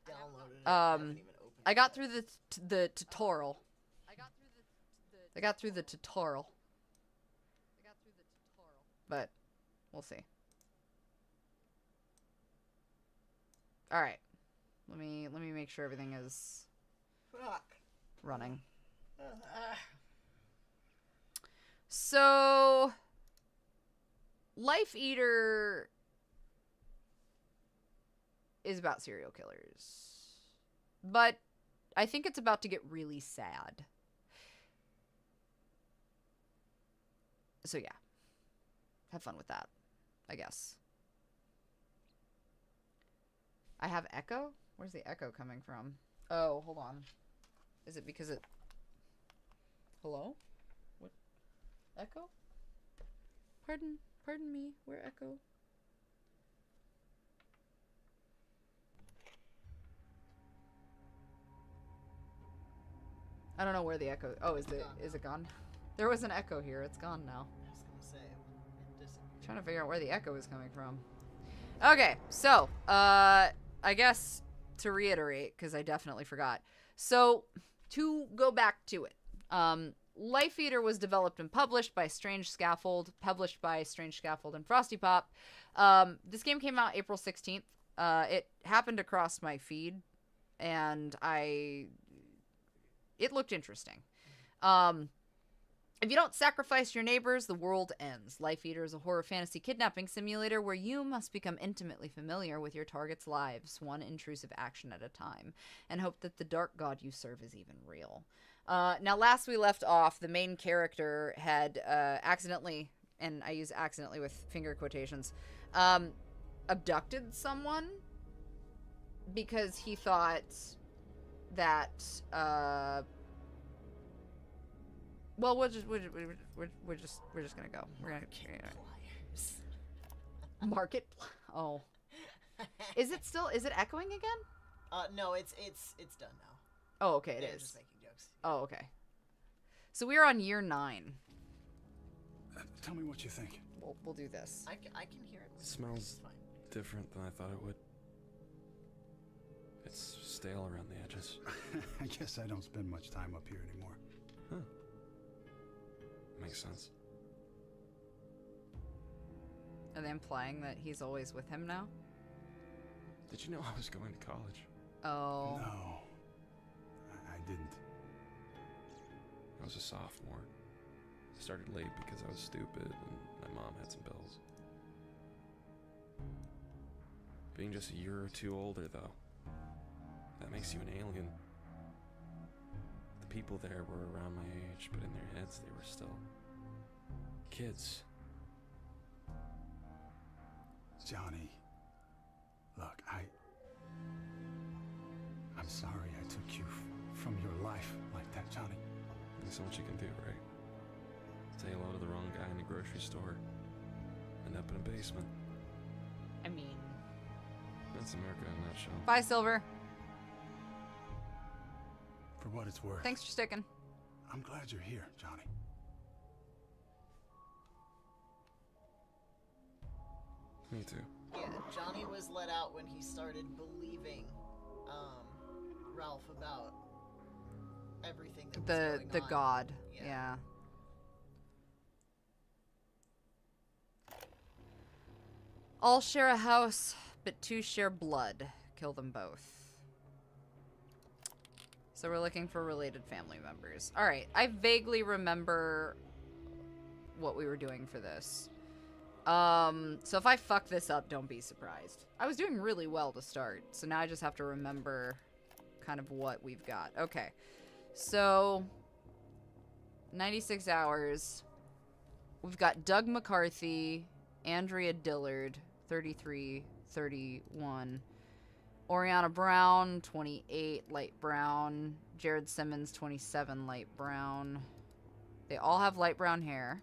downloaded it. I haven't even opened I it got yet. through the tutorial. I got through the tutorial. But, we'll see. Alright. Let me make sure everything is Fuck. running. So, Life Eater is about serial killers. But I think it's about to get really sad. So yeah. Have fun with that, I guess. I have echo? Where's the echo coming from? Oh, hold on. Is it because it... Hello? What? Echo? Pardon me. Where echo? I don't know where the echo... Oh, is it gone? There was an echo here. It's gone now. I was gonna say, it disappeared. Trying to figure out where the echo is coming from. Okay, so, I guess to reiterate, because I definitely forgot. So, to go back to it, Life Eater was developed and published by Strange Scaffold, and Frosty Pop. This game came out April 16th. It happened across my feed, and it looked interesting. If you don't sacrifice your neighbors, the world ends. Life Eater is a horror fantasy kidnapping simulator where you must become intimately familiar with your target's lives, one intrusive action at a time, and hope that the dark god you serve is even real. Now, last we left off, the main character had accidentally, and I use accidentally with finger quotations, abducted someone because he thought that... Well, we're just gonna go. We're gonna Market. Oh, is it echoing again? No, it's done now. Oh, okay, it Yeah, is. just making jokes. Oh, okay. So we are on year 9. Tell me what you think. We'll do this. I can hear it. It smells It's fine. different than I thought it would. It's stale around the edges. I guess I don't spend much time up here anymore. Huh. Makes sense. Are they implying that he's always with him now? Did you know I was going to college? Oh. No, I didn't. I was a sophomore. I started late because I was stupid and my mom had some bills. Being just a year or two older, though, that makes you an alien. The people there were around my age, but in their heads they were still kids. Johnny, look, I'm sorry I took you from your life like that, Johnny. There's so much you can do, right? Say hello to the wrong guy in the grocery store. End up in a basement. I mean... That's America in a nutshell. Bye, Silver. For what it's worth. Thanks for sticking. I'm glad you're here, Johnny. Me too. Yeah, Johnny was let out when he started believing Ralph about everything that was going The on. god. Yeah. Yeah. All share a house, but two share blood. Kill them both. So we're looking for related family members. Alright, I vaguely remember what we were doing for this. So if I fuck this up, don't be surprised. I was doing really well to start, so now I just have to remember kind of what we've got. Okay, so 96 hours. We've got Doug McCarthy, Andrea Dillard, 33, 31. Oriana Brown, 28, light brown. Jared Simmons, 27, light brown. They all have light brown hair.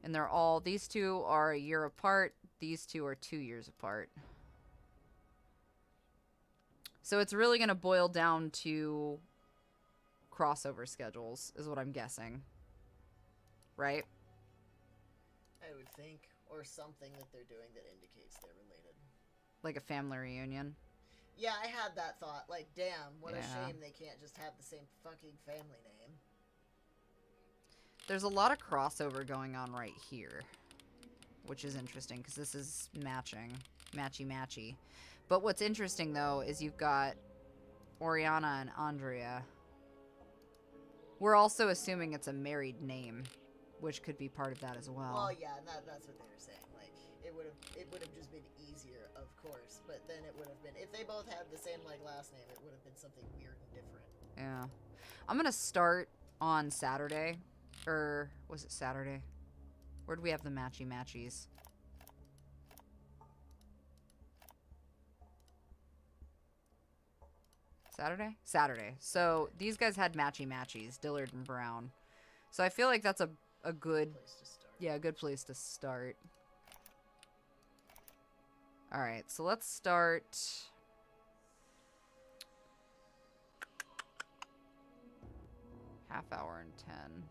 And they're all, these two are a year apart. These two are 2 years apart. So it's really going to boil down to crossover schedules, is what I'm guessing. Right? I would think. Or something that they're doing that indicates they're related. Like a family reunion. Yeah, I had that thought. Like, damn, what a Yeah. shame they can't just have the same fucking family name. There's a lot of crossover going on right here, which is interesting because this is matching. Matchy-matchy. But what's interesting, though, is you've got Oriana and Andrea. We're also assuming it's a married name, which could be part of that as well. Well, yeah, that's what they were saying. Like, it would have just been easier, of course, but then it would have been, if they both had the same, like, last name, it would have been something weird and different. Yeah. I'm going to start on Saturday. Or, was it Saturday? Where do we have the matchy-matchies? Saturday? Saturday. So, these guys had matchy-matchies, Dillard and Brown. So, I feel like that's a good... Place to start. Yeah, a good place to start. Alright, so let's start... Half hour and 10.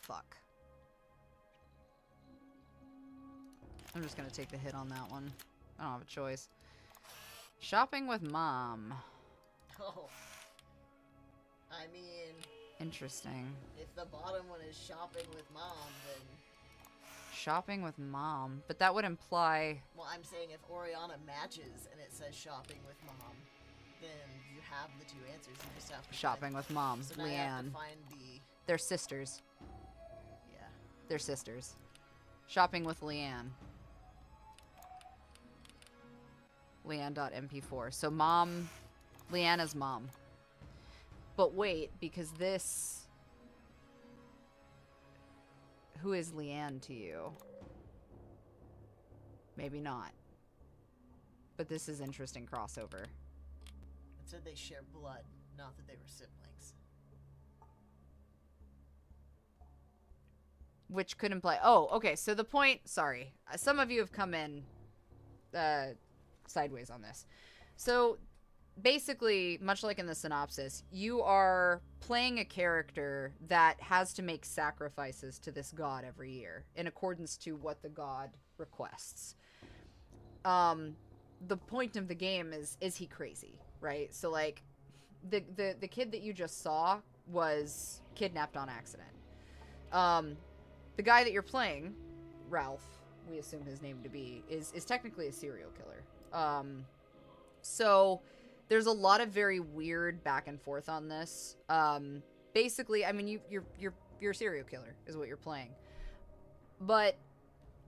Fuck. I'm just gonna take the hit on that one. I don't have a choice. Shopping with mom. Oh. I mean, Interesting. if the bottom one is shopping with mom, then... Shopping with mom. But that would imply... Well, I'm saying if Oriana matches and it says shopping with mom, then you have the two answers. You just have to Shopping with mom. So now you have to Leanne. find the... They're sisters. Yeah. They're sisters. Shopping with Leanne. Leanne.mp4. So mom... Leanna's mom. But wait, because this... Who is Leanne to you? Maybe not. But this is interesting crossover. It said they share blood, not that they were siblings. Which could imply... Oh, okay, so the point... Sorry. Some of you have come in sideways on this. So, basically, much like in the synopsis, you are playing a character that has to make sacrifices to this god every year in accordance to what the god requests. The point of the game is he crazy, right? So, like, the kid that you just saw was kidnapped on accident. The guy that you're playing, Ralph, we assume his name to be, is technically a serial killer. So there's a lot of very weird back and forth on this. Basically, I mean, you're a serial killer is what you're playing. But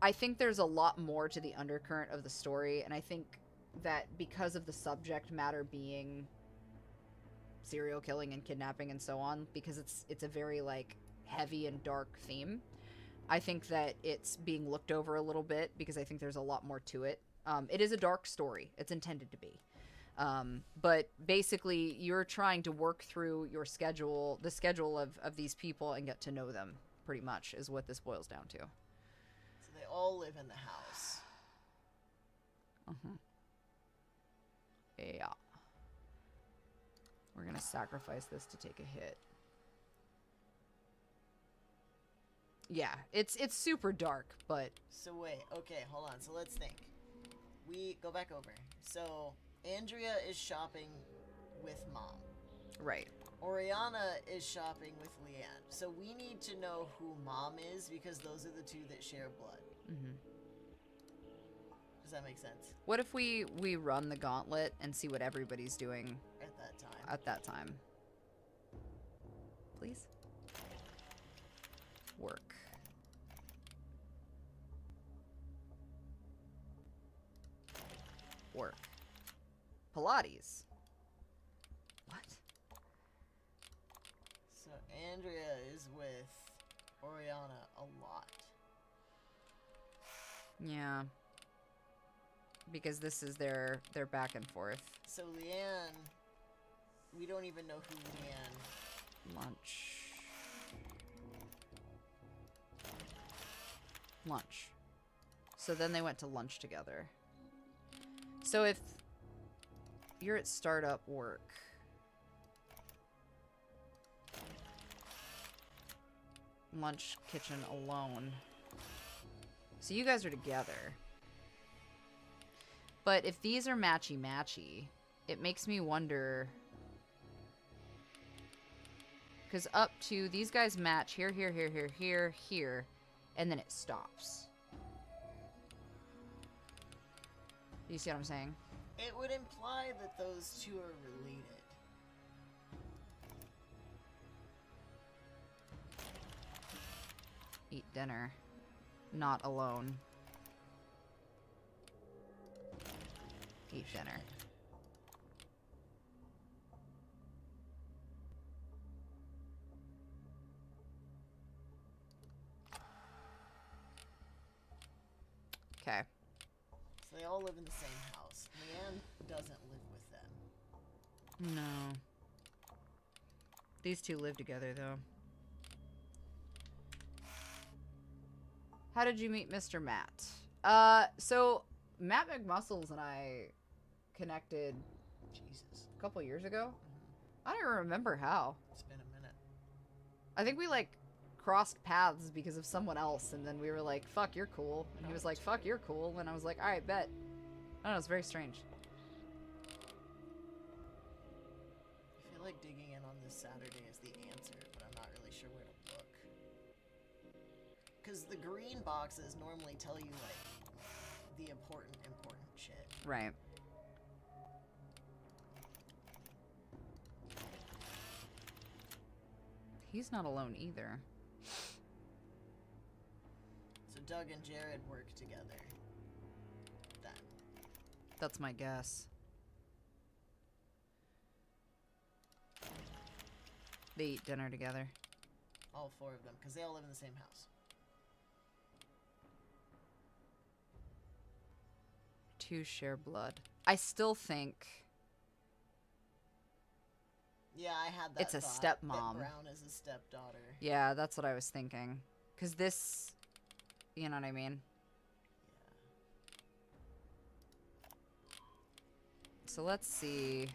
I think there's a lot more to the undercurrent of the story, and I think that because of the subject matter being serial killing and kidnapping and so on, because it's a very, like, heavy and dark theme, I think that it's being looked over a little bit because I think there's a lot more to it. It is a dark story. It's intended to be. But basically, you're trying to work through your schedule, the schedule of these people, and get to know them, pretty much, is what this boils down to. So they all live in the house. Yeah. We're gonna sacrifice this to take a hit. Yeah, it's super dark, but... So wait, okay, hold on. So let's think. We go back over. So Andrea is shopping with Mom. Right. Oriana is shopping with Leanne. So we need to know who Mom is because those are the two that share blood. Mm-hmm. Does that make sense? What if we run the gauntlet and see what everybody's doing At that time. at that time? Please? Work. Work. Pilates. What? So Andrea is with Oriana a lot. Yeah. Because this is their back and forth. So Leanne, we don't even know who Leanne. Lunch. So then they went to lunch together. So if you're at startup work, lunch kitchen alone. So you guys are together. But if these are matchy-matchy, it makes me wonder. Because up to these guys match here, here, here, here, here, here, and then it stops. You see what I'm saying? It would imply that those two are related. Eat dinner. Not alone. Eat dinner. Okay. So they all live in the same house. Leanne doesn't live with them. No. These two live together, though. How did you meet Mr. Matt? So Matt McMuscles and I connected Jesus. a couple years ago. I don't even remember how. It's been a minute. I think we, like, crossed paths because of someone else, and then we were like, fuck, you're cool. And he was like, fuck, you're cool. And I was like, alright, bet. I don't know, it's very strange. I feel like digging in on this Saturday is the answer, but I'm not really sure where to look. Because the green boxes normally tell you, like, the important shit. Right. He's not alone either. So Doug and Jared work together. Then. That's my guess. They eat dinner together. All four of them, because they all live in the same house. Two share blood. I still think Yeah, I had that it's a thought, stepmom. that Brown is a stepdaughter. Yeah, that's what I was thinking. Because this, you know what I mean? So let's see.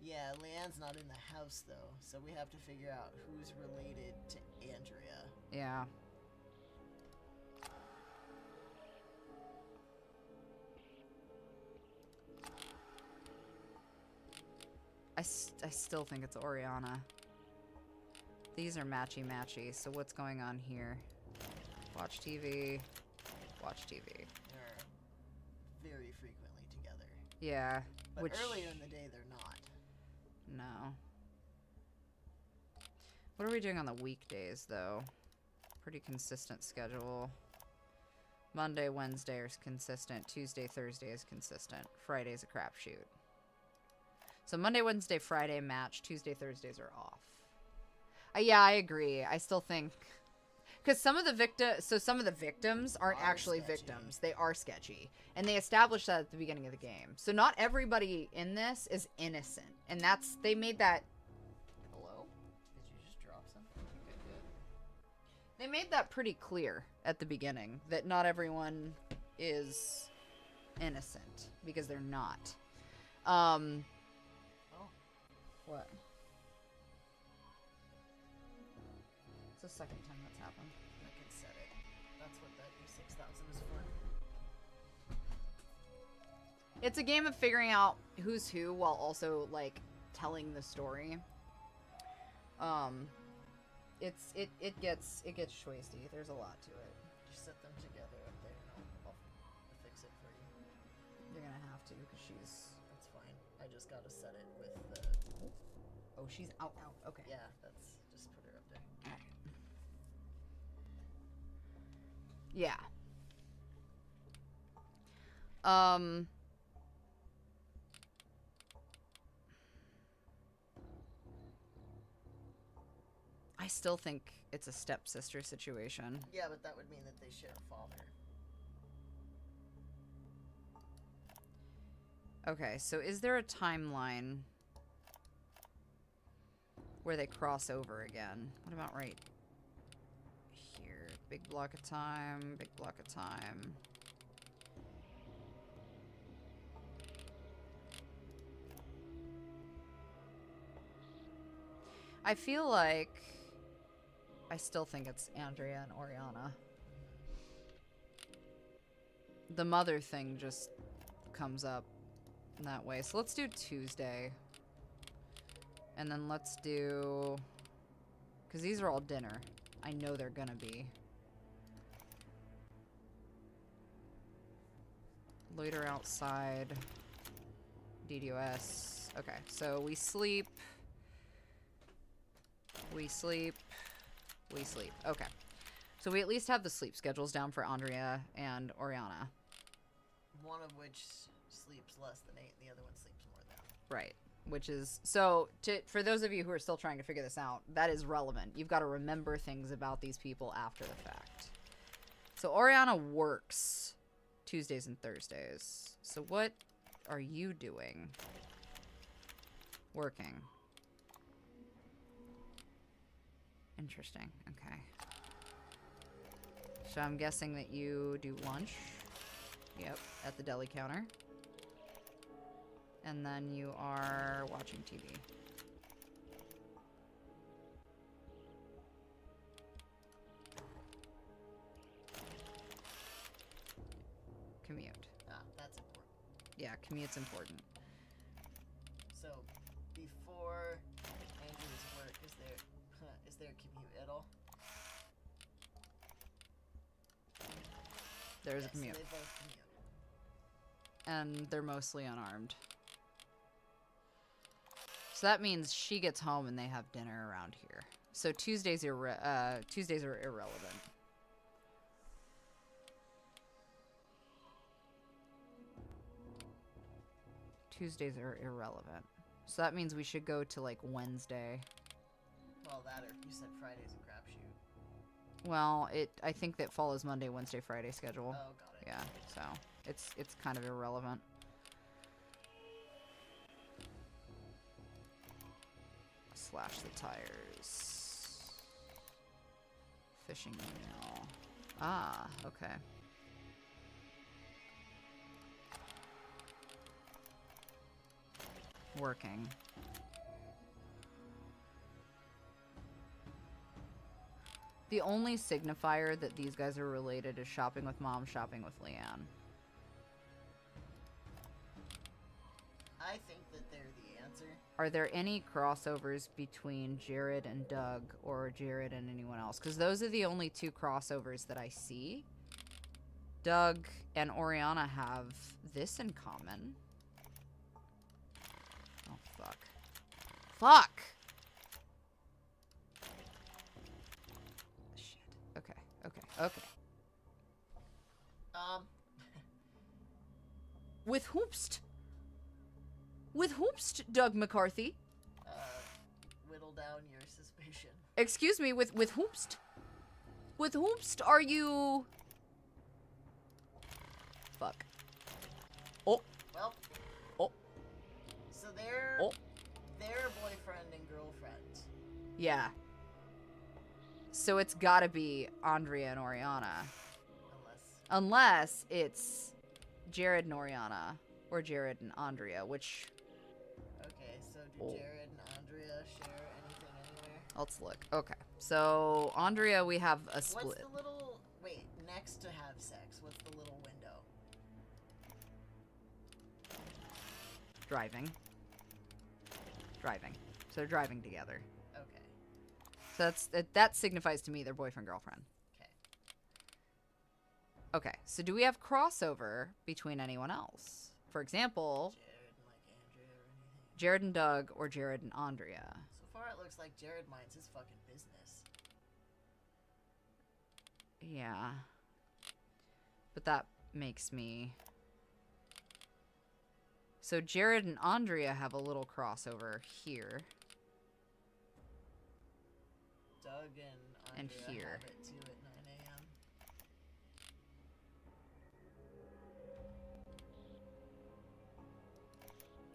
Yeah, Leanne's not in the house, though, so we have to figure out who's related to Andrea. Yeah. I still think it's Oriana. These are matchy-matchy, so what's going on here? Watch TV. Watch TV. They're very frequently together. Yeah. But which earlier in the day, they're not. No. What are we doing on the weekdays, though? Pretty consistent schedule. Monday, Wednesday is consistent. Tuesday, Thursday is consistent. Friday's a crapshoot. So Monday, Wednesday, Friday match. Tuesday, Thursdays are off. Yeah, I agree. I still think... Because some of the victims aren't actually sketchy. victims. They are sketchy. And they established that at the beginning of the game. So not everybody in this is innocent. And that's... They made that... Hello? Did you just drop something? Good, good. They made that pretty clear at the beginning. That not everyone is innocent. Because they're not. Oh. What? It's the second time that's happened. I can set it. That's what that new 6,000 is for. It's a game of figuring out who's who while also, like, telling the story. It gets shwisty. There's a lot to it. Just set them together up there and I'll fix it for you. You're gonna have to, because she's... That's fine. I just gotta set it with the... Oh, she's out. Okay. Yeah, that's... Just put her up there. Yeah. I still think it's a stepsister situation. Yeah, but that would mean that they share a father. Okay, so is there a timeline where they cross over again? What about right here? Big block of time, big block of time. I feel like I still think it's Andrea and Oriana. The mother thing just comes up in that way. So let's do Tuesday. And then let's do... Because these are all dinner. I know they're gonna be. Loiter outside. DDoS. Okay, so we sleep. We sleep. We sleep. Okay. So we at least have the sleep schedules down for Andrea and Oriana. One of which sleeps less than 8, and the other one sleeps more than. Right. Which is... So, for those of you who are still trying to figure this out, that is relevant. You've got to remember things about these people after the fact. So Oriana works Tuesdays and Thursdays. So what are you doing? Working. Interesting. Okay. So I'm guessing that you do lunch. Yep, at the deli counter. And then you are watching TV. Commute. Ah, that's important. Yeah, commute's important. So, before Andrew's work, is there a commute at all? There's Yes, a commute. They both commute. And they're mostly unarmed. So that means she gets home and they have dinner around here. So Tuesdays are irrelevant. Tuesdays are irrelevant. So that means we should go to, like, Wednesday. Well, that or you said Friday's a crapshoot. Well, I think that follows Monday, Wednesday, Friday schedule. Oh, got it. Yeah, so it's kind of irrelevant. Slash the tires. Fishing email. Ah, okay. Working. The only signifier that these guys are related is shopping with Mom, shopping with Leanne. I think that they're the answer. Are there any crossovers between Jared and Doug or Jared and anyone else? Because those are the only two crossovers that I see. Doug and Oriana have this in common. Oh, fuck. Fuck! Shit. Okay, okay, okay. With whomst? With whomst, Doug McCarthy? Whittle down your suspicion. Excuse me, with whomst? With whomst are you... Fuck. Oh. Well. Oh. So they're Oh. their boyfriend and girlfriend. Yeah. So it's gotta be Andrea and Oriana. Unless it's Jared and Oriana. Or Jared and Andrea, which... Okay, so do Jared and Andrea share anything anywhere? Let's look. Okay. So, Andrea, we have a split. What's the little... Wait, next to have sex, what's the little window? Driving. Driving. So they're driving together. Okay. So that signifies to me they're boyfriend-girlfriend. Okay. Okay, so do we have crossover between anyone else? For example, Jared and like Andrea or anything. Jared and Doug or Jared and Andrea. So far, it looks like Jared minds his fucking business. Yeah. But that makes me... So Jared and Andrea have a little crossover here. Doug and And Andrea here. have it too at 9 a.m.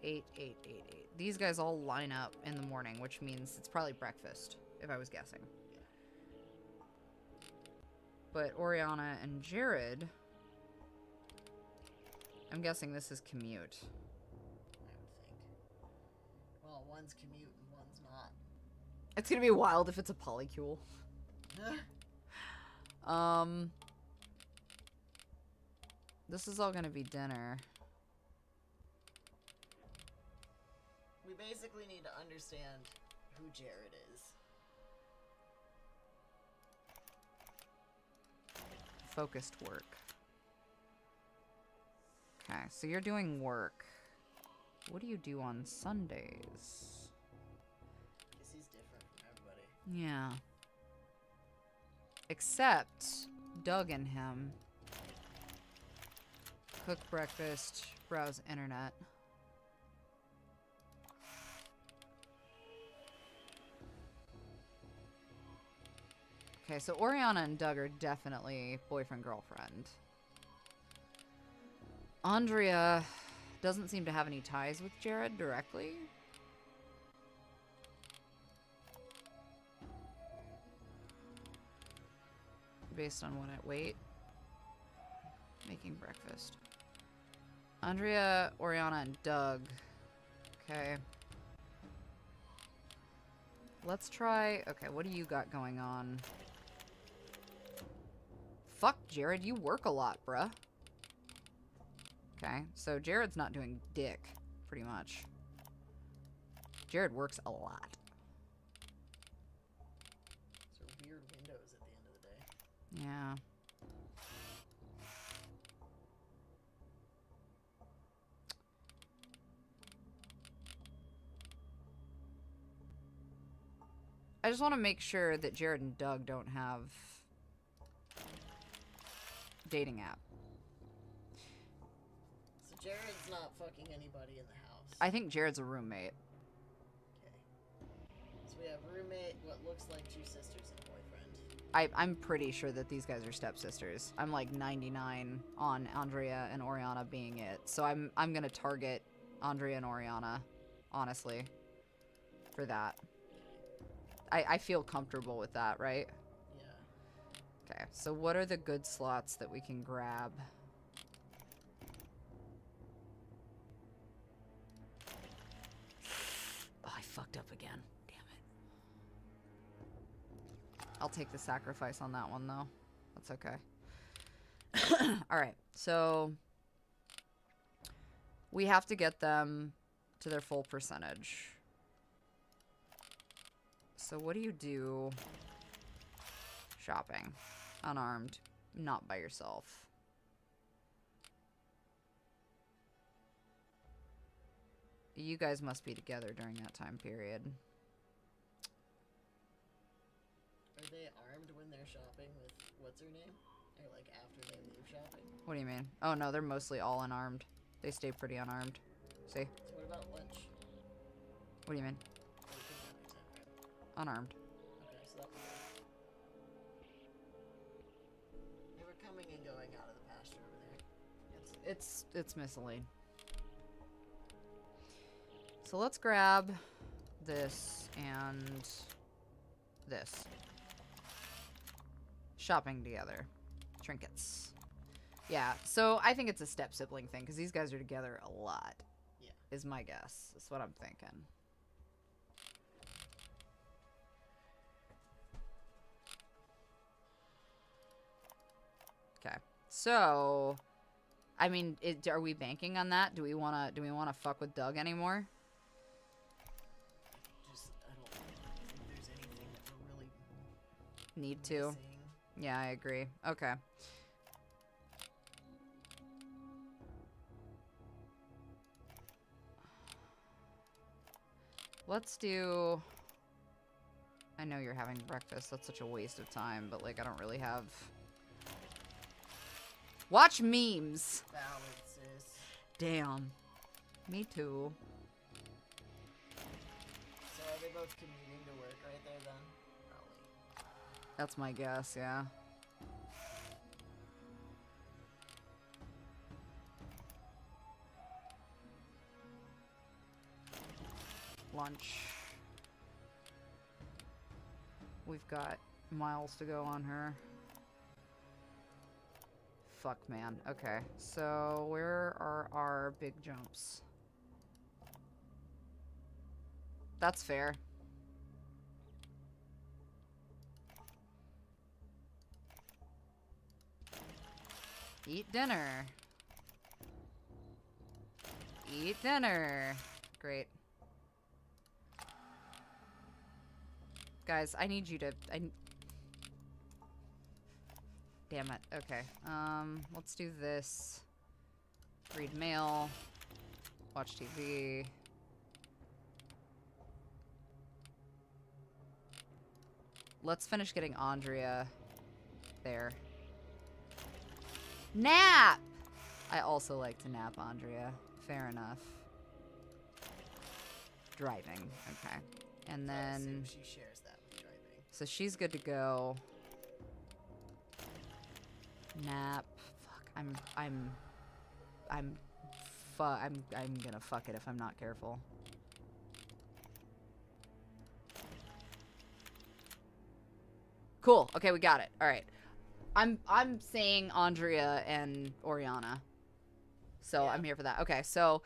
8, 8, 8, 8. These guys all line up in the morning, which means it's probably breakfast, if I was guessing. But Oriana and Jared... I'm guessing this is commute. I would think. Well, one's commute and one's not. It's gonna be wild if it's a polycule. This is all gonna be dinner. We basically need to understand who Jared is. Focused work. Okay, so you're doing work. What do you do on Sundays? Guess he's different from everybody. Yeah. Except Doug and him cook breakfast, browse internet. Okay, so Oriana and Doug are definitely boyfriend-girlfriend. Andrea doesn't seem to have any ties with Jared directly. Based on what I wait. Making breakfast. Andrea, Oriana, and Doug. Okay. Let's try... Okay, what do you got going on? Fuck, Jared, you work a lot, bruh. Okay, so Jared's not doing dick, pretty much. Jared works a lot. Those are weird windows at the end of the day. Yeah. I just want to make sure that Jared and Doug don't have dating app. So Jared's not fucking anybody in the house. I think Jared's a roommate. Okay. So we have roommate, what looks like two sisters and boyfriend. I'm pretty sure that these guys are stepsisters. I'm like 99 on Andrea and Oriana being it. So I'm gonna target Andrea and Oriana, honestly, for that. I feel comfortable with that, right? Yeah. Okay, so what are the good slots that we can grab? Oh, I fucked up again. Damn it. I'll take the sacrifice on that one, though. That's okay. Alright, so... we have to get them to their full percentage. So what do you do? Shopping. Unarmed. Not by yourself. You guys must be together during that time period. Are they armed when they're shopping with what's her name? Or like after they leave shopping? What do you mean? Oh no, they're mostly all unarmed. They stay pretty unarmed. See? So what about lunch? What do you mean? Oh, you couldn't have any time, right? Unarmed. Okay, so that was good. They were coming and going out of the pasture over there. It's miscellaneous. So let's grab this and this. Shopping together. Trinkets. Yeah, so I think it's a step sibling thing because these guys are together a lot. Yeah. Is my guess. That's what I'm thinking. Okay. So I mean, are we banking on that? Do we wanna fuck with Doug anymore? I don't think there's anything that we're really Need to. missing. Yeah, I agree. Okay. Let's do... I know you're having breakfast. That's such a waste of time, but, like, I don't really have... Watch memes! Valid, sis. Damn. Me too. So are they both commuting to work right there then? Probably. That's my guess, yeah. Lunch. We've got miles to go on her. Fuck, man. Okay, so where are our big jumps? That's fair. Eat dinner. Eat dinner. Great. Guys, I need you to... Damn it. Okay. Let's do this. Read mail. Watch TV. Let's finish getting Andrea there. Nap! I also like to nap, Andrea. Fair enough. Driving. Okay. And then... she shares that with driving. So she's good to go. Nap. Fuck. I'm gonna fuck it if I'm not careful. Cool. Okay, we got it. All right. I'm saying Andrea and Oriana. So Yeah. I'm here for that. Okay, so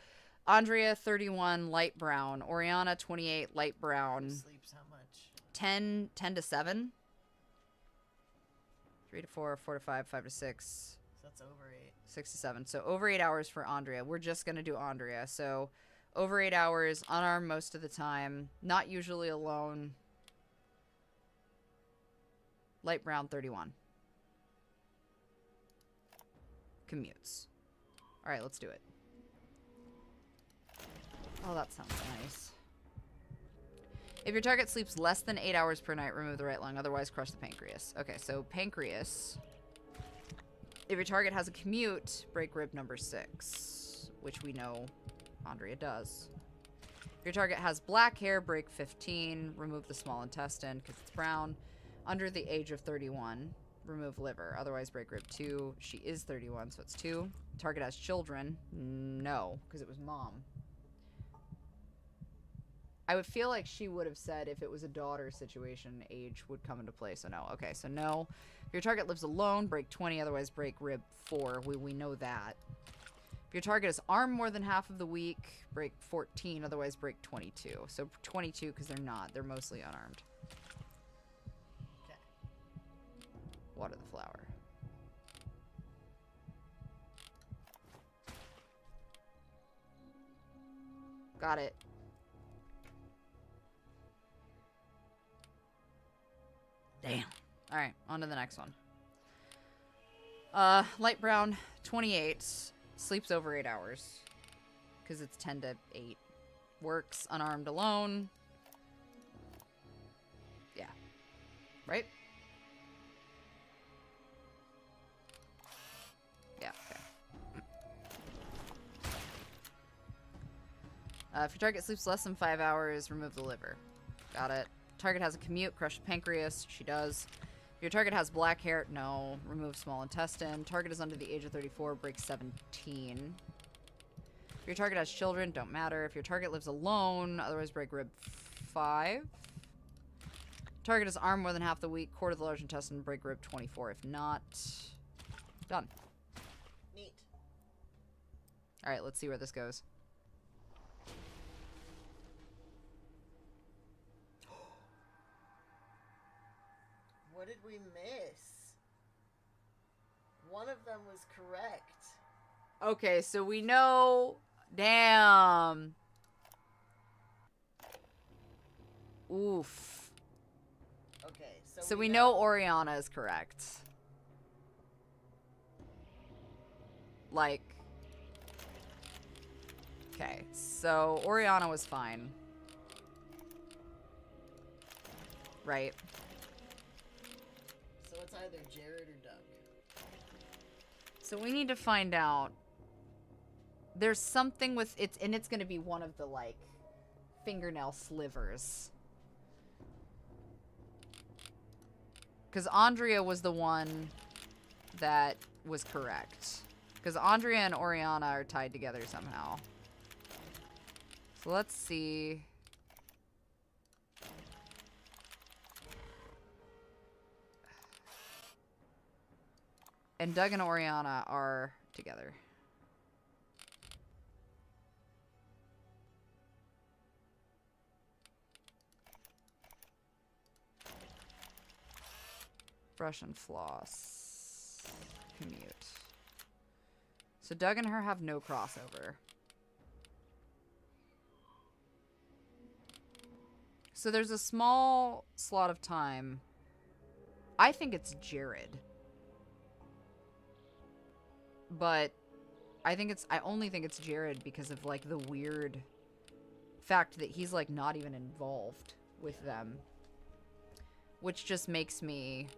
Andrea 31 light brown, Oriana 28 light brown. Sleeps how much? 10 to 7. 3 to 4, 4 to 5, 5 to 6. So that's over 8. 6 to 7. So over 8 hours for Andrea. We're just going to do Andrea. So over 8 hours, unarmed most of the time, not usually alone. Light brown 31. Commutes. All right, let's do it. Oh, that sounds nice. If your target sleeps less than 8 hours per night, remove the right lung. Otherwise, crush the pancreas. Okay, so pancreas. If your target has a commute, break rib number 6, which we know Andrea does. If your target has black hair, break 15. Remove the small intestine because it's brown. Under the age of 31, remove liver. Otherwise, break rib 2. She is 31, so it's 2. Target has children. No, because it was mom. I would feel like she would have said if it was a daughter situation, age would come into play. So no. Okay, so no. If your target lives alone, break 20. Otherwise, break rib 4. We know that. If your target is armed more than half of the week, break 14. Otherwise, break 22. So 22 because they're not. They're mostly unarmed. Okay. Water the flower. Got it. Damn. All right, on to the next one. Light brown, 28. Sleeps over 8 hours. Because it's 10 to 8. Works unarmed alone. Yeah. Right? Yeah, okay. If your target sleeps less than 5 hours, remove the liver. Got it. Target has a commute, crush the pancreas. She does. If your target has black hair, no. Remove small intestine. Target is under the age of 34, break 17. If your target has children, don't matter. If your target lives alone, otherwise break rib 5. Target is armed more than half the week, quarter of the large intestine, break rib 24. If not, done. Neat. All right, let's see where this goes. What did we miss? One of them was correct. Okay, so we know... Damn. Oof. Okay, So we know Oriana is correct. Like... Okay, so Oriana was fine. Right. So it's either Jared or Doug. So we need to find out. There's something with it's and it's gonna be one of the like fingernail slivers. Because Andrea was the one that was correct. Because Andrea and Oriana are tied together somehow. So let's see. And Doug and Oriana are together. Brush and floss. Commute. So Doug and her have no crossover. So there's a small slot of time. I think it's Jared. But I only think it's Jared because of like the weird fact that he's like not even involved with them. Which just makes me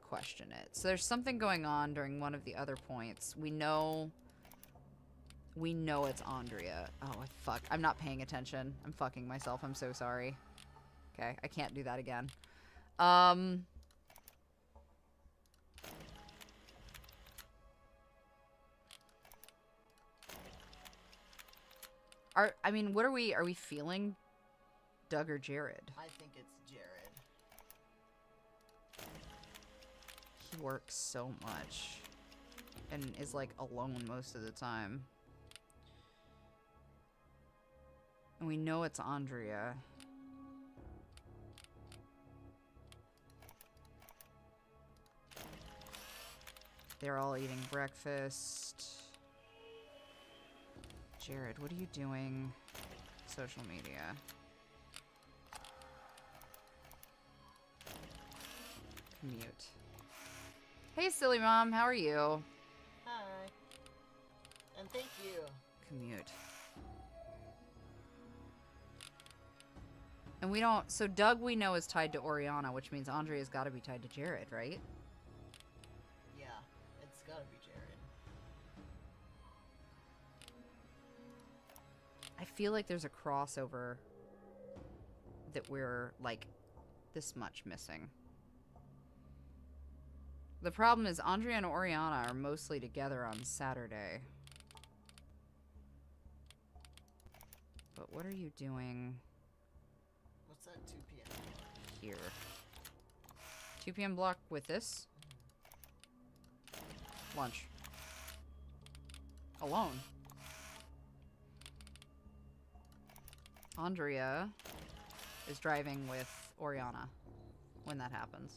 question it. So there's something going on during one of the other points. We know it's Andrea. Oh, fuck. I'm not paying attention. I'm fucking myself. I'm so sorry. Okay, I can't do that again. What are we feeling? Doug or Jared? I think it's Jared. He works so much. And is, like, alone most of the time. And we know it's Andrea. They're all eating breakfast. Jared, what are you doing? Social media. Commute. Hey, silly mom, how are you? Hi. And thank you. Commute. And we don't... So Doug, we know, is tied to Oriana, which means Andrea's got to be tied to Jared, right? Yeah, it's gotta be Jared. I feel like there's a crossover that we're, like, this much missing. The problem is Andrea and Oriana are mostly together on Saturday. But what are you doing What's that 2 p.m. here? 2 p.m. block with this? Lunch. Alone. Andrea is driving with Oriana when that happens.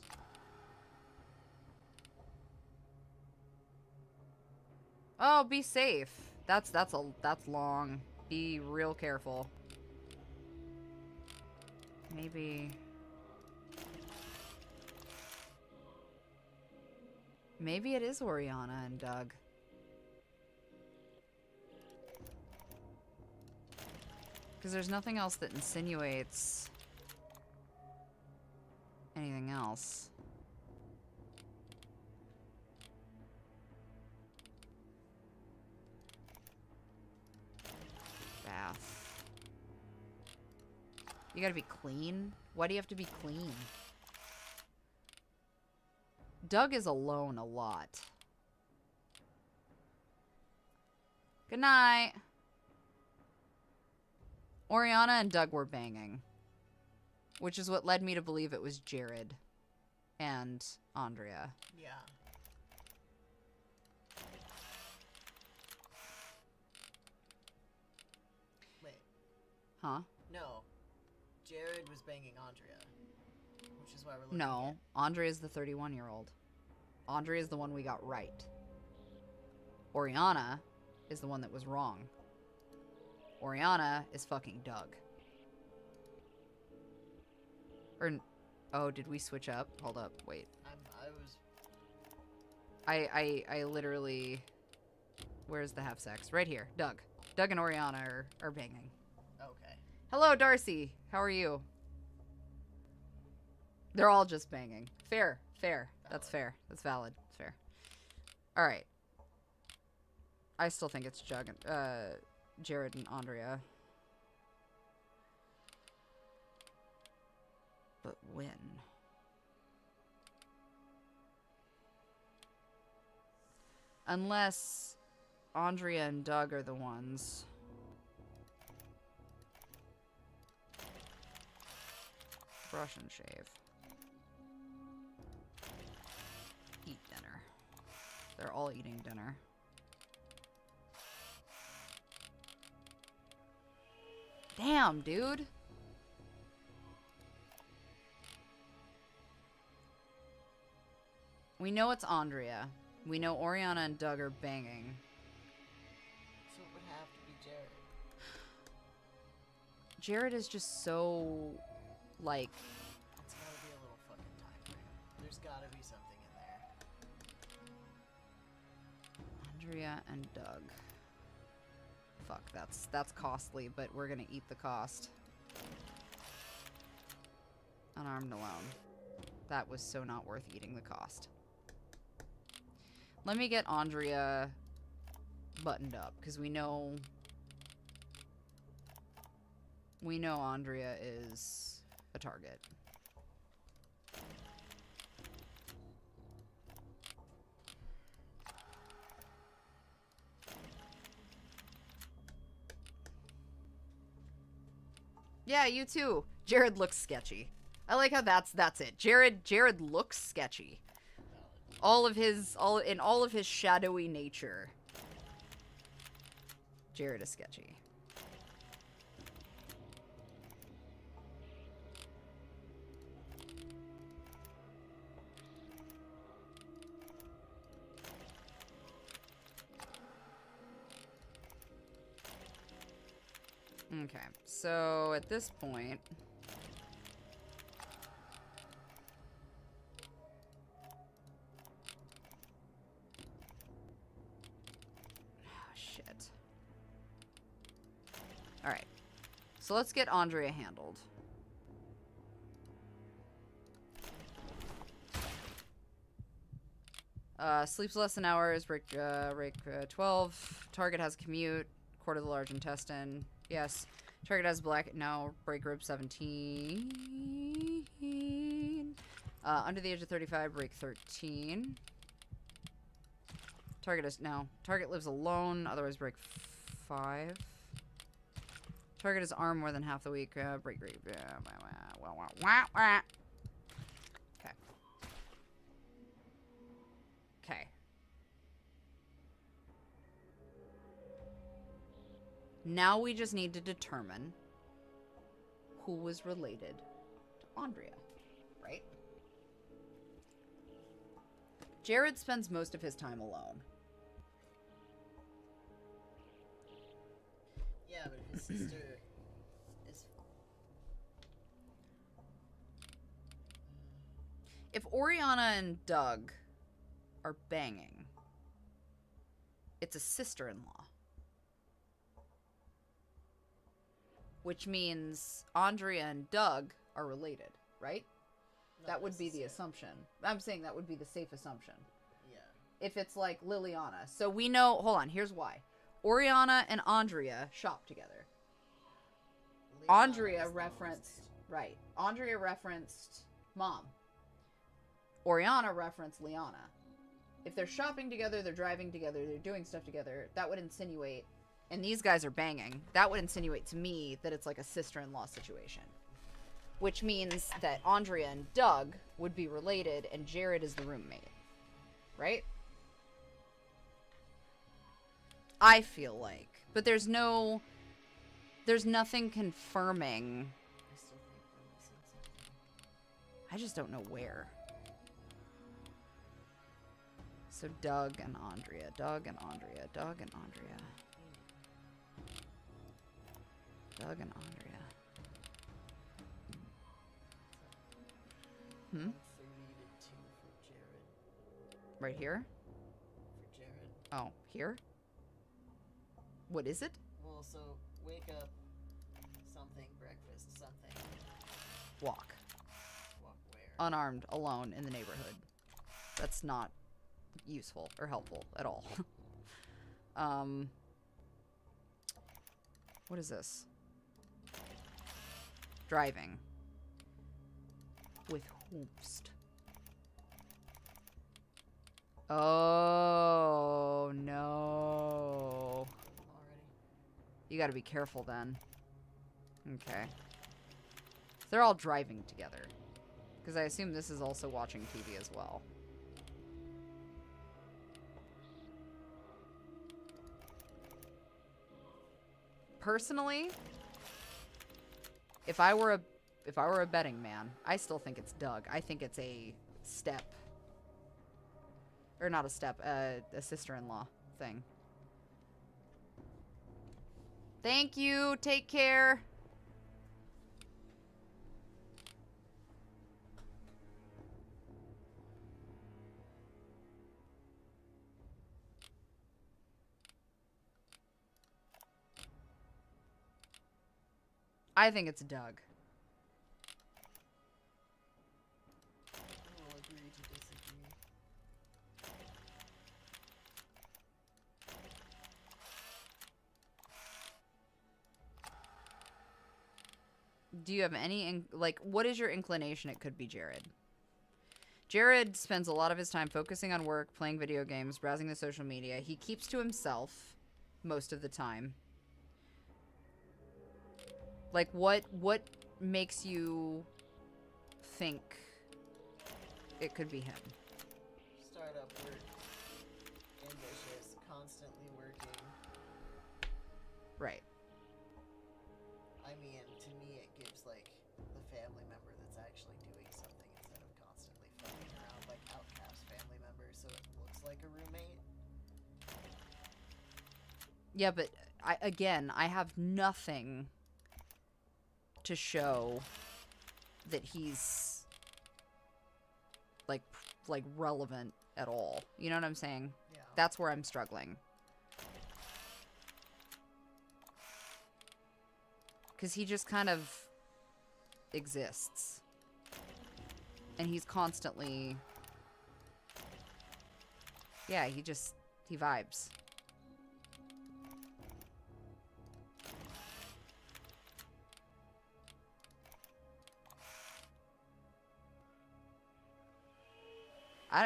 Oh, be safe. That's long. Be real careful. Maybe it is Oriana and Doug. Because there's nothing else that insinuates anything else. Bath. You gotta be clean? Why do you have to be clean? Doug is alone a lot. Good night. Oriana and Doug were banging. Which is what led me to believe it was Jared and Andrea. Yeah. Wait. Huh? No. Jared was banging Andrea. Which is why we're looking No. Andrea is the 31-year-old. Andrea is the one we got right. Oriana is the one that was wrong. Oriana is fucking Doug. Or, oh, did we switch up? Hold up, wait. I literally... Where's the half sex? Right here, Doug. Doug and Oriana are banging. Okay. Hello, Darcy. How are you? They're all just banging. Fair. That's fair. That's valid. It's fair. All right. I still think it's Jared and Andrea. But when? Unless Andrea and Doug are the ones. Brush and shave. Eat dinner. They're all eating dinner. Damn, dude. We know it's Andrea. We know Oriana and Doug are banging. So it would have to be Jared. Jared is just so, like... It's gotta be a little fucking time frame. There's gotta be something in there. Andrea and Doug. Fuck, that's costly, but we're gonna eat the cost. Unarmed alone. That was so not worth eating the cost. Let me get Andrea buttoned up, because we know Andrea is a target. Yeah, you too. Jared looks sketchy. I like how that's it. Jared looks sketchy. In all of his shadowy nature. Jared is sketchy. Okay, so at this point... Oh, shit. Alright. So let's get Andrea handled. Sleeps less than hours, rake 12. Target has commute, quarter of the large intestine. Yes. Target has black. No. Break rib 17. Under the age of 35, break 13. Target is. No. Target lives alone, otherwise break 5. Target is armed more than half the week. Break rib. Okay. Okay. Now we just need to determine who was related to Andrea, right? Jared spends most of his time alone. Yeah, but his sister is... If Oriana and Doug are banging, it's a sister-in-law. Which means Andrea and Doug are related, right? That would be the assumption. I'm saying that would be the safe assumption. Yeah. If it's like Liliana. So we know, hold on, here's why. Oriana and Andrea shop together. Andrea referenced, right. Andrea referenced Mom. Oriana referenced Liana. If they're shopping together, they're driving together, they're doing stuff together, that would insinuate, and these guys are banging, that would insinuate to me that it's like a sister-in-law situation. Which means that Andrea and Doug would be related and Jared is the roommate. Right? I feel like. But there's nothing confirming. I still think we're missing something. I just don't know where. So Doug and Andrea. Doug and Andrea. Doug and Andrea. Doug and Andrea. 30 to 2 for Jared. Right here? For Jared. Oh, here? What is it? Well, so wake up, something, breakfast, something. Walk. Walk where? Unarmed, alone, in the neighborhood. That's not useful or helpful at all. What is this? Driving. With whomst. Oh, no. Already. You gotta be careful then. Okay. They're all driving together. Because I assume this is also watching TV as well. Personally, if I were a betting man, I still think it's Doug. I think it's a step. Or not a step, a sister-in-law thing. Thank you. Take care. I think it's Doug. I will agree to disagree. Do you have any, like, what is your inclination it could be Jared? Jared spends a lot of his time focusing on work, playing video games, browsing the social media. He keeps to himself most of the time. Like, what makes you think it could be him? Startup work. Ambitious. Constantly working. Right. I mean, to me, it gives, like, the family member that's actually doing something instead of constantly fucking around like outcast family members, so it looks like a roommate. Yeah, but I have nothing to show that he's like relevant at all. You know what I'm saying? Yeah. That's where I'm struggling. Because he just kind of exists. And he's constantly... Yeah, he vibes.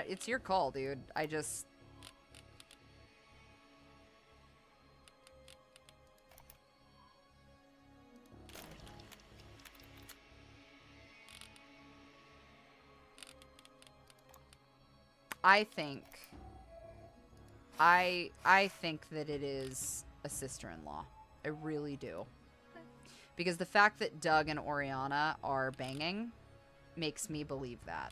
It's your call, dude. I think that it is a sister-in-law. I really do. Because the fact that Doug and Oriana are banging makes me believe that.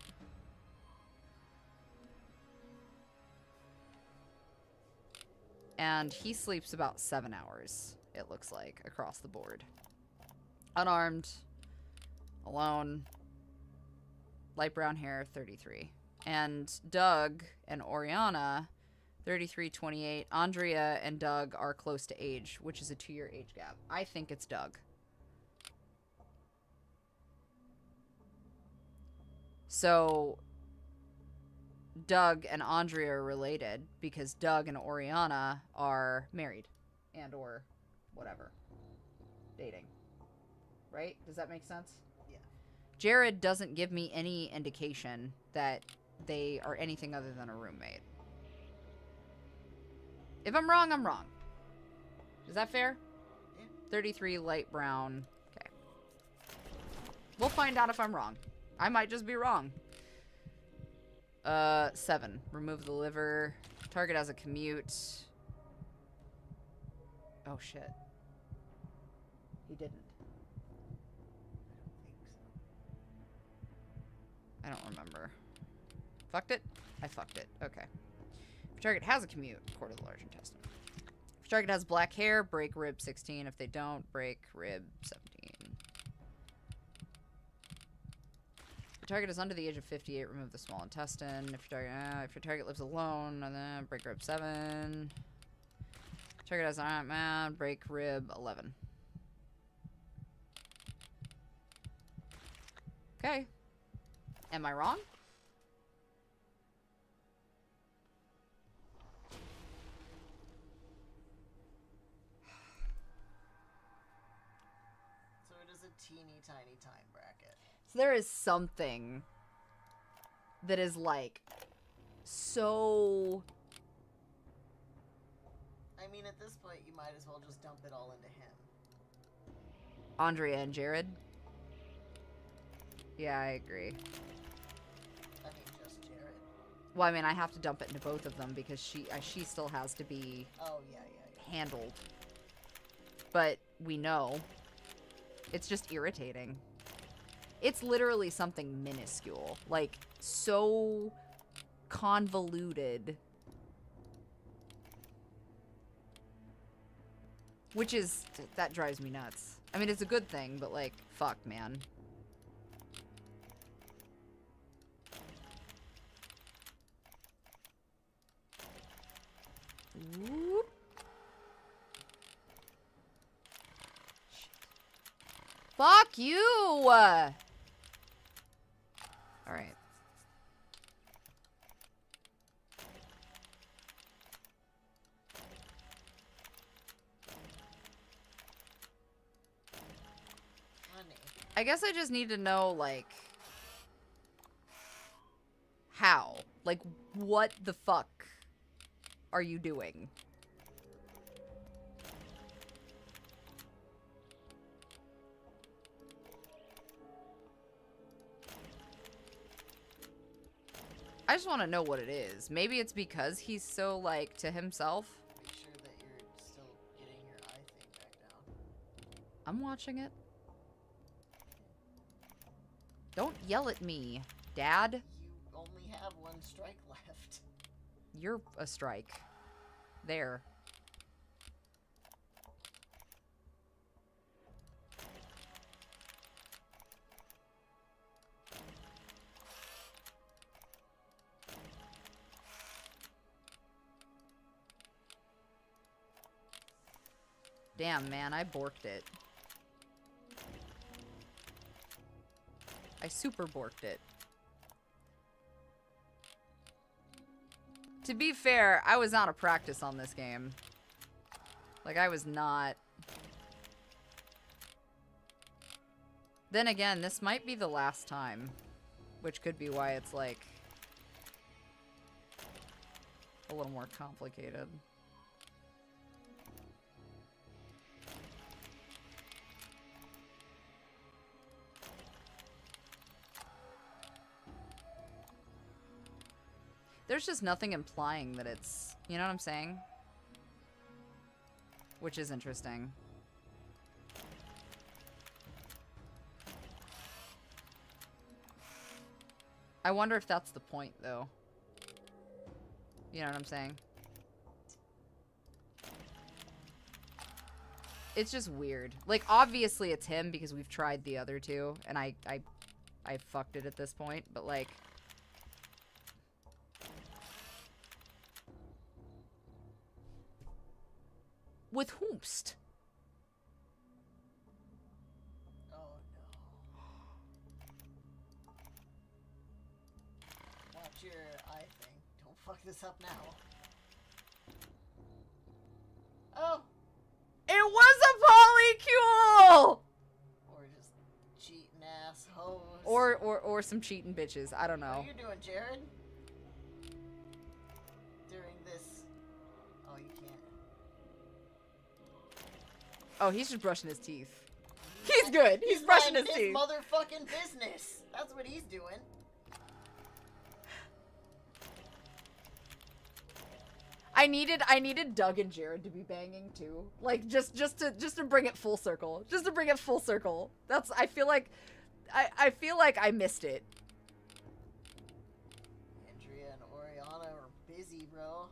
And he sleeps about 7 hours, it looks like, across the board. Unarmed, alone, light brown hair, 33. And Doug and Oriana, 33, 28. Andrea and Doug are close to age, which is a 2-year age gap. I think it's Doug. So Doug and Andrea are related because Doug and Oriana are married and or whatever. Dating. Right? Does that make sense? Yeah. Jared doesn't give me any indication that they are anything other than a roommate. If I'm wrong, I'm wrong. Is that fair? Yeah. 33 light brown. Okay. We'll find out if I'm wrong. I might just be wrong. 7. Remove the liver. Target as a commute. Oh, shit. He didn't. I don't think so. I don't remember. Fucked it? I fucked it. Okay. Target has a commute, according to the large intestine. If target has black hair, break rib 16. If they don't, break rib 17. If your target is under the age of 58, remove the small intestine. If your target lives alone, then break rib 7. If target has an man, break rib 11. Okay. Am I wrong? So it is a teeny tiny time bracket. So there is something that is like so. I mean, at this point, you might as well just dump it all into him. Andrea and Jared. Yeah, I agree. I mean, just Jared. Well, I mean, I have to dump it into both of them because she still has to be Oh, yeah. handled. But we know. It's just irritating. It's literally something minuscule. Like, so convoluted. Which is, that drives me nuts. I mean, it's a good thing, but like, fuck, man. Whoop. Fuck you! Alright. Honey. I guess I just need to know, like, how? Like, what the fuck are you doing? I just want to know what it is. Maybe it's because he's so, like, to himself. Make sure that you're still getting your eye thing back down. I'm watching it. Don't yell at me, Dad. You only have one strike left. You're a strike. There. Damn, man, I borked it. I super borked it. To be fair, I was out of practice on this game. Like, I was not. Then again, this might be the last time. Which could be why it's, like, a little more complicated. There's just nothing implying that it's, you know what I'm saying? Which is interesting. I wonder if that's the point, though. You know what I'm saying? It's just weird. Like, obviously it's him because we've tried the other two, and I fucked it at this point, but like... With whomst? Oh no. Watch your eye thing. Don't fuck this up now. Oh! It was a polycule! Or just cheating ass hoes. Or some cheating bitches. I don't know. What are you doing, Jared? During this... Oh, you can't. Oh, he's just brushing his teeth. He's good. He's brushing his minding teeth. motherfucking business. That's what he's doing. I needed Doug and Jared to be banging too. Like just to bring it full circle. Just to bring it full circle. That's I feel like I missed it. Andrea and Oriana are busy, bro.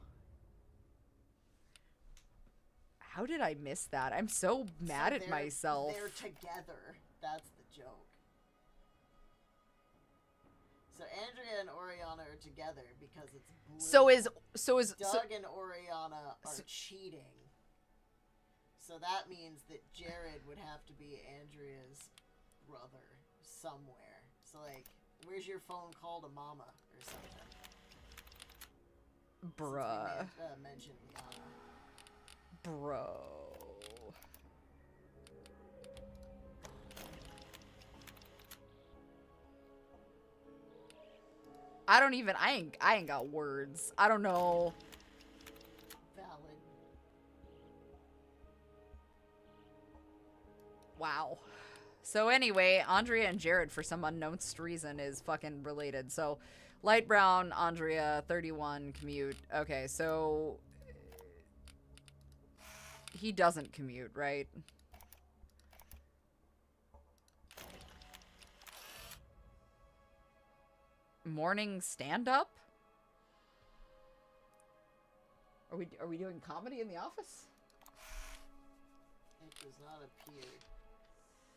How did I miss that? I'm so mad at myself. They're together. That's the joke. So Andrea and Oriana are together because it's blue. Doug and Oriana are cheating. So that means that Jared would have to be Andrea's brother somewhere. So like, where's your phone call to mama or something? Bruh. Since we mentioned Liana. Bro. I ain't got words. I don't know. Valid. Wow. So anyway, Andrea and Jared, for some unknown reason, is fucking related. So, light brown, Andrea, 31, commute. Okay, so he doesn't commute, right? Morning stand-up? Are we doing comedy in the office? It does not appear.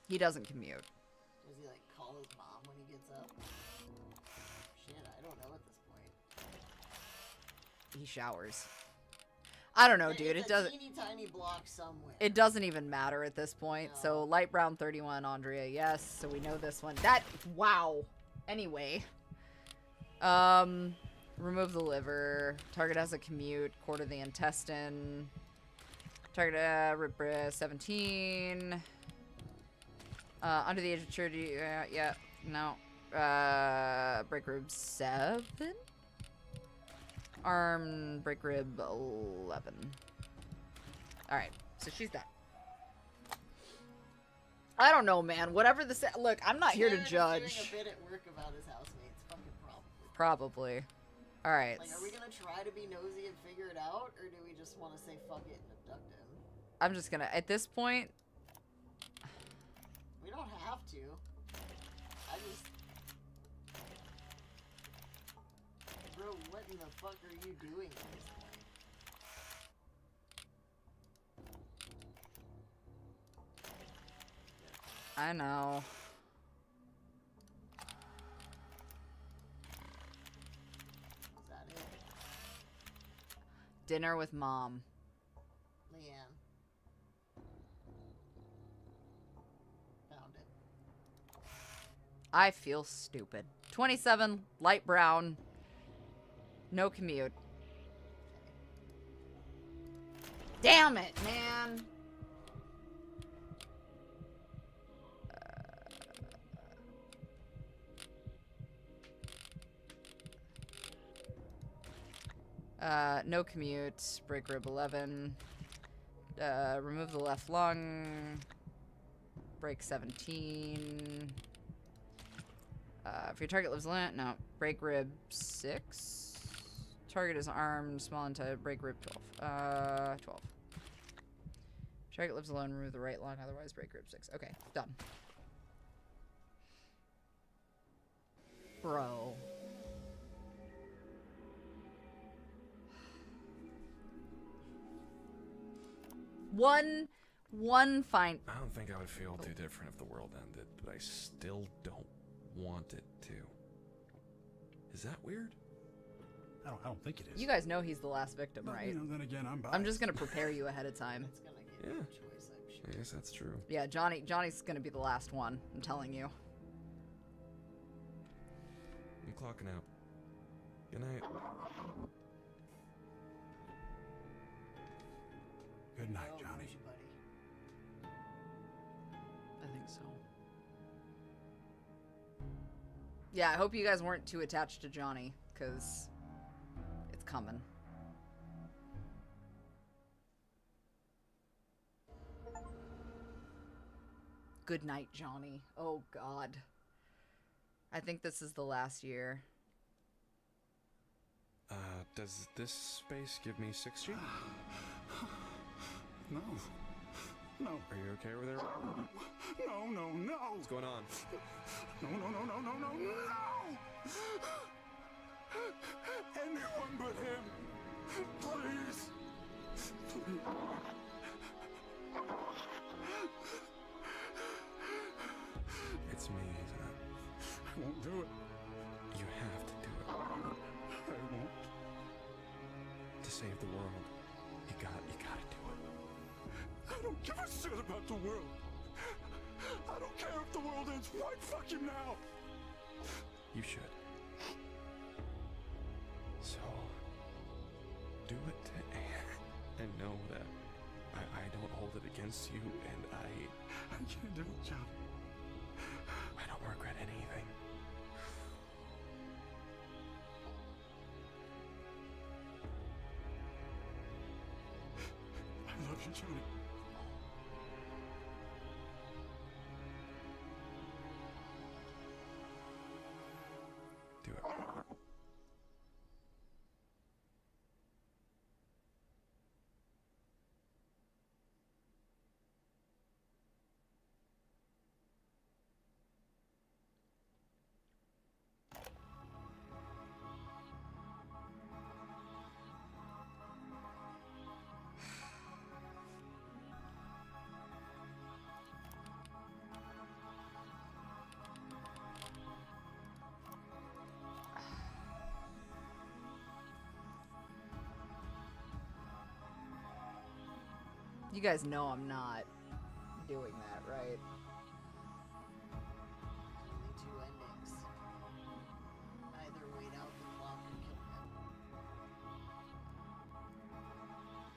He doesn't commute. Does he like call his mom when he gets up? Shit, I don't know at this point. He showers. I don't know, dude. It's It doesn't. Teeny tiny block somewhere. It doesn't even matter at this point. No. So light brown 31, Andrea. Yes. So we know this one. Wow. Anyway. Remove the liver. Target has a commute. Quarter the intestine. Target 17. Under the age of 30. Yeah. No. Break rib 7. Arm break rib 11. Alright, so she's dead. I don't know, man. Whatever the look, I'm not here to judge. He's doing a bit at work about his housemates. Fucking probably. Probably. Alright. Like, are we gonna try to be nosy and figure it out, or do we just want to say fuck it and abduct him? I'm just gonna, at this point... We don't have to. I just... Bro, what in the fuck are you doing at this point? I know. Is that it? Dinner with mom. Leanne. Found it. I feel stupid. 27, light brown. No commute. Damn it, man. No commute. Break rib 11. Remove the left lung. Break 17. If your target lives alone, no. Break rib 6. Target is armed, small into break rib 12. 12. Target lives alone, remove the right lung, otherwise break rib 6. Okay, done. Bro. One fine. I don't think I would feel too different if the world ended, but I still don't want it to. Is that weird? I don't think it is. You guys know he's the last victim, But, right? You know, then again, I'm biased. I'm just gonna prepare you ahead of time. It's gonna give you a choice, I'm sure. I guess that's true. Yeah, Johnny's gonna be the last one. I'm telling you. I'm clocking out. Good night. Good night, Oh, Johnny. who's your buddy? I think so. Yeah, I hope you guys weren't too attached to Johnny, because it's coming. Good night, Johnny. Oh, God. I think this is the last year. Does this space give me 6G? No. No. Are you okay over there? No, no, no. What's going on? No, no, no, no, no, no, no. Anyone but him. Please. Please. It's me, isn't it? I won't do it. You have to do it. I won't. To save the world. You gotta do it. I don't give a shit about the world. I don't care if the world ends right fucking now. You should. So, do it to Anne and know that I don't hold it against you, and I can't do it, John. I don't regret anything. I love you, Johnny. Do it. You guys know I'm not doing that, right? Only two endings. Either wait out the clock or kill him.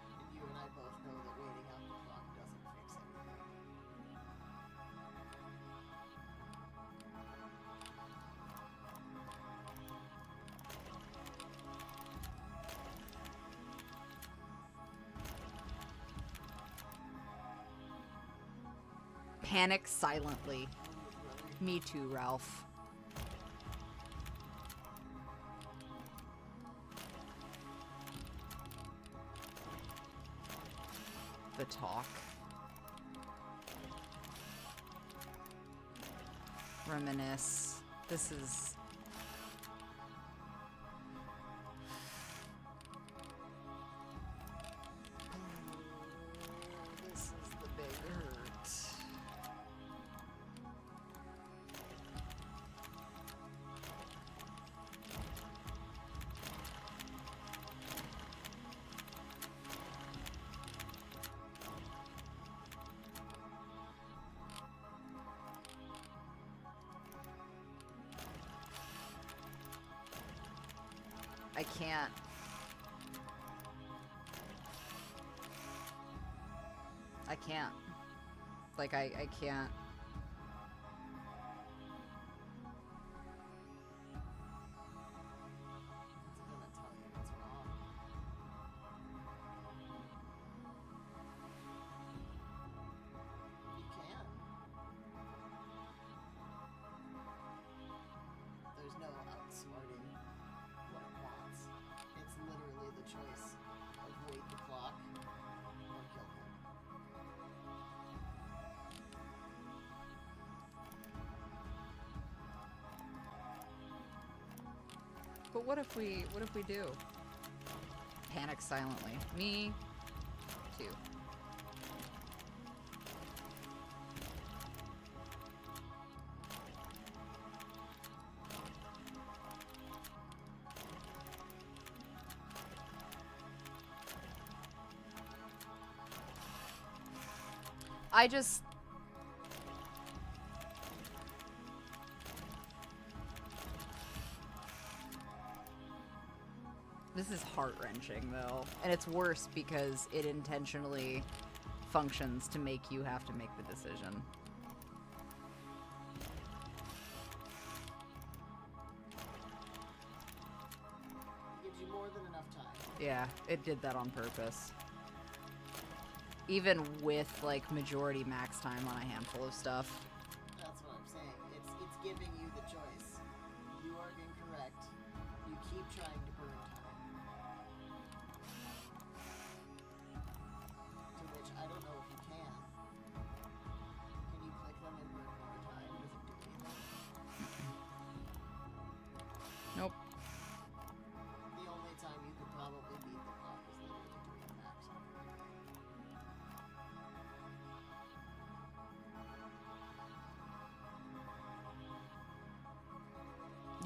And you and I both know that waiting out the clock doesn't fix anything. Panic silently. Me too, Ralph. The talk. Reminisce. This is... This is the big hurt. I can't. I can't. Like, I can't. It's gonna tell you it's wrong. You can. There's no outsmarting what it wants. It's literally the choice of wait the clock or kill him. But what if we do? Panic silently. Me too. I just... This is heart-wrenching, though. And it's worse because it intentionally functions to make you have to make the decision. Gives you more than enough time. Yeah, it did that on purpose. Even with, like, majority max time on a handful of stuff. That's what I'm saying. It's giving you the choice. You are incorrect. You keep trying to burn time. To which I don't know if you can. Can you click them and burn more time? Does it do anything? Nope. The only time you could probably beat the clock is literally doing max.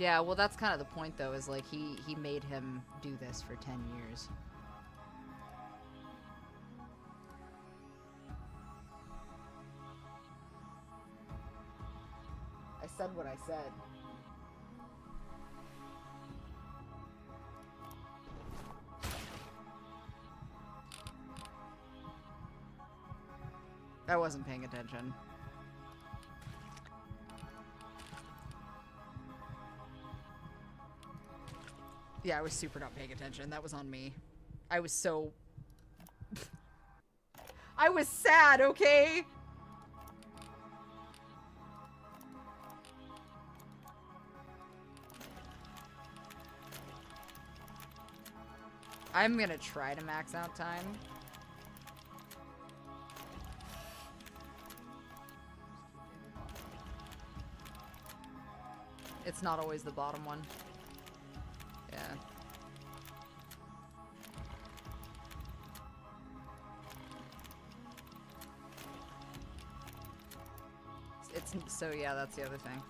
Yeah, well, that's kind of the point, though, is, like, he made him do this for 10 years. I said what I said. I wasn't paying attention. Yeah, I was super not paying attention. That was on me. I was so... I was sad, okay? I'm gonna try to max out time. It's not always the bottom one. Yeah. It's so yeah, that's the other thing.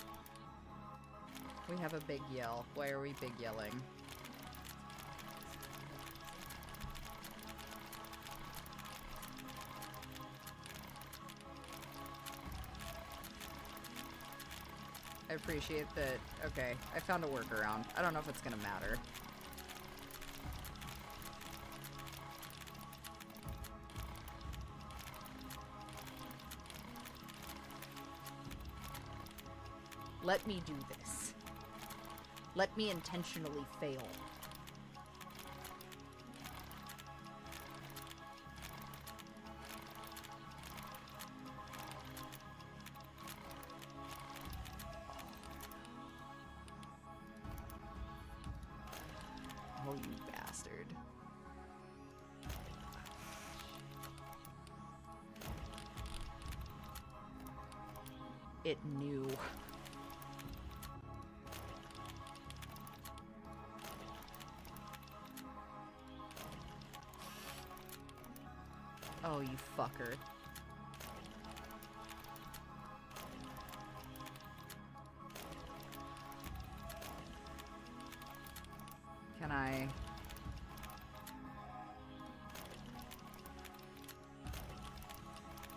We have a big yell. Why are we big yelling? I appreciate that. Okay, I found a workaround. I don't know if it's gonna matter. Let me do this. Let me intentionally fail. Oh, you bastard. It knew. Oh, you fucker. Can I...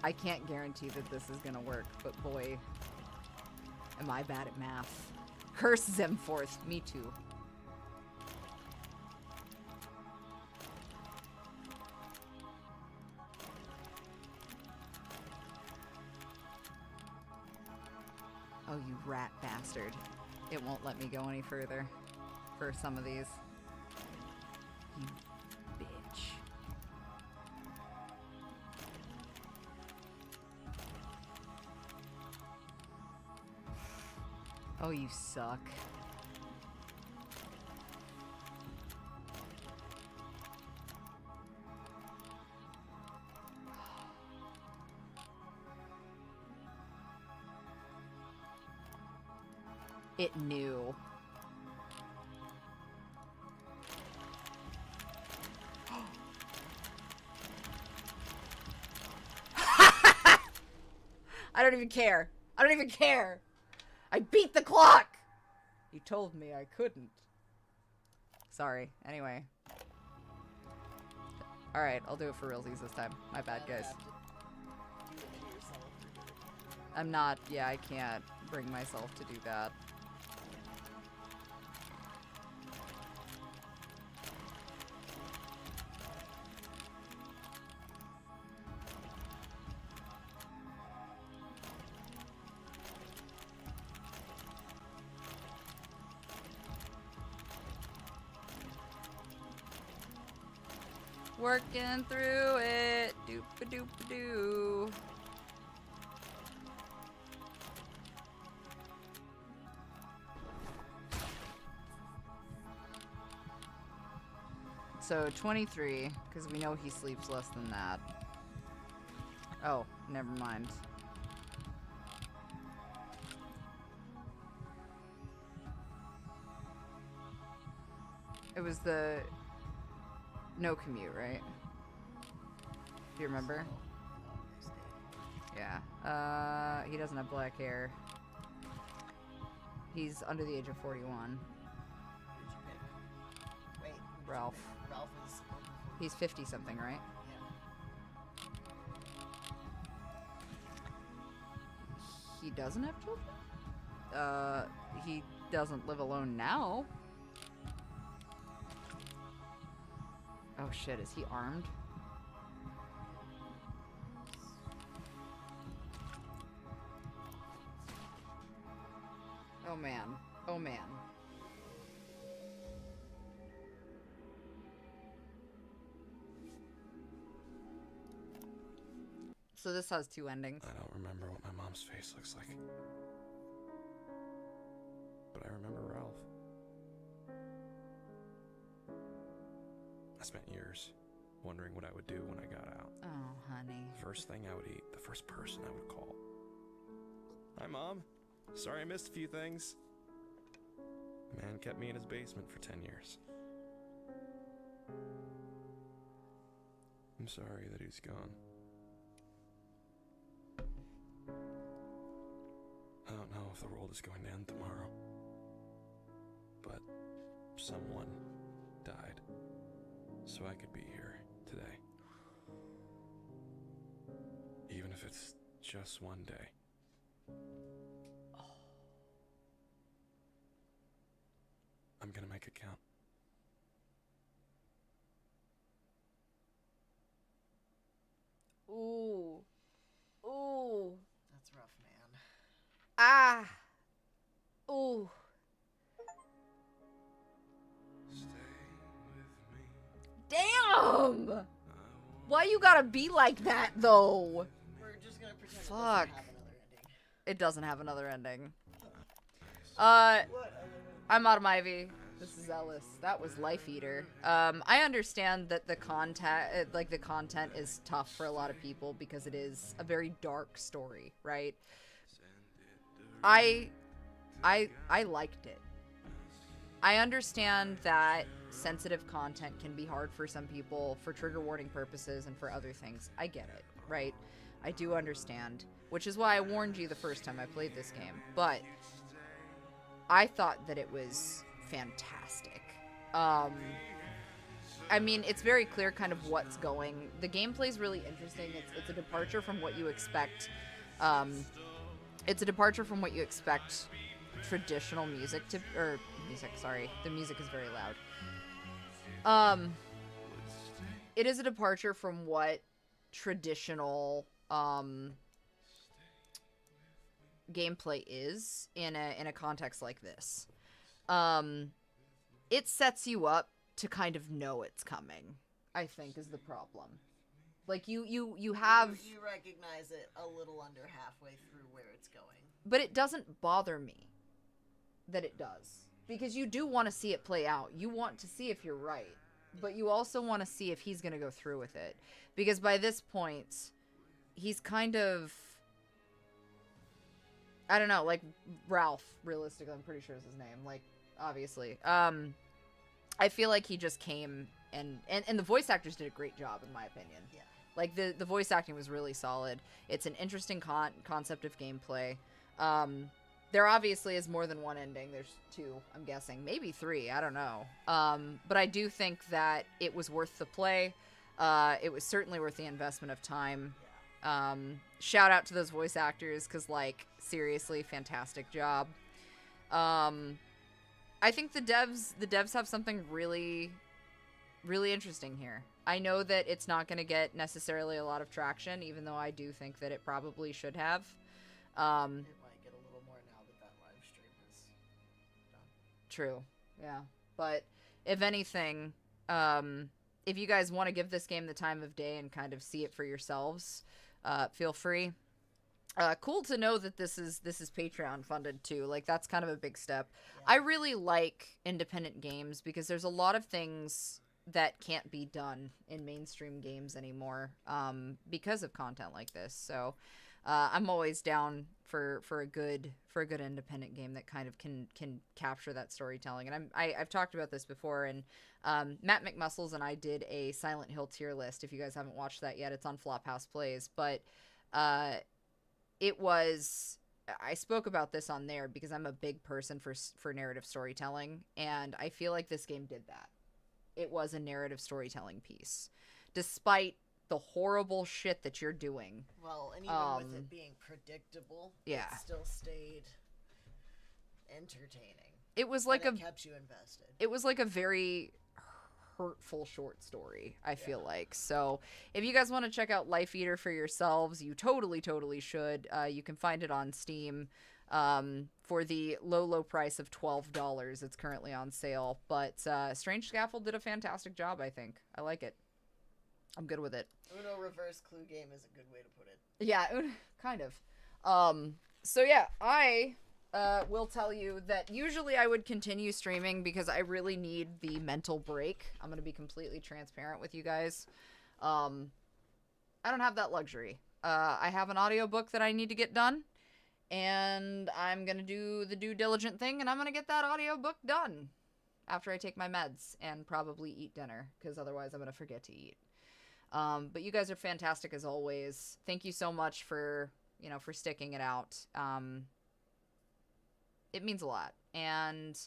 I can't guarantee that this is gonna work, but boy, am I bad at math. Curse Zemforth, me too. Oh, you rat bastard. It won't let me go any further for some of these. You bitch. Oh, you suck. It knew. I don't even care. I don't even care. I beat the clock! You told me I couldn't. Sorry. Anyway. Alright, I'll do it for realsies this time. My bad, guys. I'm not... Yeah, I can't bring myself to do that. Working through it. Doop-a-doop-a-doo. So 23, because we know he sleeps less than that. Oh, never mind. It was the no commute, right? Do you remember? Yeah. He doesn't have black hair. He's under the age of 41. Who'd you pick? Wait, who'd you Ralph. pick? Ralph is over 40. He's 50 something, right? Yeah. He doesn't have children? He doesn't live alone now. Oh shit, is he armed? Oh man. Oh man. So this has two endings. I don't remember what my mom's face looks like. But I remember Ralph. I spent years wondering what I would do when I got out. Oh, honey. First thing I would eat, the first person I would call. Hi, Mom. Sorry I missed a few things. The man kept me in his basement for 10 years. I'm sorry that he's gone. I don't know if the world is going to end tomorrow, but someone died so I could be here today. Even if it's just one day. I'm gonna make it count. Ooh. Ooh. That's rough, man. Ah. Ooh. Stay with me. Damn! Why you gotta be like that, though? We're just gonna pretend Fuck. it doesn't have another ending. It doesn't have another ending. What other one? I'm Autumn Ivy. This is Ellis. That was Life Eater. I understand that the content is tough for a lot of people because it is a very dark story, right? I liked it. I understand that sensitive content can be hard for some people for trigger warning purposes and for other things. I get it, right? I do understand, which is why I warned you the first time I played this game. But I thought that it was fantastic. I mean, it's very clear kind of what's going. The gameplay's really interesting. It's a departure from what you expect. It's a departure from what you expect traditional music to, or music, sorry. The music is very loud. It is a departure from what traditional gameplay is in a context like this. It sets you up to kind of know it's coming, I think, is the problem. Like, you have... You recognize it a little under halfway through where it's going. But it doesn't bother me that it does. Because you do want to see it play out. You want to see if you're right. But you also want to see if he's going to go through with it. Because by this point, he's kind of... I don't know, like, Ralph, realistically, I'm pretty sure is his name. Like, obviously. I feel like he just came and the voice actors did a great job, in my opinion. Yeah. Like, the voice acting was really solid. It's an interesting concept of gameplay. There obviously is more than one ending. There's two, I'm guessing. Maybe three, I don't know. But I do think that it was worth the play. It was certainly worth the investment of time. Shout out to those voice actors, because, like, seriously, fantastic job. I think the devs have something really, really interesting here. I know that it's not going to get necessarily a lot of traction, even though I do think that it probably should have. It might get a little more now that live stream is done. True, yeah. But if anything, if you guys want to give this game the time of day and kind of see it for yourselves, feel free. Cool to know that this is Patreon funded too. Like, that's kind of a big step. Yeah. I really like independent games because there's a lot of things that can't be done in mainstream games anymore because of content like this. So I'm always down for a good independent game that kind of can capture that storytelling. And I've talked about this before, and Matt McMuscles and I did a Silent Hill tier list. If you guys haven't watched that yet, it's on Flophouse Plays. But it was I spoke about this on there because I'm a big person for narrative storytelling, and I feel like this game did that. It was a narrative storytelling piece, despite the horrible shit that you're doing. Well, and even with it being predictable, yeah, it still stayed entertaining. It was like it kept you invested. It was like a very hurtful short story, I feel like. So if you guys want to check out Life Eater for yourselves, you totally should. You can find it on Steam for the low price of $12. It's currently on sale, but Strange Scaffold did a fantastic job, I think. I like it. I'm good with it. Uno reverse clue game is a good way to put it. Yeah, kind of. So yeah, I will tell you that usually I would continue streaming because I really need the mental break. I'm going to be completely transparent with you guys. I don't have that luxury. I have an audiobook that I need to get done, and I'm going to do the due diligent thing, and I'm going to get that audiobook done after I take my meds and probably eat dinner, because otherwise I'm going to forget to eat. But you guys are fantastic as always. Thank you so much for sticking it out. It means a lot. And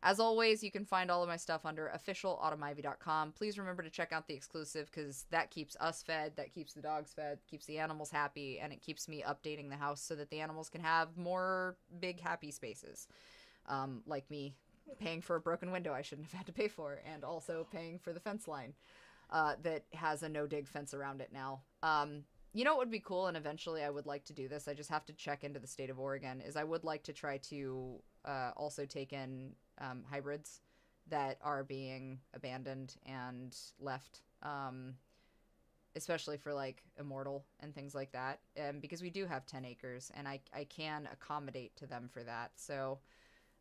as always, you can find all of my stuff under officialautumnivy.com. Please remember to check out the exclusive, because that keeps us fed, that keeps the dogs fed, keeps the animals happy, and it keeps me updating the house so that the animals can have more big, happy spaces. Like me paying for a broken window I shouldn't have had to pay for, and also paying for the fence line that has a no-dig fence around it now. You know what would be cool, and eventually I would like to do this, I just have to check into the state of Oregon, is I would like to try to also take in hybrids that are being abandoned and left, especially for, like, Immortal and things like that, because we do have 10 acres, and I can accommodate to them for that. So,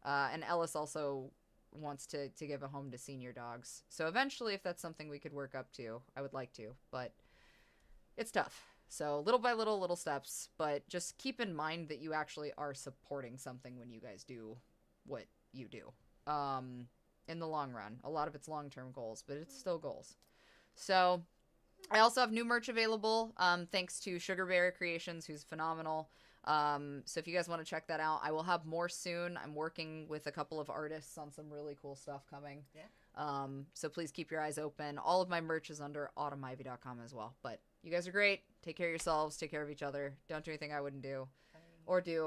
and Ellis also wants to give a home to senior dogs. So eventually, if that's something we could work up to, I would like to, but it's tough. So little by little steps, but just keep in mind that you actually are supporting something when you guys do what you do. In the long run, a lot of it's long-term goals, but it's still goals. So I also have new merch available, thanks to Sugarberry Creations, who's phenomenal. So if you guys want to check that out, I will have more soon. I'm working with a couple of artists on some really cool stuff coming. Yeah. So please keep your eyes open. All of my merch is under autumnivy.com as well. But you guys are great. Take care of yourselves. Take care of each other. Don't do anything I wouldn't do or do.